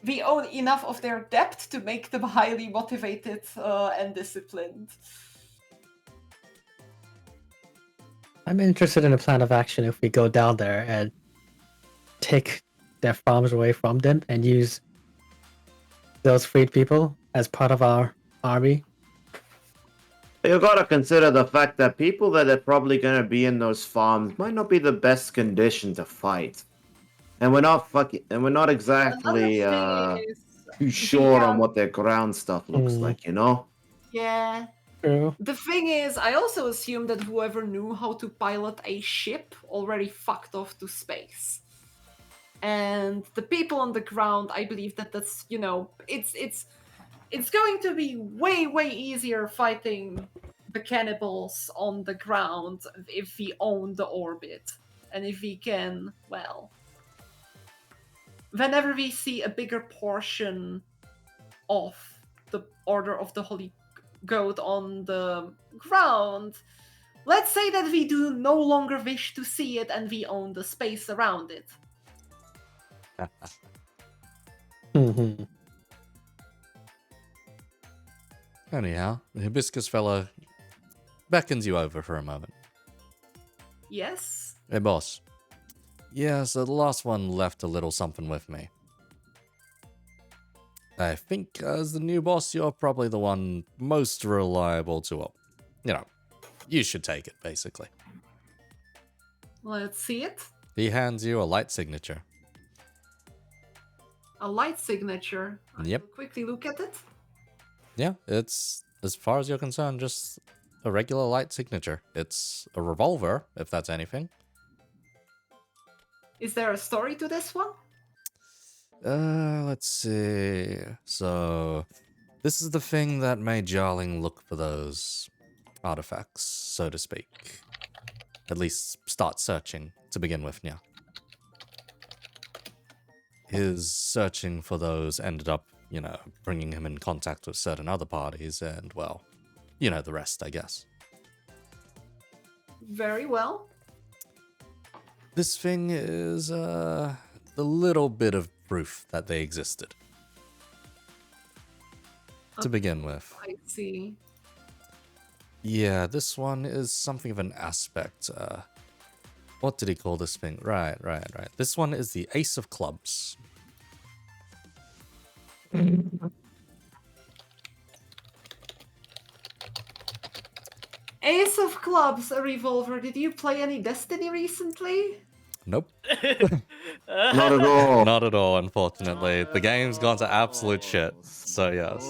we own enough of their depth to make them highly motivated and disciplined. I'm interested in a plan of action if we go down there and take their farms away from them and use those freed people as part of our army. You gotta consider the fact that people that are probably gonna be in those farms might not be the best condition to fight. And we're not exactly too sure on what their ground stuff looks like, you know? Yeah. True. The thing is, I also assume that whoever knew how to pilot a ship already fucked off to space. And the people on the ground, I believe that's it's going to be way easier fighting the cannibals on the ground if we own the orbit. And if we can, well, whenever we see a bigger portion of the Order of the Holy Goat on the ground, let's say that we do no longer wish to see it and we own the space around it. Mhm. Anyhow, the hibiscus fella beckons you over for a moment. Yes? Hey, boss. Yeah, so the last one left a little something with me. I think as the new boss, you're probably the one most reliable to, well, you know, you should take it, basically. Let's see it. He hands you a light signature. A light signature. Yep. I'll quickly look at it. Yeah, it's, as far as you're concerned, just a regular light signature. It's a revolver, if that's anything. Is there a story to this one? Let's see. So, this is the thing that made Jarling look for those artifacts, so to speak. At least start searching to begin with, yeah. His searching for those ended up, you know, bringing him in contact with certain other parties, and, well, you know the rest, I guess. Very well. This thing is, the little bit of proof that they existed. To begin with. I see. Yeah, this one is something of an aspect. What did he call this thing? Right. This one is the Ace of Clubs. Ace of Clubs, a revolver. Did you play any Destiny recently? Nope. Not at all. Not at all, unfortunately. The game's gone to absolute shit. So yes.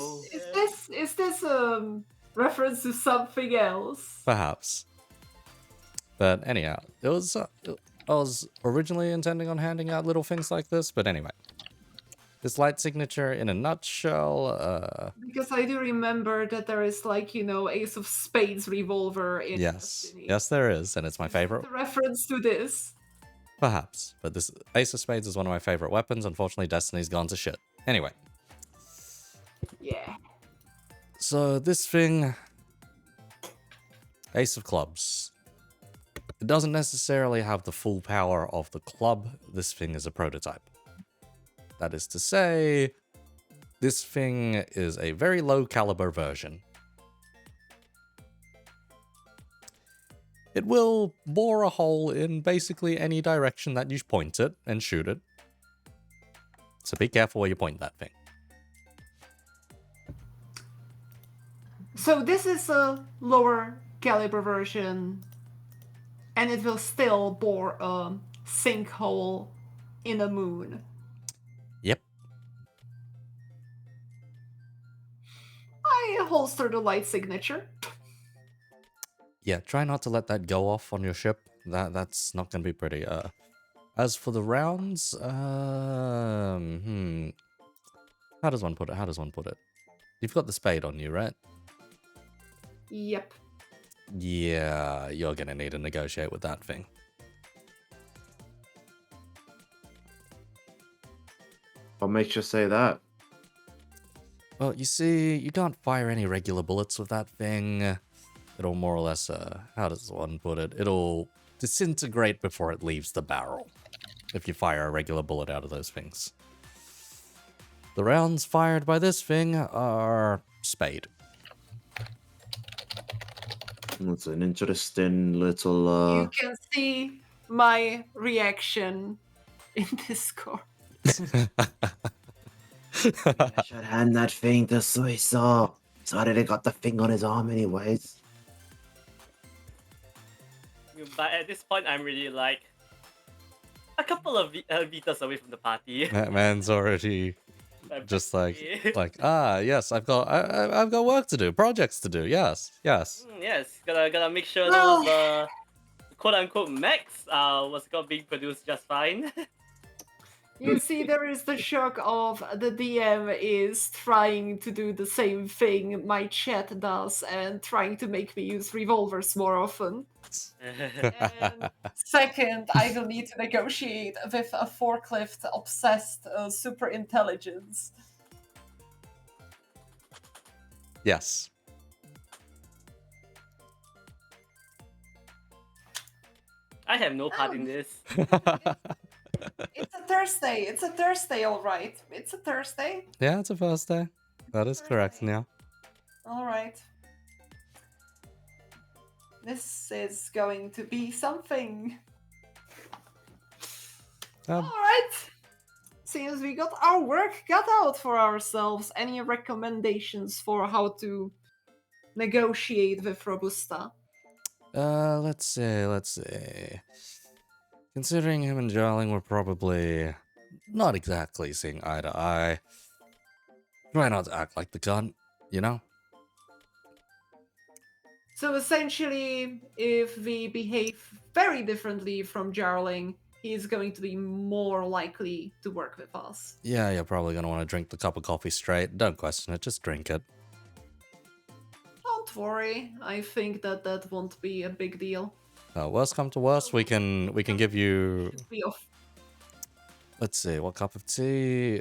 Is this reference to something else? Perhaps. But anyhow, it was I was originally intending on handing out little things like this, but anyway. This light signature in a nutshell, Because I do remember that there is, like, you know, Ace of Spades revolver in yes. Destiny. Yes, there is, and it's my favorite. The reference to this. Perhaps. But this Ace of Spades is one of my favorite weapons. Unfortunately, Destiny's gone to shit. Anyway. Yeah. So this thing, Ace of Clubs. It doesn't necessarily have the full power of the club. This thing is a prototype. That is to say, this thing is a very low caliber version. It will bore a hole in basically any direction that you point it and shoot it. So be careful where you point that thing. So this is a lower caliber version, and it will still bore a sinkhole in a moon. Yep. I holster the light signature. Yeah, try not to let that go off on your ship. That's not gonna be pretty. As for the rounds, how does one put it? You've got the spade on you, right? Yep. Yeah, you're gonna need to negotiate with that thing. What makes you say that? Well, you see, you can't fire any regular bullets with that thing. It'll more or less, how does one put it? It'll disintegrate before it leaves the barrel, if you fire a regular bullet out of those things. The rounds fired by this thing are spade. It's an interesting little, You can see my reaction in Discord. I should hand that thing to Suiso. He's already got the thing on his arm anyways. But at this point, I'm really like a couple of meters away from the party. That man's already just like, yes, I've got work to do, projects to do. Yes. Yes, gotta make sure No. those quote unquote mechs was being produced just fine. You see, there is the shock of the DM is trying to do the same thing my chat does and trying to make me use revolvers more often. And second, I will need to negotiate with a forklift obsessed super intelligence. Yes. I have no part in this. It's a Thursday. It's a Thursday, all right. It's a Thursday. Yeah, it's a Thursday. That is correct, Nia. All right. This is going to be something. All right. Seems we got our work cut out for ourselves. Any recommendations for how to negotiate with Robusta? Let's see. Considering him and Jarling were probably not exactly seeing eye to eye, try not to act like the cunt, you know? So essentially, if we behave very differently from Jarling, he's going to be more likely to work with us. Yeah, you're probably gonna want to drink the cup of coffee straight. Don't question it, just drink it. Don't worry, I think that won't be a big deal. Worst come to worst, we can give you. Should be off. Let's see, what cup of tea?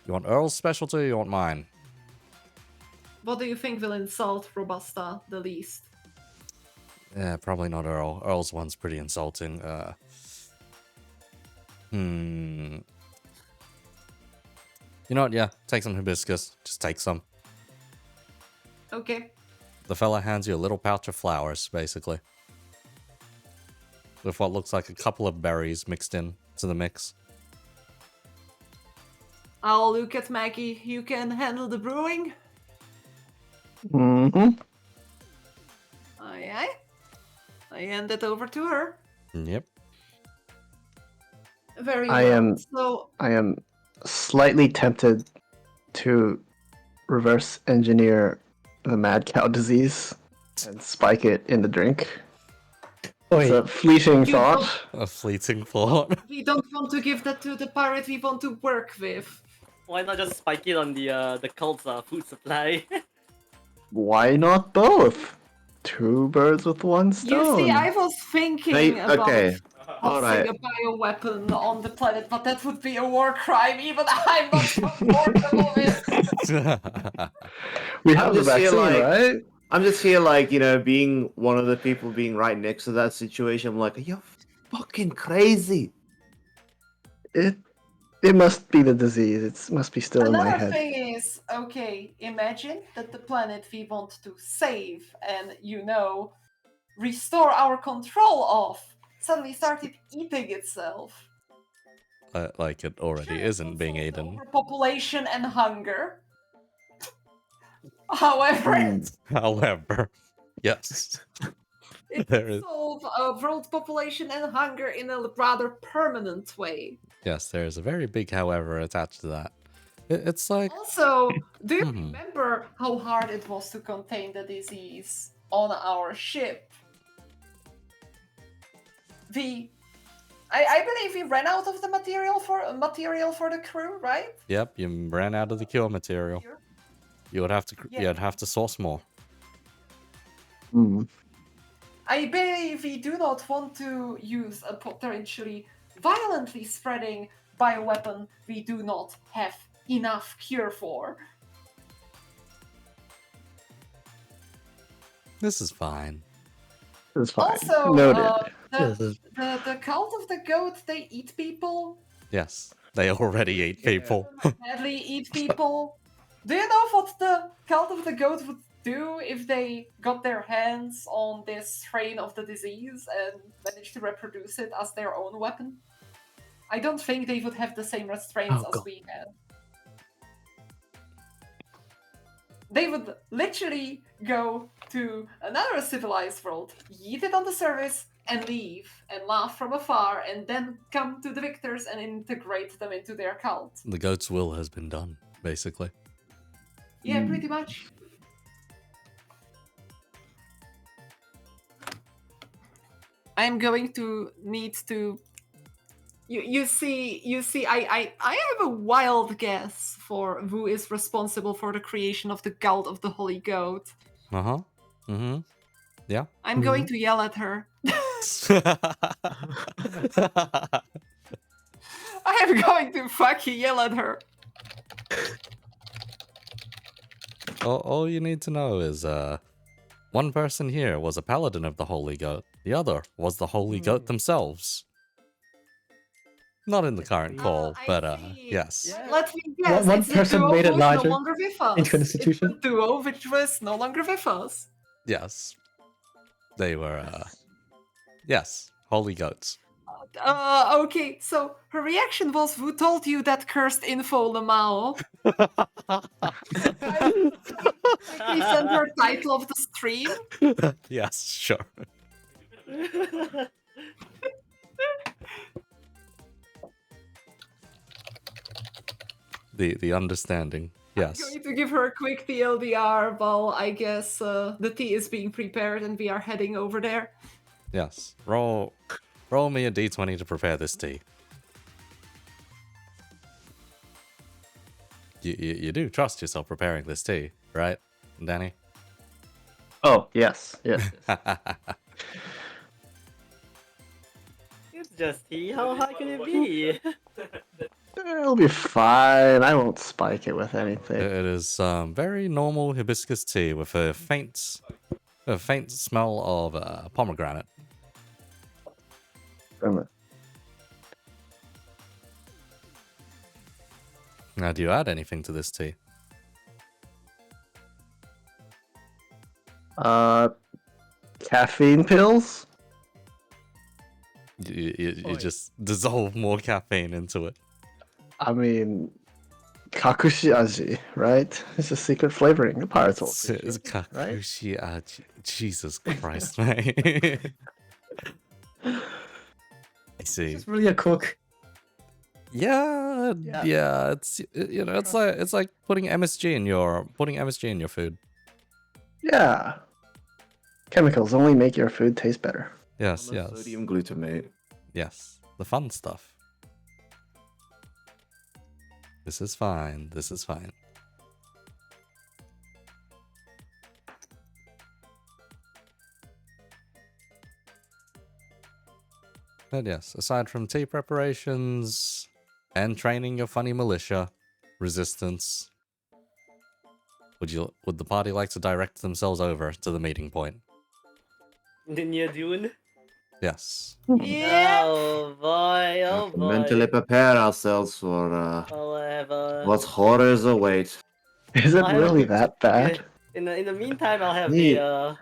You want Earl's specialty? Or you want mine? What do you think will insult Robusta the least? Yeah, probably not Earl. Earl's one's pretty insulting. You know what? Yeah, take some hibiscus. Just take some. Okay. The fella hands you a little pouch of flowers, basically. With what looks like a couple of berries mixed in to the mix. I'll look at Maggie. You can handle the brewing? Mm-hmm. Aye, aye. I hand it over to her. Yep. Very I well. am- So, I am slightly tempted to reverse engineer the mad cow disease and spike it in the drink. It's a fleeting You thought. A fleeting thought. we don't want to give that to the pirate we want to work with. Why not just spike it on the cult's food supply? Why not both? Two birds with one You stone. see, I was thinking about Okay. All tossing right. a bioweapon on the planet, but that would be a war crime. Even I'm not comfortable with. We have the just here, vaccine, like- right? I'm just here, like, you know, being one of the people being right next to that situation. I'm like, you're fucking crazy. It must be the disease. It must be still in my Another head. thing is, okay, imagine that the planet we want to save and, restore our control of suddenly started eating itself. Like it already isn't being eaten. Overpopulation and hunger. However, However, yes. it There will is- solve world population and hunger in a rather permanent way. Yes, there is a very big however attached to that. It's like, Also, do you Mhm. remember how hard it was to contain the disease on our ship? I believe we ran out of the material for the crew, right? yep, you ran out of the cure material. You would have to, Yeah. you'd have to source more. Hmm. I believe we do not want to use a potentially violently spreading bioweapon we do not have enough cure for. This is fine. It's fine. Also, Noted. the cult of the goat, they eat people. Yes, they already eat people. Badly eat people. Do you know what the cult of the goat would do if they got their hands on this strain of the disease and managed to reproduce it as their own weapon? I don't think they would have the same restraints Oh, as God. we have. They would literally go to another civilized world, yeet it on the surface, and leave, and laugh from afar, and then come to the victors and integrate them into their cult. The goat's will has been done, basically. Yeah, pretty much. I'm going to need to You see, I have a wild guess for who is responsible for the creation of the Cult of the Holy Goat. Uh-huh. Mm-hmm. Yeah. I'm going to yell at her. I am going to fucking yell at her. All you need to know is, one person here was a paladin of the Holy Goat. The other was the Holy Goat themselves. Not in the current call, I but see. yes. Yeah. Let me guess. One it's the person duo made it who's larger no longer with us. into an institution? It's the duo which was no longer with us. Yes. They were, yes, Holy Goats. Okay, so her reaction was, who told you that cursed info, Lamao? He sent her title of the stream. Yes, sure. The understanding. Yes. I'm going to give her a quick TLDR while I guess the tea is being prepared and we are heading over there. Yes. Roll me a d20 to prepare this tea. You do trust yourself preparing this tea, right, Danny? Oh, yes. Yes. It's just tea. How hard can it be? It'll be fine. I won't spike it with anything. It is very normal hibiscus tea with a faint smell of pomegranate. Now, do you add anything to this tea? Caffeine pills? You just dissolve more caffeine into it. I mean, kakushi aji, right? It's a secret flavoring. The pirates will It's appreciate it, right? kakushi aji. Jesus Christ, mate. I see. She's really a cook. Yeah. It's it's like putting MSG in your food. Yeah. Chemicals only make your food taste better. Yes, Sodium glutamate. yes. The fun stuff. This is fine. This is fine. But yes, aside from tea preparations and training your funny militia, resistance, would the party like to direct themselves over to the meeting point? The near Dune? Yes. Yeah. Oh boy, oh boy. Mentally prepare ourselves for However, what horrors await. Is it I have- really that bad? in the meantime, I'll have Yeah.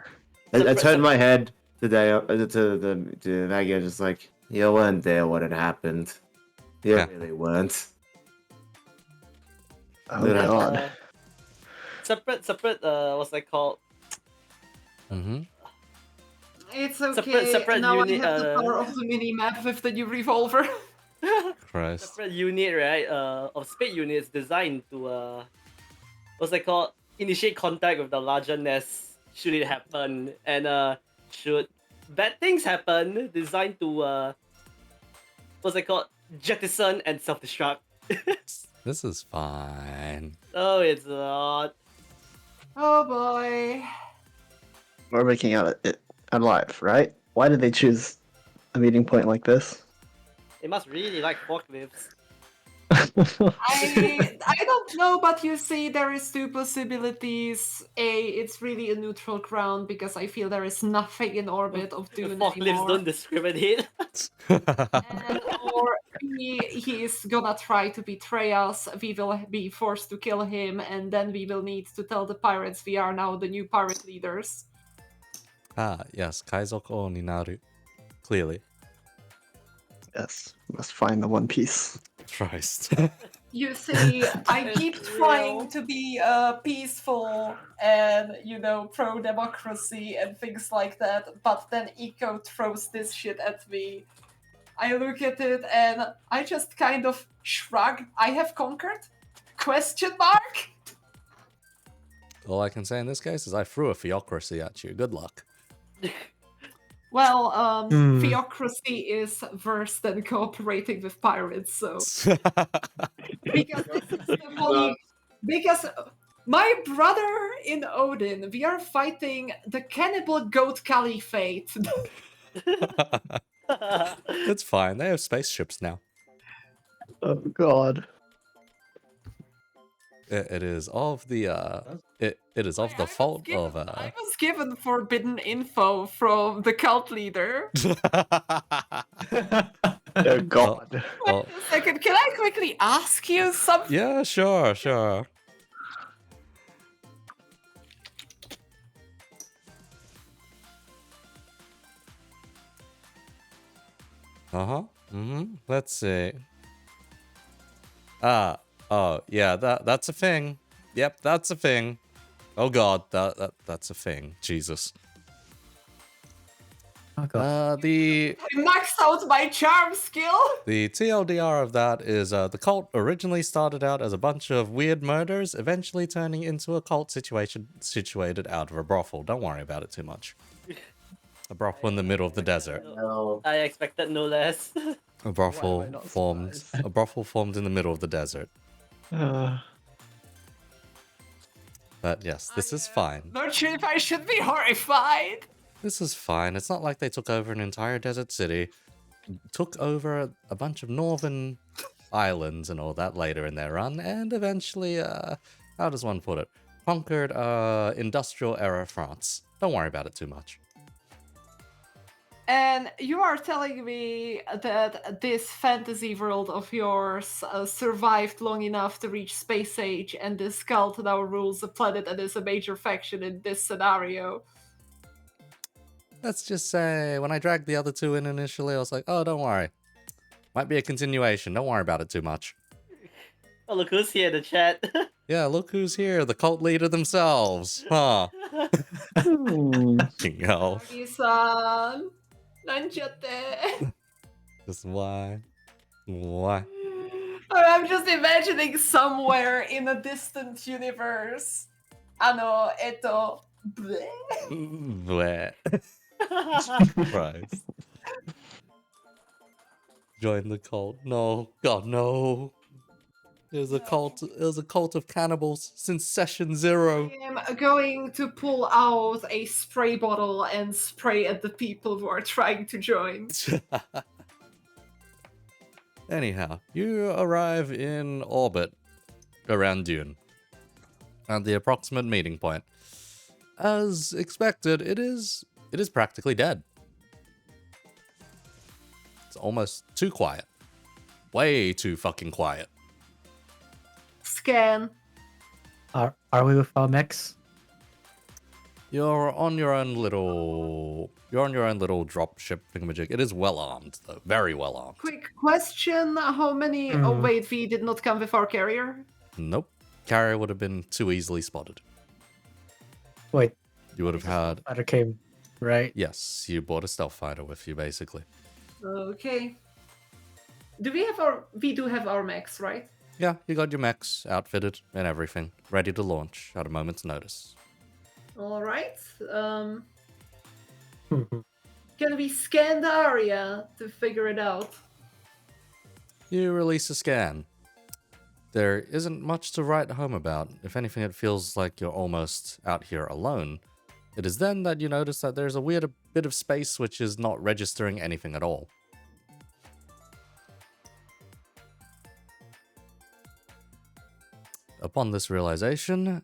the I turned my head today to Maggie. I was just like, you weren't there when it happened. You Yeah. really weren't. Oh Yeah. god. separate. What's that called? Mm-hmm. It's okay. Separate now unit, I have the power of the mini map with the new revolver. Christ. Separate unit, right? Of spade units designed to what's that called? Initiate contact with the larger nest should it happen, and should bad things happen, designed to what's that called? Jettison and self-destruct. This is fine. Oh, it's not. Oh boy. We're making it alive, right? Why did they choose a meeting point like this? They must really like forklifts. I don't know, but you see, there is two possibilities. It's really a neutral ground because I feel there is nothing in orbit of Dune Forklifts anymore. don't discriminate. And, or he is gonna try to betray us. We will be forced to kill him, and then we will need to tell the pirates we are now the new pirate leaders. Yes, Kaizoku ni naru. Clearly. Yes, must find the One Piece. Christ. You see, I It's keep real. trying to be peaceful and, pro-democracy and things like that, but then Eco throws this shit at me. I look at it and I just kind of shrug. I have conquered? Question mark? All I can say in this case is I threw a theocracy at you. Good luck. Well, Hmm. theocracy is worse than cooperating with pirates, so because this is the holy. Because my brother in Odin, we are fighting the cannibal goat caliphate. It's fine. They have spaceships now. Oh god. It is of the it is of the fault of I was given forbidden info from the cult leader. Oh god. Oh, Wait a second, can I quickly ask you something? yeah, sure. Let's see. Oh, yeah, that's a thing. Yep, that's a thing. Oh god, that's a thing. Jesus. Oh god. The I maxed out my charm skill. TLDR of that is the cult originally started out as a bunch of weird murders, eventually turning into a cult situation situated out of a brothel. Don't worry about it too much. A brothel in the middle of the desert. No. I expected no less. A brothel Why am I not formed. surprised? A brothel formed in the middle of the desert. But yes, this is fine. Not sure if I should be horrified. This is fine. It's not like they took over an entire desert city, took over a bunch of northern islands and all that later in their run, and eventually, how does one put it? Conquered industrial era France. Don't worry about it too much. And you are telling me that this fantasy world of yours survived long enough to reach space age, and this cult now rules the planet and is a major faction in this scenario. Let's just say, when I dragged the other two in initially, I was like, oh, don't worry. Might be a continuation. Don't worry about it too much. Oh, look who's here in the chat. Yeah, look who's here. The cult leader themselves. Huh. Fucking hell. Nagi-san, nanchate. Just why? Why? I'm just imagining somewhere in a distant universe. Bleh. Bleh. Christ. Join the cult. No. God, no. There's a cult of cannibals since session 0. I am going to pull out a spray bottle and spray at the people who are trying to join. Anyhow, you arrive in orbit around Dune at the approximate meeting point. As expected, it is practically dead. It's almost too quiet. Way too fucking quiet. Scan. Are we with our mechs? You're on your own little dropship thingamajig. It is well armed though, very well armed. Quick question: how many? Oh wait, we did not come with our carrier. Nope, carrier would have been too easily spotted. Wait, You would have had fighter came, right? yes, you bought a stealth fighter with you basically. Okay. Do we have our? We do have our mechs, right? Yeah, you got your mechs outfitted and everything, ready to launch at a moment's notice. All right. Can we scan the area to figure it out? You release a scan. There isn't much to write home about. If anything, it feels like you're almost out here alone. It is then that you notice that there's a weird bit of space which is not registering anything at all. Upon this realization,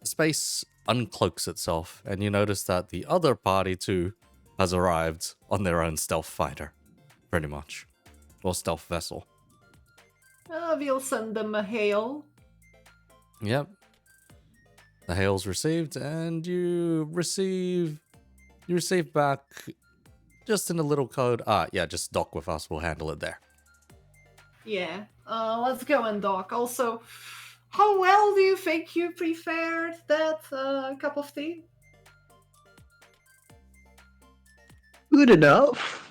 space uncloaks itself, and you notice that the other party too has arrived on their own stealth fighter, pretty much, or stealth vessel. We'll send them a hail. Yep. The hail's received, and you receive back just in a little code. Yeah, just dock with us. We'll handle it there. Yeah. Let's go and dock. Also, how well do you think you prepared that cup of tea? Good enough.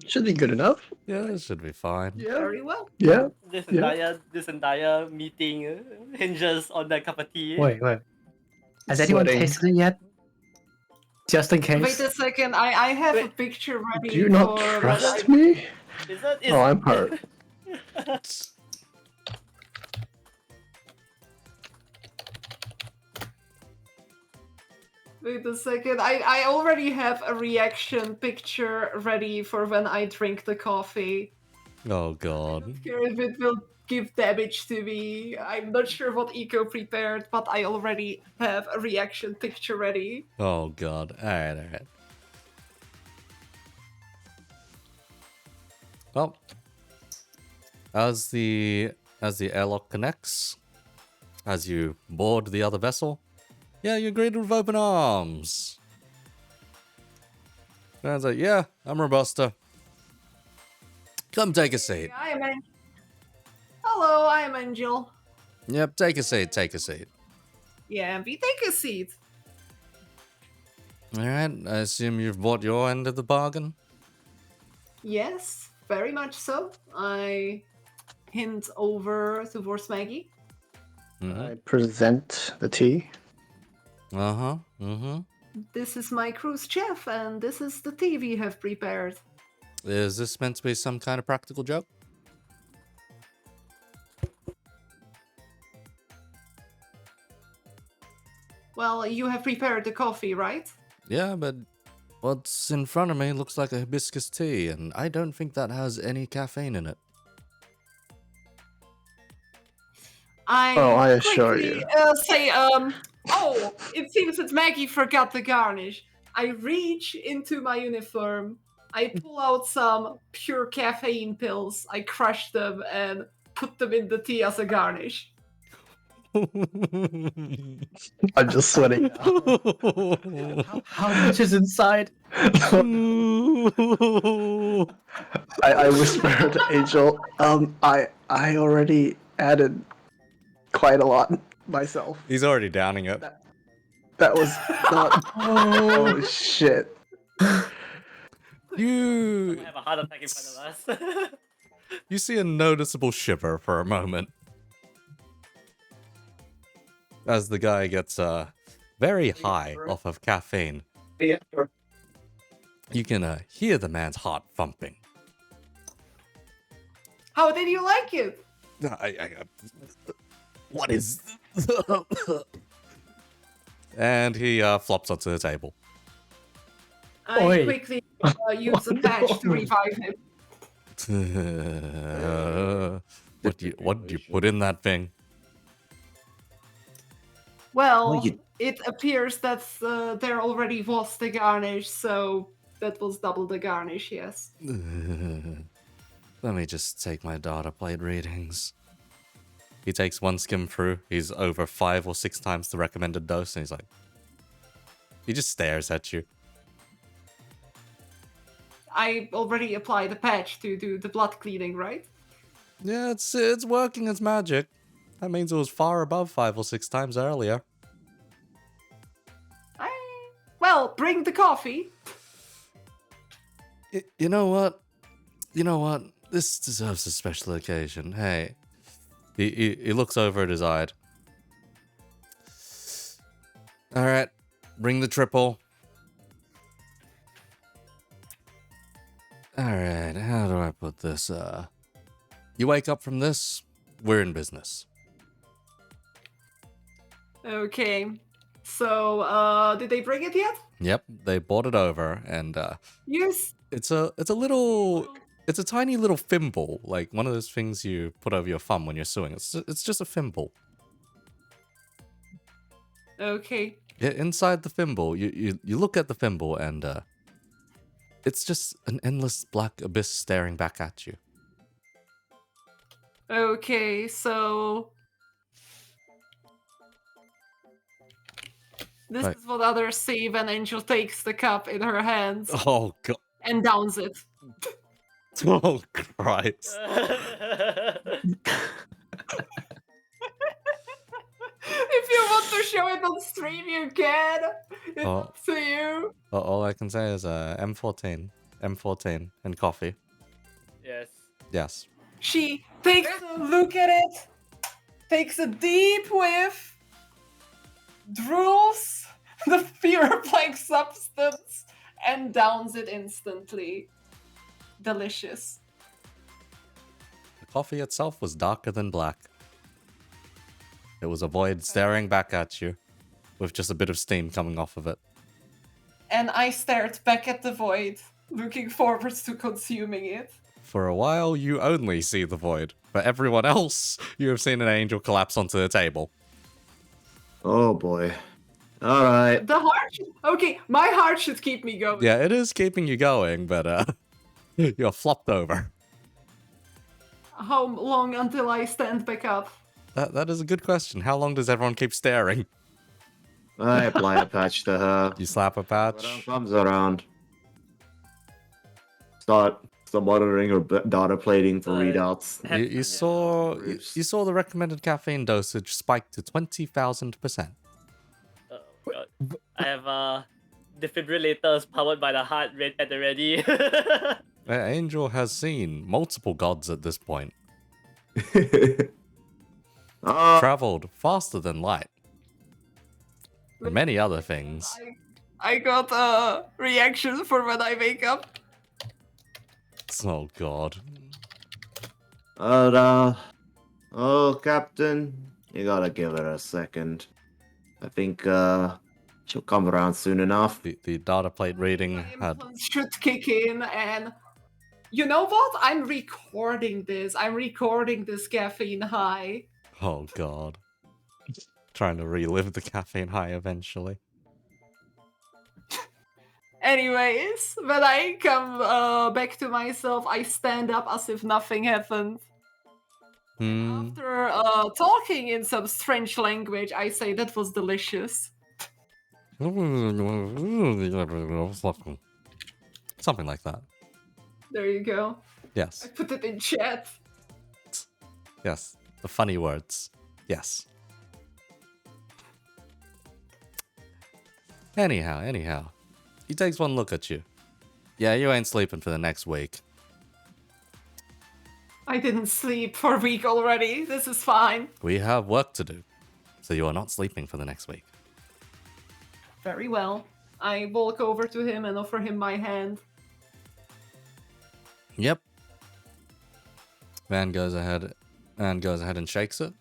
Should be good enough. Yeah, it should be fine. Yeah. Very well. Yeah. This Yeah. entire meeting hinges on that cup of tea. Wait. Has anyone Sweating. tasted it yet? Just in case. Wait a second, I have a Wait. picture ready Do you not for trust me? Is that? Oh, I'm hurt. Wait a second, I already have a reaction picture ready for when I drink the coffee. Oh god. I'm sure if it will give damage to me. I'm not sure what Eco prepared, but I already have a reaction picture ready. Oh god. Alright, alright. Well, as the airlock connects, as you board the other vessel, yeah, you're greeted with open arms. And I was like, yeah, I'm Robusta. Come take a seat. I am Hello, I am Angel. Yep, take a seat, take a seat. Yeah, we take a seat. Alright, I assume you've bought your end of the bargain? Yes, very much so. I hint over towards Maggie. Mm-hmm. I present the tea. Uh-huh, mm-hmm. This is my cruise chef, and this is the tea we have prepared. Is this meant to be some kind of practical joke? Well, you have prepared the coffee, right? Yeah, but what's in front of me looks like a hibiscus tea, and I don't think that has any caffeine in it. I assure quickly, you. say, oh, it seems that Maggie forgot the garnish. I reach into my uniform. I pull out some pure caffeine pills. I crush them and put them in the tea as a garnish. I'm just sweating now. How much is inside? I whispered to Angel, I already added quite a lot myself. He's already downing it. That was not. Oh shit. You We have a heart attack in front of us. you see a noticeable shiver for a moment as the guy gets very high off of caffeine. Yeah. You can hear the man's heart thumping. How did you like it? What is? And he flops onto the table. I Oi. quickly use a patch to revive him. What do you put in that thing? Well, Oh, you- it appears that there already was the garnish, so that was double the garnish, yes. Let me just take my data plate readings. He takes one skim through. He's over 5 or 6 times the recommended dose, and he's like, he just stares at you. I already applied the patch to do the blood cleaning, right? Yeah, it's working its magic. That means it was far above 5 or 6 times earlier. Well, bring the coffee. You know what? You know what? This deserves a special occasion. Hey. He looks over at his eye. Alright, bring the triple. Alright, how do I put this? You wake up from this, we're in business. Okay. So, did they bring it yet? Yep, they brought it over, and Yes. it's a tiny little thimble, like one of those things you put over your thumb when you're sewing. It's just a thimble. Okay. Yeah, inside the thimble, you look at the thimble, and it's just an endless black abyss staring back at you. Okay, so this Right. is what others see when Angel takes the cup in her hands Oh god! and downs it. Oh Christ! If you want to show it on stream, you can. It's Oh. up to you. All I can say is M14, and coffee. Yes. Yes. She takes a look at it, takes a deep whiff, drools the fear-like substance and downs it instantly. Delicious. The coffee itself was darker than black. It was a void staring back at you, with just a bit of steam coming off of it. And I stared back at the void, looking forward to consuming it. For a while, you only see the void. For everyone else, you have seen an angel collapse onto the table. Oh boy. All right. The heart. Okay, my heart should keep me going. Yeah, it is keeping you going, but you're flopped over. How long until I stand back up? That is a good question. How long does everyone keep staring? I apply a patch to her. You slap a Whatever patch. comes around. Start monitoring or data plating for readouts. You saw the recommended caffeine dosage spike to 20,000%. Oh god. I have defibrillators powered by the heart rate at the ready. Angel has seen multiple gods at this point. Traveled faster than light. And many other things. I got a reaction for when I wake up. Oh god. Oh, Captain, you gotta give it a second. I think she'll come around soon enough. The data plate reading had... Implants should kick in, and you know what? I'm recording this. I'm recording this caffeine high. Oh god. Trying to relive the caffeine high eventually. Anyways, when I come back to myself, I stand up as if nothing happened. After talking in some strange language, I say that was delicious. Something like that. There you go. Yes. I put it in chat. Yes. The funny words. Yes. Anyhow. He takes one look at you. Yeah, you ain't sleeping for the next week. I didn't sleep for a week already. This is fine. We have work to do. So you are not sleeping for the next week. Very well. I walk over to him and offer him my hand. Yep. Man goes ahead and shakes it.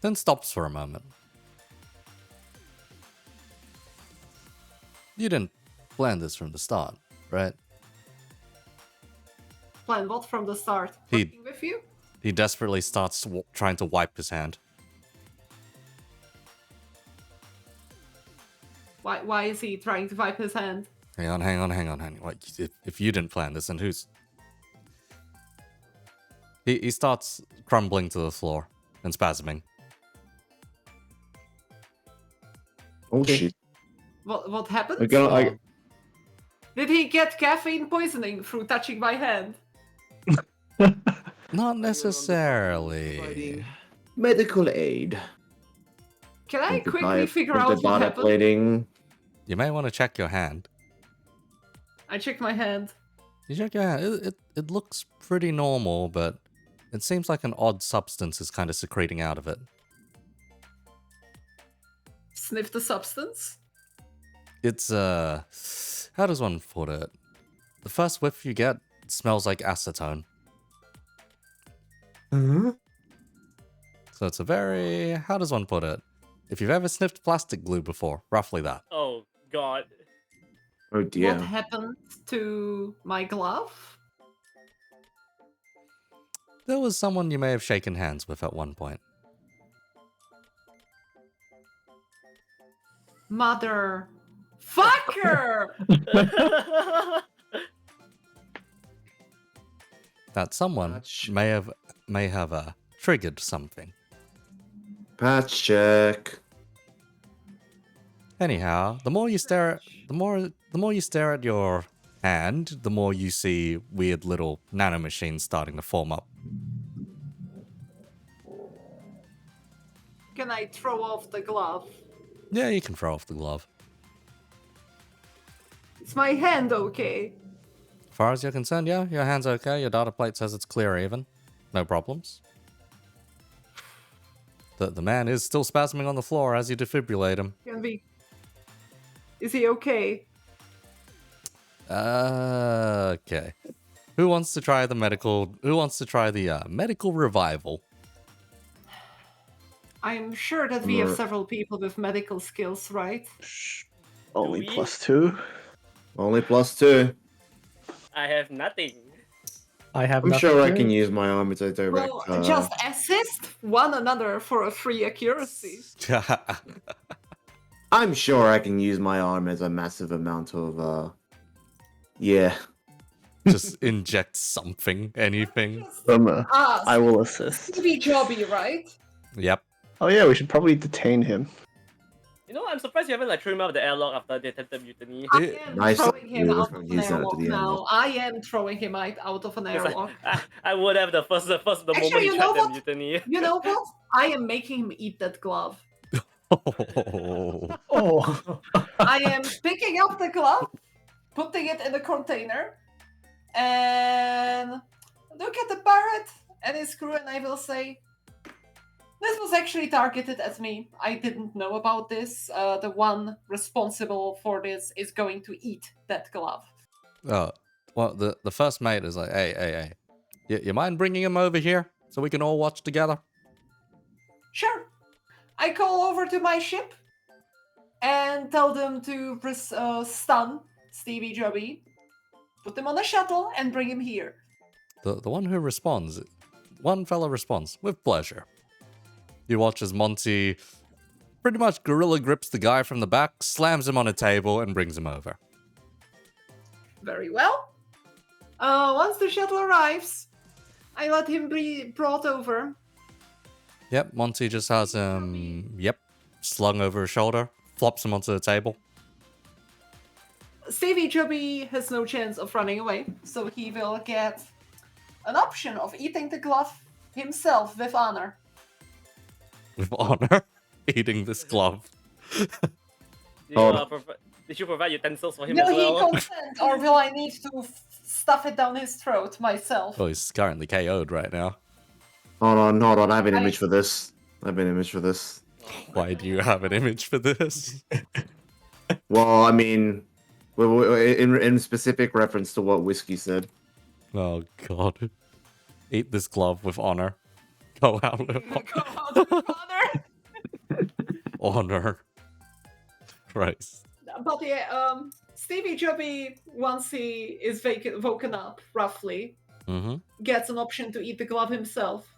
Then stops for a moment. You didn't plan this from the start, right? Plan what from the start? He- Working with you? He desperately starts trying to wipe his hand. Why is he trying to wipe his hand? Hang on. What, if you didn't plan this, then who's... He starts crumbling to the floor and spasming. Oh shit. What happened? Did he get caffeine poisoning through touching my hand? Not necessarily. Medical aid. Can I With the quickly diet- figure with out the what data happened? plating. You may want to check your hand. I checked my hand. You check your hand. It looks pretty normal, but it seems like an odd substance is kind of secreting out of it. Sniff the substance. It's, how does one put it? The first whiff you get smells like acetone. So it's a very, how does one put it? If you've ever sniffed plastic glue before, roughly that. Oh god. Oh dear. What happened to my glove? There was someone you may have shaken hands with at one point. Mother. Fucker! That someone Patch. may have triggered something. Patch check. Anyhow, the more you stare at your hand, the more you see weird little nanomachines starting to form up. Can I throw off the glove? Yeah, you can throw off the glove. Is my hand okay? As far as you're concerned, yeah, your hand's okay. Your data plate says it's clear even. No problems. The man is still spasming on the floor as you defibrillate him. Is he okay? Okay. Who wants to try the medical? Who wants to try the medical revival? I'm sure that we have several people with medical skills, right? Only we? +2. Only +2. I have nothing. I have I'm nothing sure I to- can use my armor to direct. Well, just assist one another for a free accuracy. I'm sure I can use my arm as a massive amount of yeah. Just inject something, anything. I will assist. To be jobby, right? Yep. Oh yeah, we should probably detain him. You know, I'm surprised you haven't like threw him out of the airlock after the attempted mutiny. I am Nice. throwing him You out of an use that to airlock the now. airlock. I am throwing him out of an Because airlock. I would have the Actually, moment he you know tried the what? mutiny. You know what? I am making him eat that glove. Oh. I am picking up the glove, putting it in the container, and look at the parrot and his crew, and I will say, this was actually targeted at me. I didn't know about this. The one responsible for this is going to eat that glove. Oh, well, the first mate is like, hey. You mind bringing him over here so we can all watch together? Sure. I call over to my ship and tell them to stun Stevie Jobby, put him on a shuttle, and bring him here. The one who responds, one fella responds, with pleasure. You watch as Monty pretty much gorilla grips the guy from the back, slams him on a table, and brings him over. Very well. Once the shuttle arrives, I let him be brought over. Yep, Monty just has him, slung over his shoulder, flops him onto the table. Stevie Jobby has no chance of running away, so he will get an option of eating the glove himself with honor. With honor, eating this glove. Did you provide utensils for him Will as well? he consent, or will I need to stuff it down his throat myself? Oh, he's currently KO'd right now. Hold on. I have an image for this. Why do you have an image for this? Well, I mean, in specific reference to what Whiskey said. Oh, God. Eat this glove with honor. Go out with honor. Honor. Christ. But yeah, Stevie Jobby, once he is woken up, roughly, gets an option to eat the glove himself.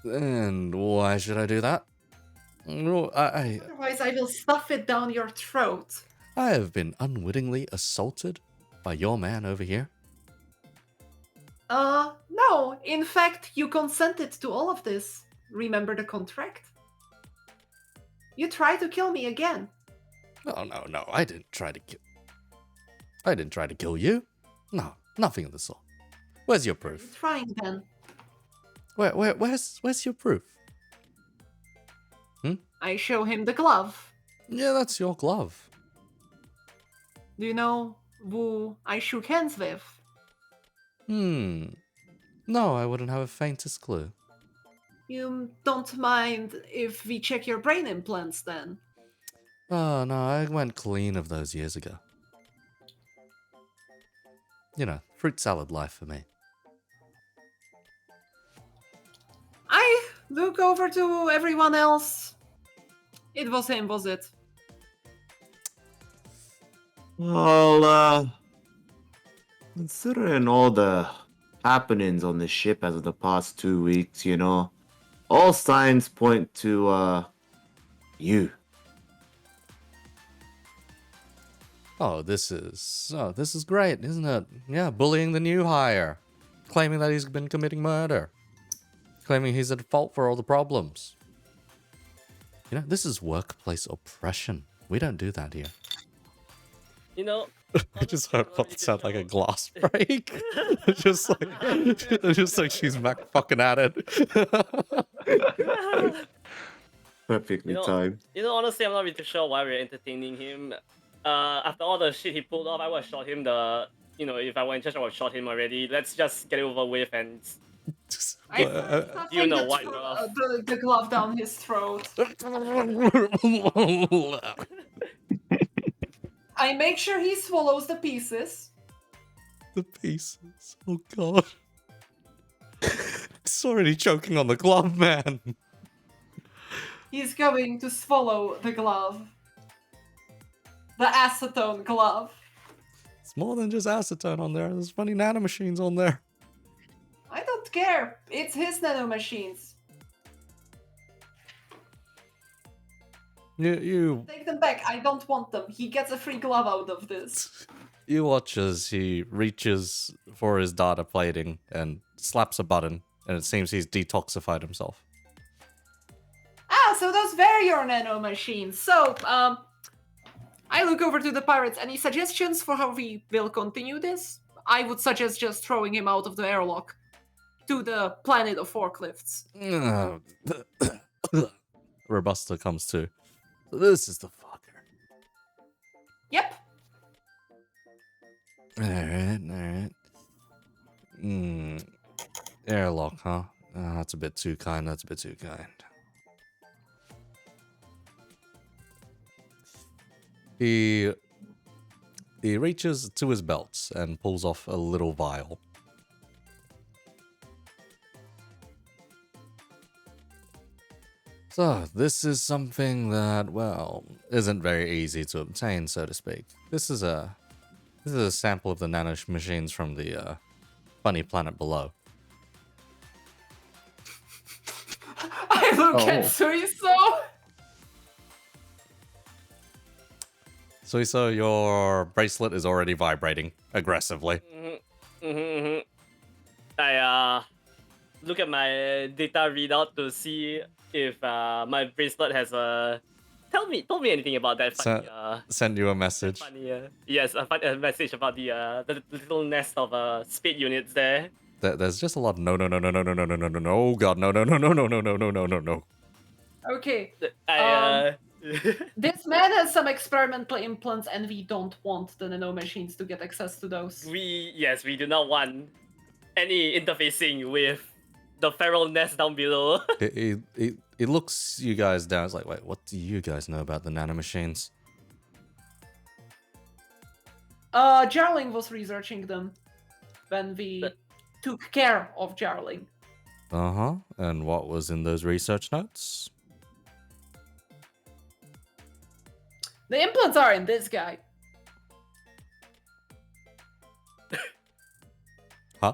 And why should I do that? No, Otherwise, I will stuff it down your throat. I have been unwittingly assaulted by your man over here. No. In fact, you consented to all of this. Remember the contract? You tried to kill me again. No. I didn't try to kill you. No, nothing of the sort. Where's your proof? Trying then. Where's your proof? I show him the glove. Yeah, that's your glove. Do you know who I shook hands with? No, I wouldn't have a faintest clue. You don't mind if we check your brain implants then? Oh, no, I went clean of those years ago. You know, fruit salad life for me. I look over to everyone else. It was him, was it? Well, considering all the happenings on the ship as of the past 2 weeks, you know, all signs point to, you. Oh, this is great, isn't it? Yeah, bullying the new hire. Claiming that he's been committing murder. Claiming he's at fault for all the problems. You know, this is workplace oppression. We don't do that here. You know, I just heard what sound like a glass break. just like she's back fucking at it. Perfectly timed. You know, honestly, I'm not really sure why we're entertaining him. After all the shit he pulled off, I would have shot him if I were in charge, I would have shot him already. Let's just get it over with and You know what, the glove down his throat. I make sure he swallows the pieces. The pieces. Oh god. It's already choking on the glove, man. He's going to swallow the glove. The acetone glove. It's more than just acetone on there. There's funny nanomachines on there. I don't care. It's his nanomachines. You Take them back. I don't want them. He gets a free glove out of this. You watch as he reaches for his data plating and slaps a button, and it seems he's detoxified himself. Ah, so those were your nanomachines. So, I look over to the pirates. Any suggestions for how we will continue this? I would suggest just throwing him out of the airlock to the planet of forklifts. Robusta comes to. This is the fucker. Yep. Alright. Airlock, huh? That's a bit too kind, He reaches to his belts and pulls off a little vial. So, this is something that, well, isn't very easy to obtain, so to speak. This is a sample of the nanomachines from the funny planet below. I look at Suiso. So your bracelet is already vibrating aggressively. I look at my data readout to see if my bracelet has a. Told me anything about that funny. Send you a message. Funny, yes, a message about the little nest of speed units there. There's just a lot of no. Oh god, no. Okay. This man has some experimental implants, and we don't want the nanomachines to get access to those. We do not want any interfacing with the feral nest down below. He looks you guys down. It's like, wait, what do you guys know about the nanomachines? Jarling was researching them when we took care of Jarling. And what was in those research notes? The implants are in this guy. Huh?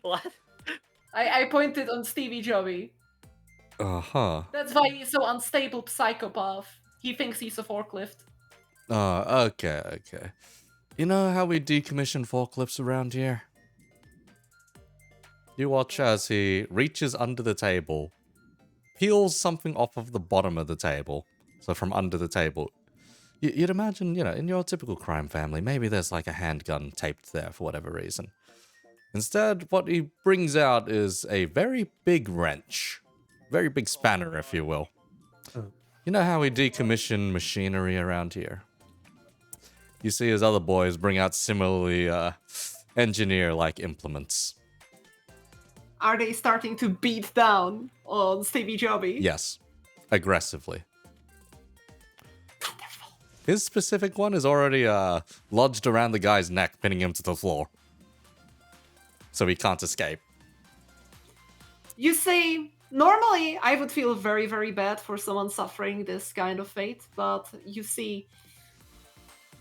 What? I pointed on Stevie Jobby. That's why he's so unstable psychopath. He thinks he's a forklift. Okay. You know how we decommission forklifts around here? You watch as he reaches under the table, peels something off of the bottom of the table. So from under the table. You'd imagine, in your typical crime family, maybe there's like a handgun taped there for whatever reason. Instead, what he brings out is a very big wrench. Very big spanner, if you will. You know how we decommission machinery around here? You see his other boys bring out similarly engineer-like implements. Are they starting to beat down on Stevie Jobby? Yes. Aggressively. His specific one is already lodged around the guy's neck, pinning him to the floor. So he can't escape. You see, normally I would feel very, very bad for someone suffering this kind of fate, but you see,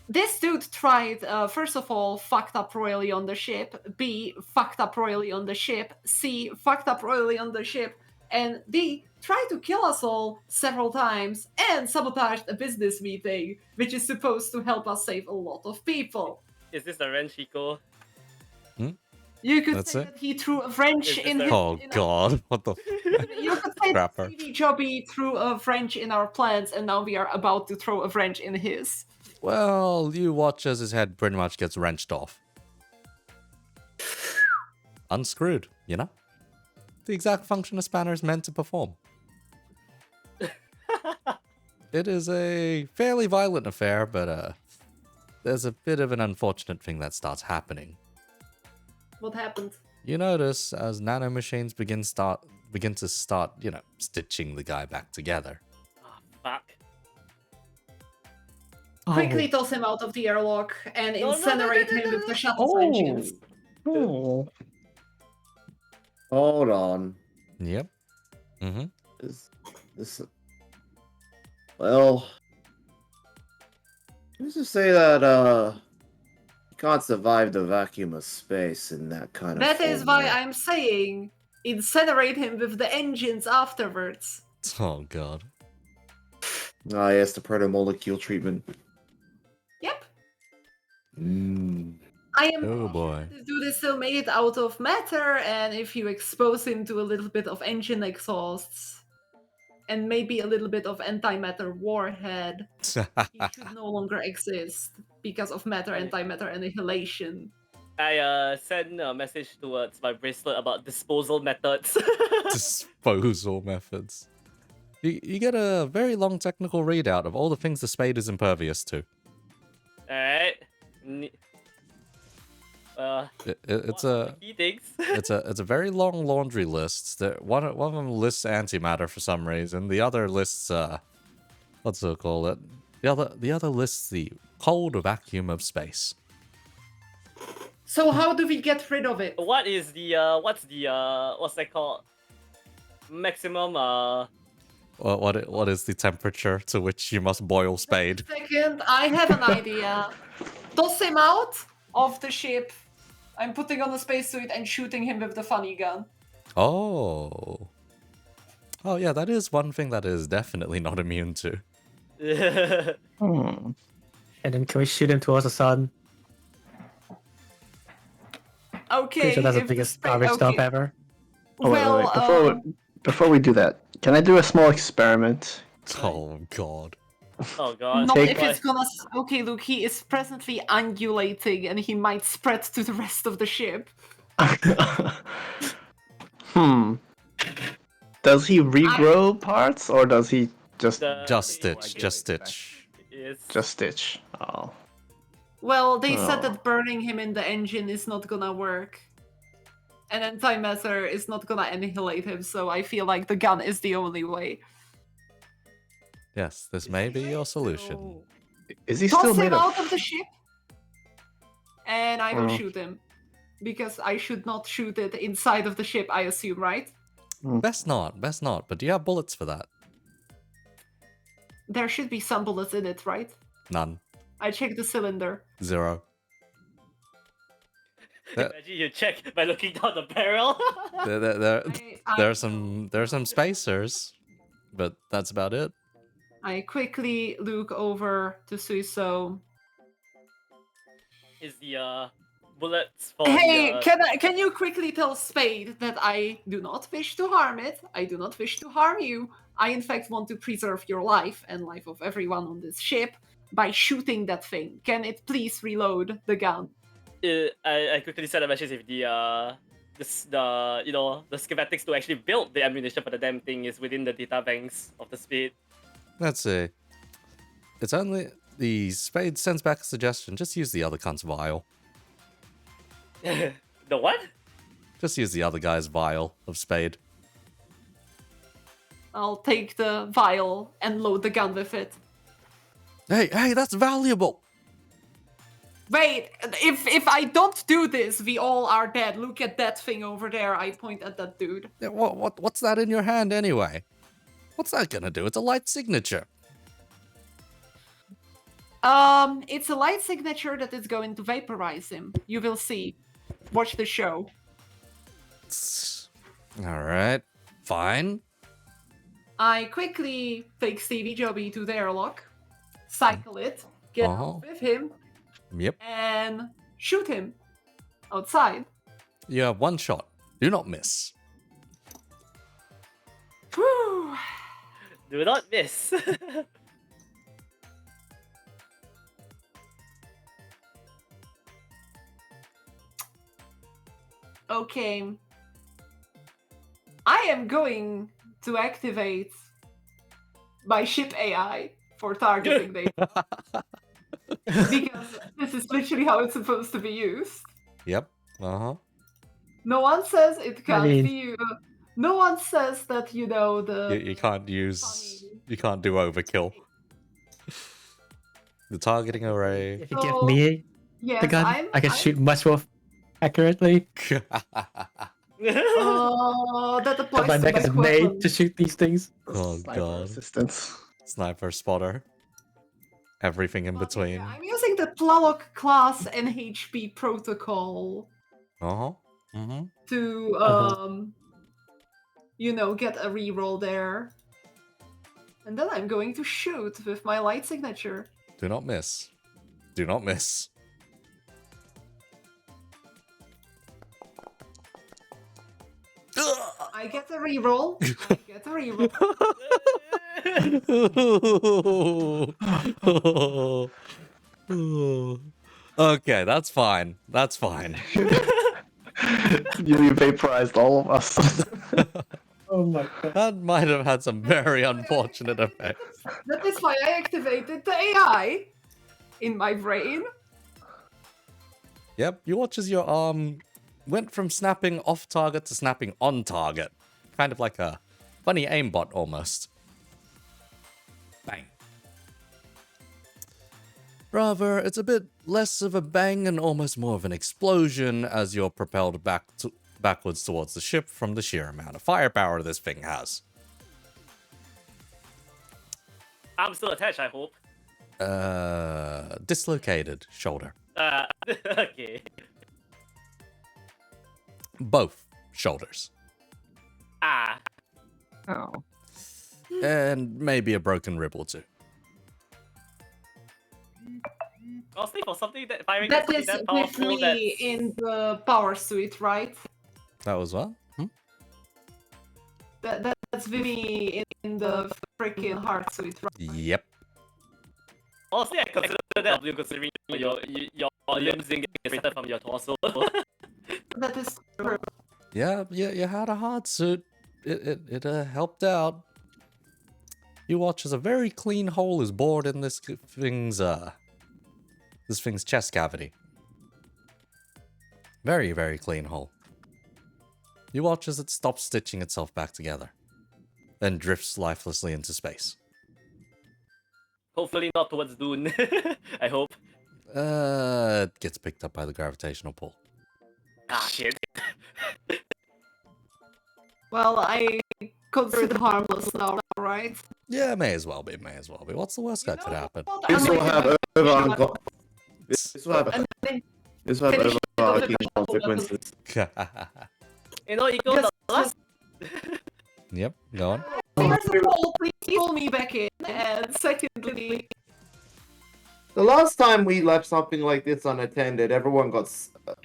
this dude tried, first of all, fucked up royally on the ship, B, fucked up royally on the ship, C, fucked up royally on the ship, and D, tried to kill us all several times and sabotaged a business meeting, which is supposed to help us save a lot of people. Is this the wrench, Chico? You could That's say it? that he threw a wrench in his... Oh god, what the You could say that crapper. Stevie Jobby threw a wrench in our plans, and now we are about to throw a wrench in his. Well, you watch as his head pretty much gets wrenched off. Unscrewed, The exact function a spanner is meant to perform. It is a fairly violent affair, but there's a bit of an unfortunate thing that starts happening. What happened? You notice as nanomachines begin to start, stitching the guy back together. Ah, fuck. Quickly toss him out of the airlock and No, incinerate no, no, him no, with the no. shuttle's engines. Oh. Hold on. Yep. Mm-hmm. This. Well, let's just say that you can't survive the vacuum of space in that kind of. That is why format. I'm saying incinerate him with the engines afterwards. Oh god. Ah, yes, the protomolecule treatment. Yep. I am Oh boy. to do this still made out of matter, and if you expose him to a little bit of engine exhausts and maybe a little bit of antimatter warhead, he should no longer exist because of matter antimatter annihilation. I sent a message towards my bracelet about disposal methods. Disposal methods. You get a very long technical readout of all the things the spade is impervious to. Alright. It's a key things. it's a very long laundry list. That one of them lists antimatter for some reason. The other lists what's it called? The other lists the cold vacuum of space. So how do we get rid of it? What is the what's that called? Maximum What is the temperature to which you must boil spade? Second, I have an idea. Toss him out of the ship. I'm putting on a spacesuit and shooting him with the funny gun. Oh. Oh yeah, that is one thing that is definitely not immune to. And then can we shoot him towards the sun? Okay. Pretty sure that's the biggest garbage dump ever. Oh, wait. Before we do that, can I do a small experiment? Oh god. Oh god. Not if it's gonna. Okay, look, he is presently undulating and he might spread to the rest of the ship. Does he regrow parts or does he just stitch? Just stitch. Just stitch. Oh. Well, they said that burning him in the engine is not gonna work. And antimatter is not gonna annihilate him, so I feel like the gun is the only way. Yes, this may be your solution. Is he Toss still him made out of... of the ship, and I will shoot him. Because I should not shoot it inside of the ship, I assume, right? Best not. But do you have bullets for that? There should be some bullets in it, right? None. I checked the cylinder. 0. Imagine you check by looking down the barrel. There are some spacers, but that's about it. I quickly look over to Suiso. Is the bullets for Hey, the, can you quickly tell Spade that I do not wish to harm it? I do not wish to harm you. I in fact want to preserve your life and life of everyone on this ship by shooting that thing. Can it please reload the gun? I quickly sent a message if the schematics to actually build the ammunition for the damn thing is within the data banks of the Spade. Let's see. It's only the Spade sends back a suggestion. Just use the other cunt's vial. The what? Just use the other guy's vial of Spade. I'll take the vial and load the gun with it. Hey, that's valuable. Wait, if I don't do this, we all are dead. Look at that thing over there. I point at that dude. Yeah, what's that in your hand anyway? What's that gonna do? It's a light signature. It's a light signature that is going to vaporize him. You will see. Watch the show. All right, fine. I quickly take Stevie Joby to the airlock, cycle it, get out with him, Yep. and shoot him outside. You have one shot. Do not miss. Whew. Do not miss. Okay. I am going to activate my ship AI for targeting data. Because this is literally how it's supposed to be used. Yep. Uh-huh. No one says it can't mean- be. No one says that the. You can't use. funny- You can't do overkill. The targeting array. If you give me Yes, the gun, I can shoot much more accurately. That applies My to neck my is made weapon. to shoot these things. Oh, Sniper God. assistance. Sniper spotter. Everything in between. Yeah, I'm using the Tlaloc class NHP protocol Uh-huh. Mm-hmm. to get a reroll there. And then I'm going to shoot with my light signature. Do not miss. Do not miss. I get a reroll. I get a reroll. Okay, that's fine. That's fine. You vaporized all of us. Oh my god. That might have had some very unfortunate effects. That is why I activated the AI in my brain. Yep, you watch as your arm went from snapping off target to snapping on target. Kind of like a funny aimbot almost. Bang. Rather, it's a bit less of a bang and almost more of an explosion as you're propelled backwards towards the ship from the sheer amount of firepower this thing has. I'm still attached, I hope. Dislocated shoulder. Okay. Both shoulders. Ah. Oh. And maybe a broken rib or two. I'll stay for something that firing That is is that with powerful. me in the power suite, right? That was what? That's with me in the freaking heart suite, right? Yep. Honestly, I consider that W considering your limbs didn't get separated from your torso. That is true. Yeah, you had a hard suit. It helped out. You watch as a very clean hole is bored in this thing's chest cavity. Very, very clean hole. You watch as it stops stitching itself back together, then drifts lifelessly into space. Hopefully not towards Dune. I hope. It gets picked up by the gravitational pull. Ah, shit. Well, I consider harmless now, right? Yeah, may as well be. What's the worst that could happen? This will have overarching. This will have And then overarching consequences. Eco, the last... Yep, go on. first of all, please pull me back in, and secondly, The last time we left something like this unattended, everyone got.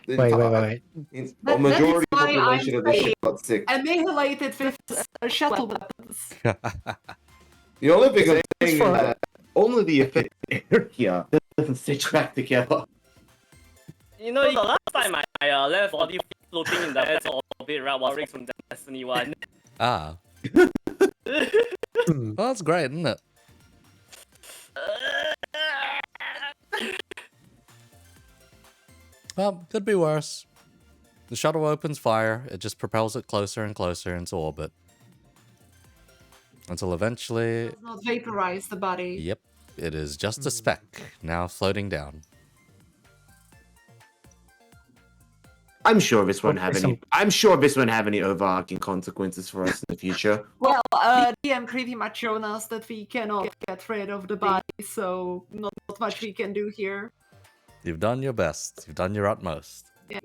Wait. A That majority is why population I'm of the ship saying- got sick. annihilated with shuttle weapons. The only thing I'm saying is for- that only the affected area doesn't stitch back together. the last time I left body floating in the air orbit right while Riggs from Destiny 1. Ah. Hmm. Well, that's great, isn't it? Well, could be worse. The shuttle opens fire, it just propels it closer and closer into orbit. Until eventually, Does not vaporize the body. yep, it is just a speck, now floating down. I'm sure this won't have Okay, any. I'm sure this won't have any overarching consequences for us in the future. Well, DM pretty much shown us that we cannot get rid of the body, so not much we can do here. You've done your best, you've done your utmost. Yeah.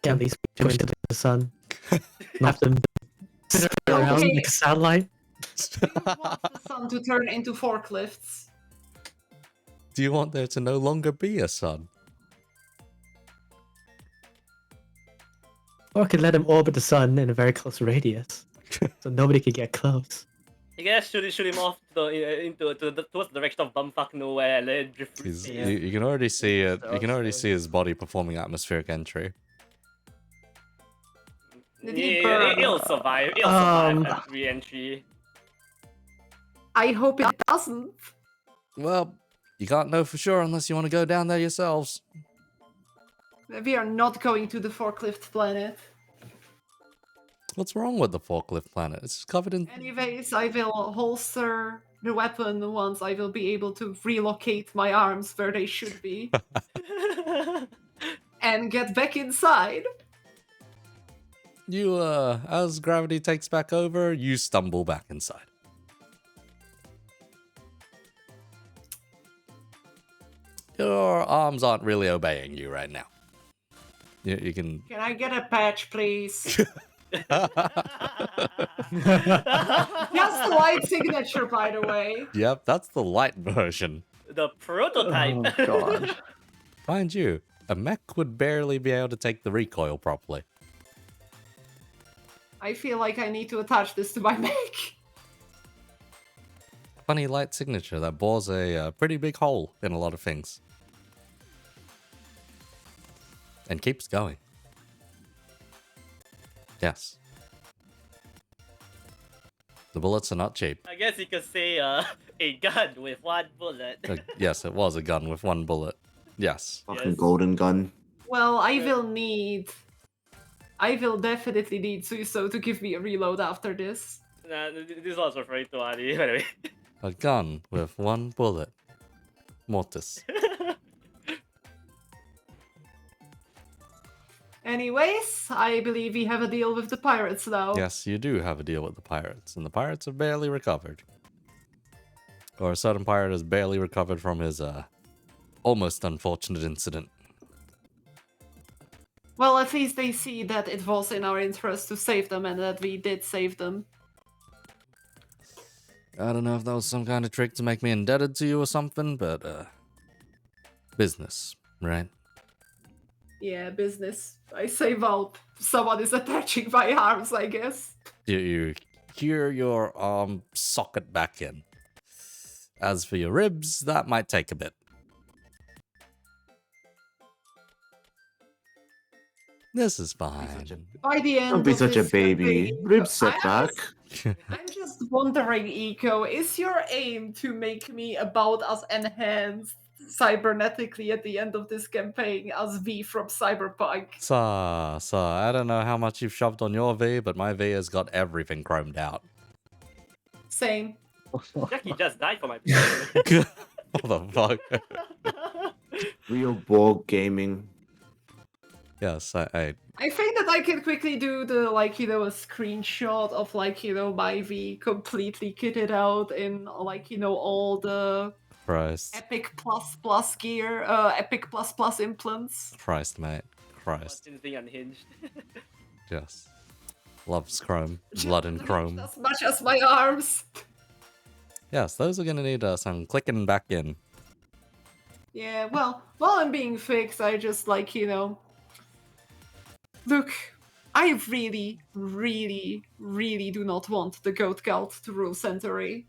Can these go into the sun? Not them sit around Okay. like a satellite? We want the sun to turn into forklifts. Do you want there to no longer be a sun? Or I could let him orbit the sun in a very close radius, so nobody could get close. You guys shoot him off towards the direction of bumfuck nowhere and let it drift through He's, space. you can already see it. You can already see his body performing atmospheric entry. Did he Yeah, burn? it'll survive. It'll survive Um, that re-entry. I hope it doesn't. Well, you can't know for sure unless you want to go down there yourselves. We are not going to the forklift planet. What's wrong with the forklift planet? It's covered in... Anyways, I will holster the weapon once I will be able to relocate my arms where they should be. And get back inside. You, as gravity takes back over, you stumble back inside. Your arms aren't really obeying you right now. You can... Can I get a patch, please? Just the light signature, by the way. Yep, that's the light version. The prototype. Oh god. Mind you, a mech would barely be able to take the recoil properly. I feel like I need to attach this to my mech. Funny light signature that bores a pretty big hole in a lot of things. And keeps going. Yes. The bullets are not cheap. I guess you could say a gun with one bullet. Yes, it was a gun with one bullet. Yes. Fucking Yes. golden gun. Well, I will definitely need Suiso to give me a reload after this. Nah, this was referring to Ali, by the way. A gun with one bullet. Mortis. Anyways, I believe we have a deal with the pirates now. Yes, you do have a deal with the pirates, and the pirates have barely recovered. Or a certain pirate has barely recovered from his almost unfortunate incident. Well, at least they see that it was in our interest to save them and that we did save them. I don't know if that was some kind of trick to make me indebted to you or something, but business, right? Yeah, business. I say, well, someone is attaching my arms, I guess. You hear your arm socket back in. As for your ribs, that might take a bit. This is fine. By the end Don't be of such a this baby. campaign, Ribs set back. I'm just wondering, Eco, is your aim to make me about as enhanced cybernetically at the end of this campaign as V from Cyberpunk? So, I don't know how much you've shoved on your V, but my V has got everything chromed out. Same. Jackie just died for my What the fuck? Real Borg gaming. Yes, I I think that I can quickly do the, like, a screenshot of, like, my V completely kitted out in, like, all the Christ. Epic plus gear, Epic plus implants. Christ, mate. Christ. Watching thing unhinged. Yes. Loves chrome. Blood and chrome. As much as my arms. Yes, those are gonna need some clicking back in. Yeah, well, while I'm being fixed, I just, like, look, I really, really, really do not want the Goat Cult to rule Centauri.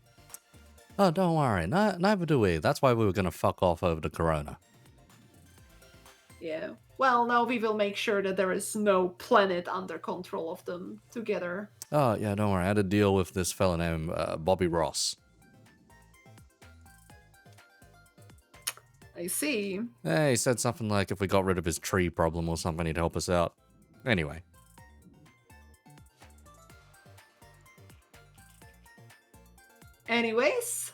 Oh, don't worry. Neither do we. That's why we were gonna fuck off over to Corona. Yeah. Well, now we will make sure that there is no planet under control of them together. Oh, yeah, don't worry. I had a deal with this fella named Bobby Ross. I see. Hey, he said something like if we got rid of his tree problem or something, he'd help us out. Anyway. Anyways,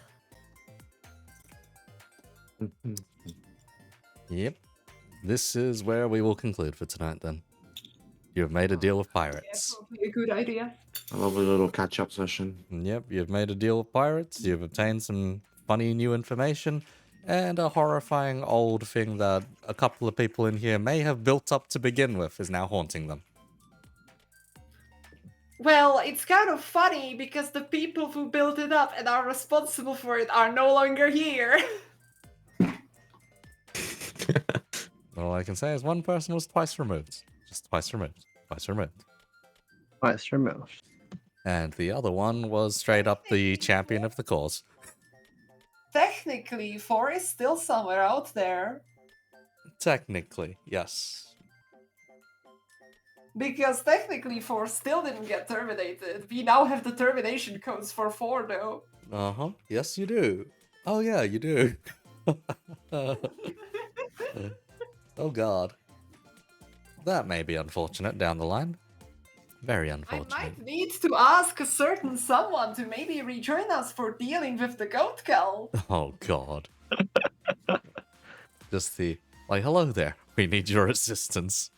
Yep. This is where we will conclude for tonight then. You have made a deal with yeah, pirates. probably a good idea. A lovely little catch-up session. Yep, you've made a deal with pirates, you've obtained some funny new information, and a horrifying old thing that a couple of people in here may have built up to begin with is now haunting them. Well, it's kind of funny because the people who built it up and are responsible for it are no longer here. All I can say is one person was twice removed. Just twice removed. Twice removed. Twice removed. And the other one was straight up the champion of the cause. Technically, 4 is still somewhere out there. Technically, yes. Because technically 4 still didn't get terminated. We now have the termination codes for 4 though. Uh-huh. Yes, you do. Oh, yeah, you do. Oh, God. That may be unfortunate down the line. Very I unfortunate. might need to ask a certain someone to maybe rejoin us for dealing with the goat cow. Oh god. Just like, hello there. We need your assistance.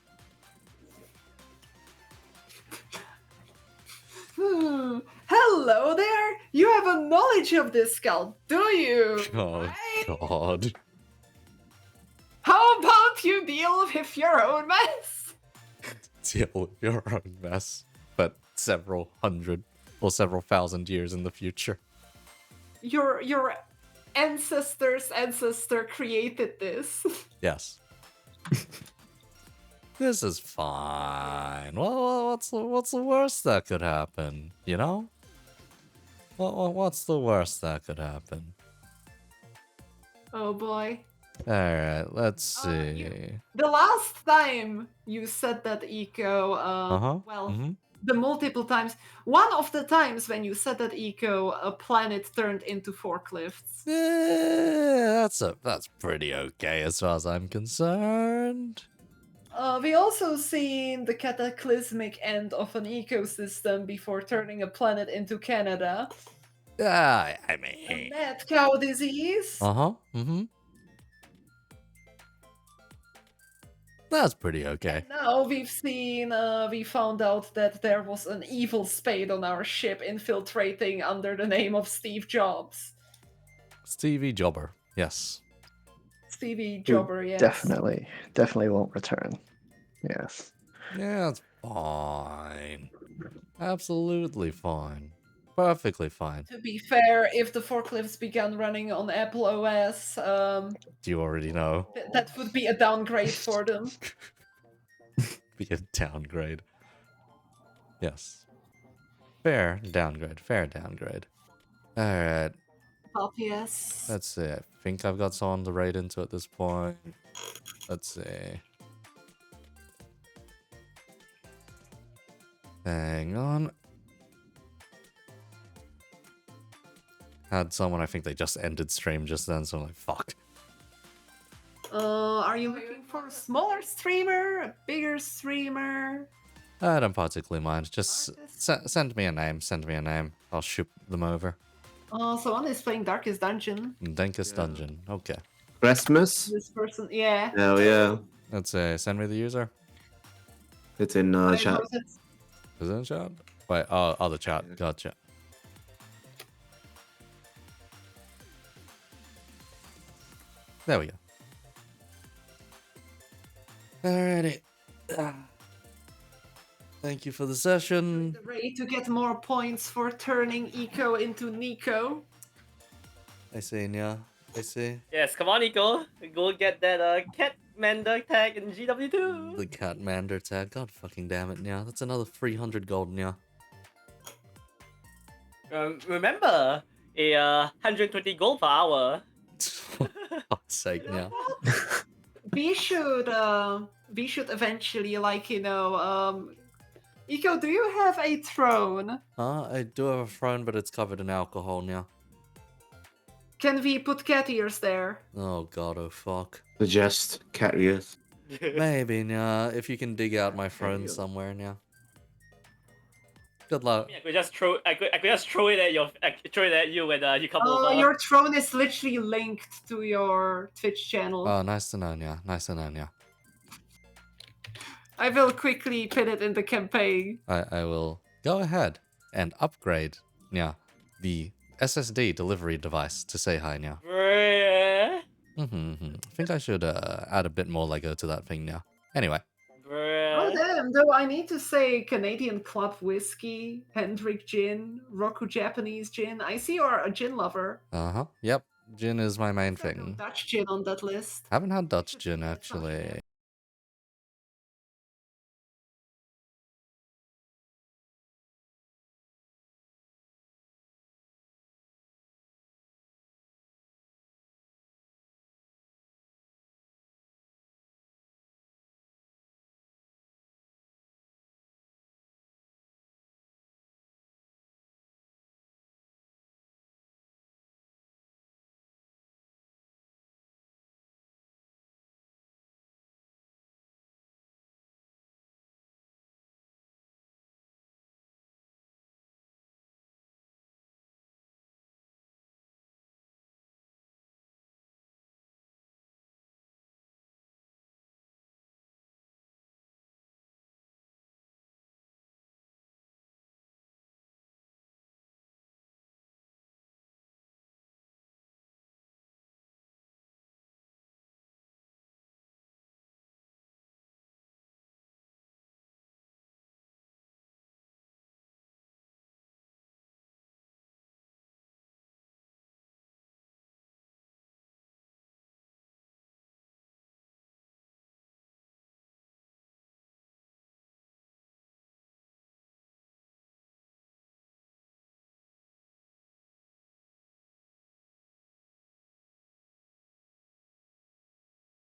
Hello there. You have a knowledge of this skull, do you? Oh Right? god. How about you deal with your own mess? Deal with your own mess. But several hundred or several thousand years in the future. Your ancestor's ancestor created this. Yes. This is fine. Well, what's the worst that could happen? You know? What's the worst that could happen? Oh boy. All right, let's see. The last time you said that, Eco, well, the multiple times, one of the times when you said that, Eco, a planet turned into forklifts. Yeah, that's pretty okay as far as I'm concerned. We also seen the cataclysmic end of an ecosystem before turning a planet into Canada. I mean. Mad cow disease. That's pretty okay. Now we've seen, we found out that there was an evil spade on our ship infiltrating under the name of Steve Jobs. Stevie Jobber, yes. Stevie Jobber, yes. Definitely won't return. Yes. Yeah, it's fine. Absolutely fine. Perfectly fine. To be fair, if the forklifts began running on Apple OS, Do you already know? that would be a downgrade for them. Be a downgrade. Yes. Fair downgrade. Fair downgrade. Alright. Yes. Let's see. I think I've got someone to raid into at this point. Let's see. Hang on. Had someone, I think they just ended stream just then, so I'm like, fuck. Are you looking for a smaller streamer, a bigger streamer? I don't particularly mind. Just send me a name. Send me a name. I'll shoot them over. Someone is playing Darkest Dungeon. Darkest Dungeon. Okay. Christmas? This person, yeah. Hell yeah. Let's say, send me the user. It's in chat. Is it in chat? Wait, oh, the chat. Gotcha. There we go. Alrighty. Thank you for the session. Ready to get more points for turning Eco into Nico. I see, yeah. I see. Yes, come on, Nico. Go get that Catmander tag in GW2. The Catmander tag. God fucking damn it, yeah. That's another 300 gold, yeah. Remember, a 120 gold per hour. For God's sake, yeah. We should eventually, like, Eco, do you have a throne? I do have a throne, but it's covered in alcohol now. Can we put cat ears there? Oh god, oh fuck. Suggest cat ears. Maybe, yeah. If you can dig out my throne somewhere, yeah. Good luck. I could just throw it at you when you come over. Your throne is literally linked to your Twitch channel. Oh, nice to know, yeah. Nice to know, yeah. I will quickly put it in the campaign. I will go ahead and upgrade, yeah, the SSD delivery device to say hi, yeah. I think I should add a bit more Lego to that thing now. Anyway. Oh damn, though I need to say Canadian Club Whiskey, Hendrick Gin, Roku Japanese Gin. I see you're a gin lover. Yep. Gin is my main thing. Dutch gin on that list. Haven't had Dutch gin, actually.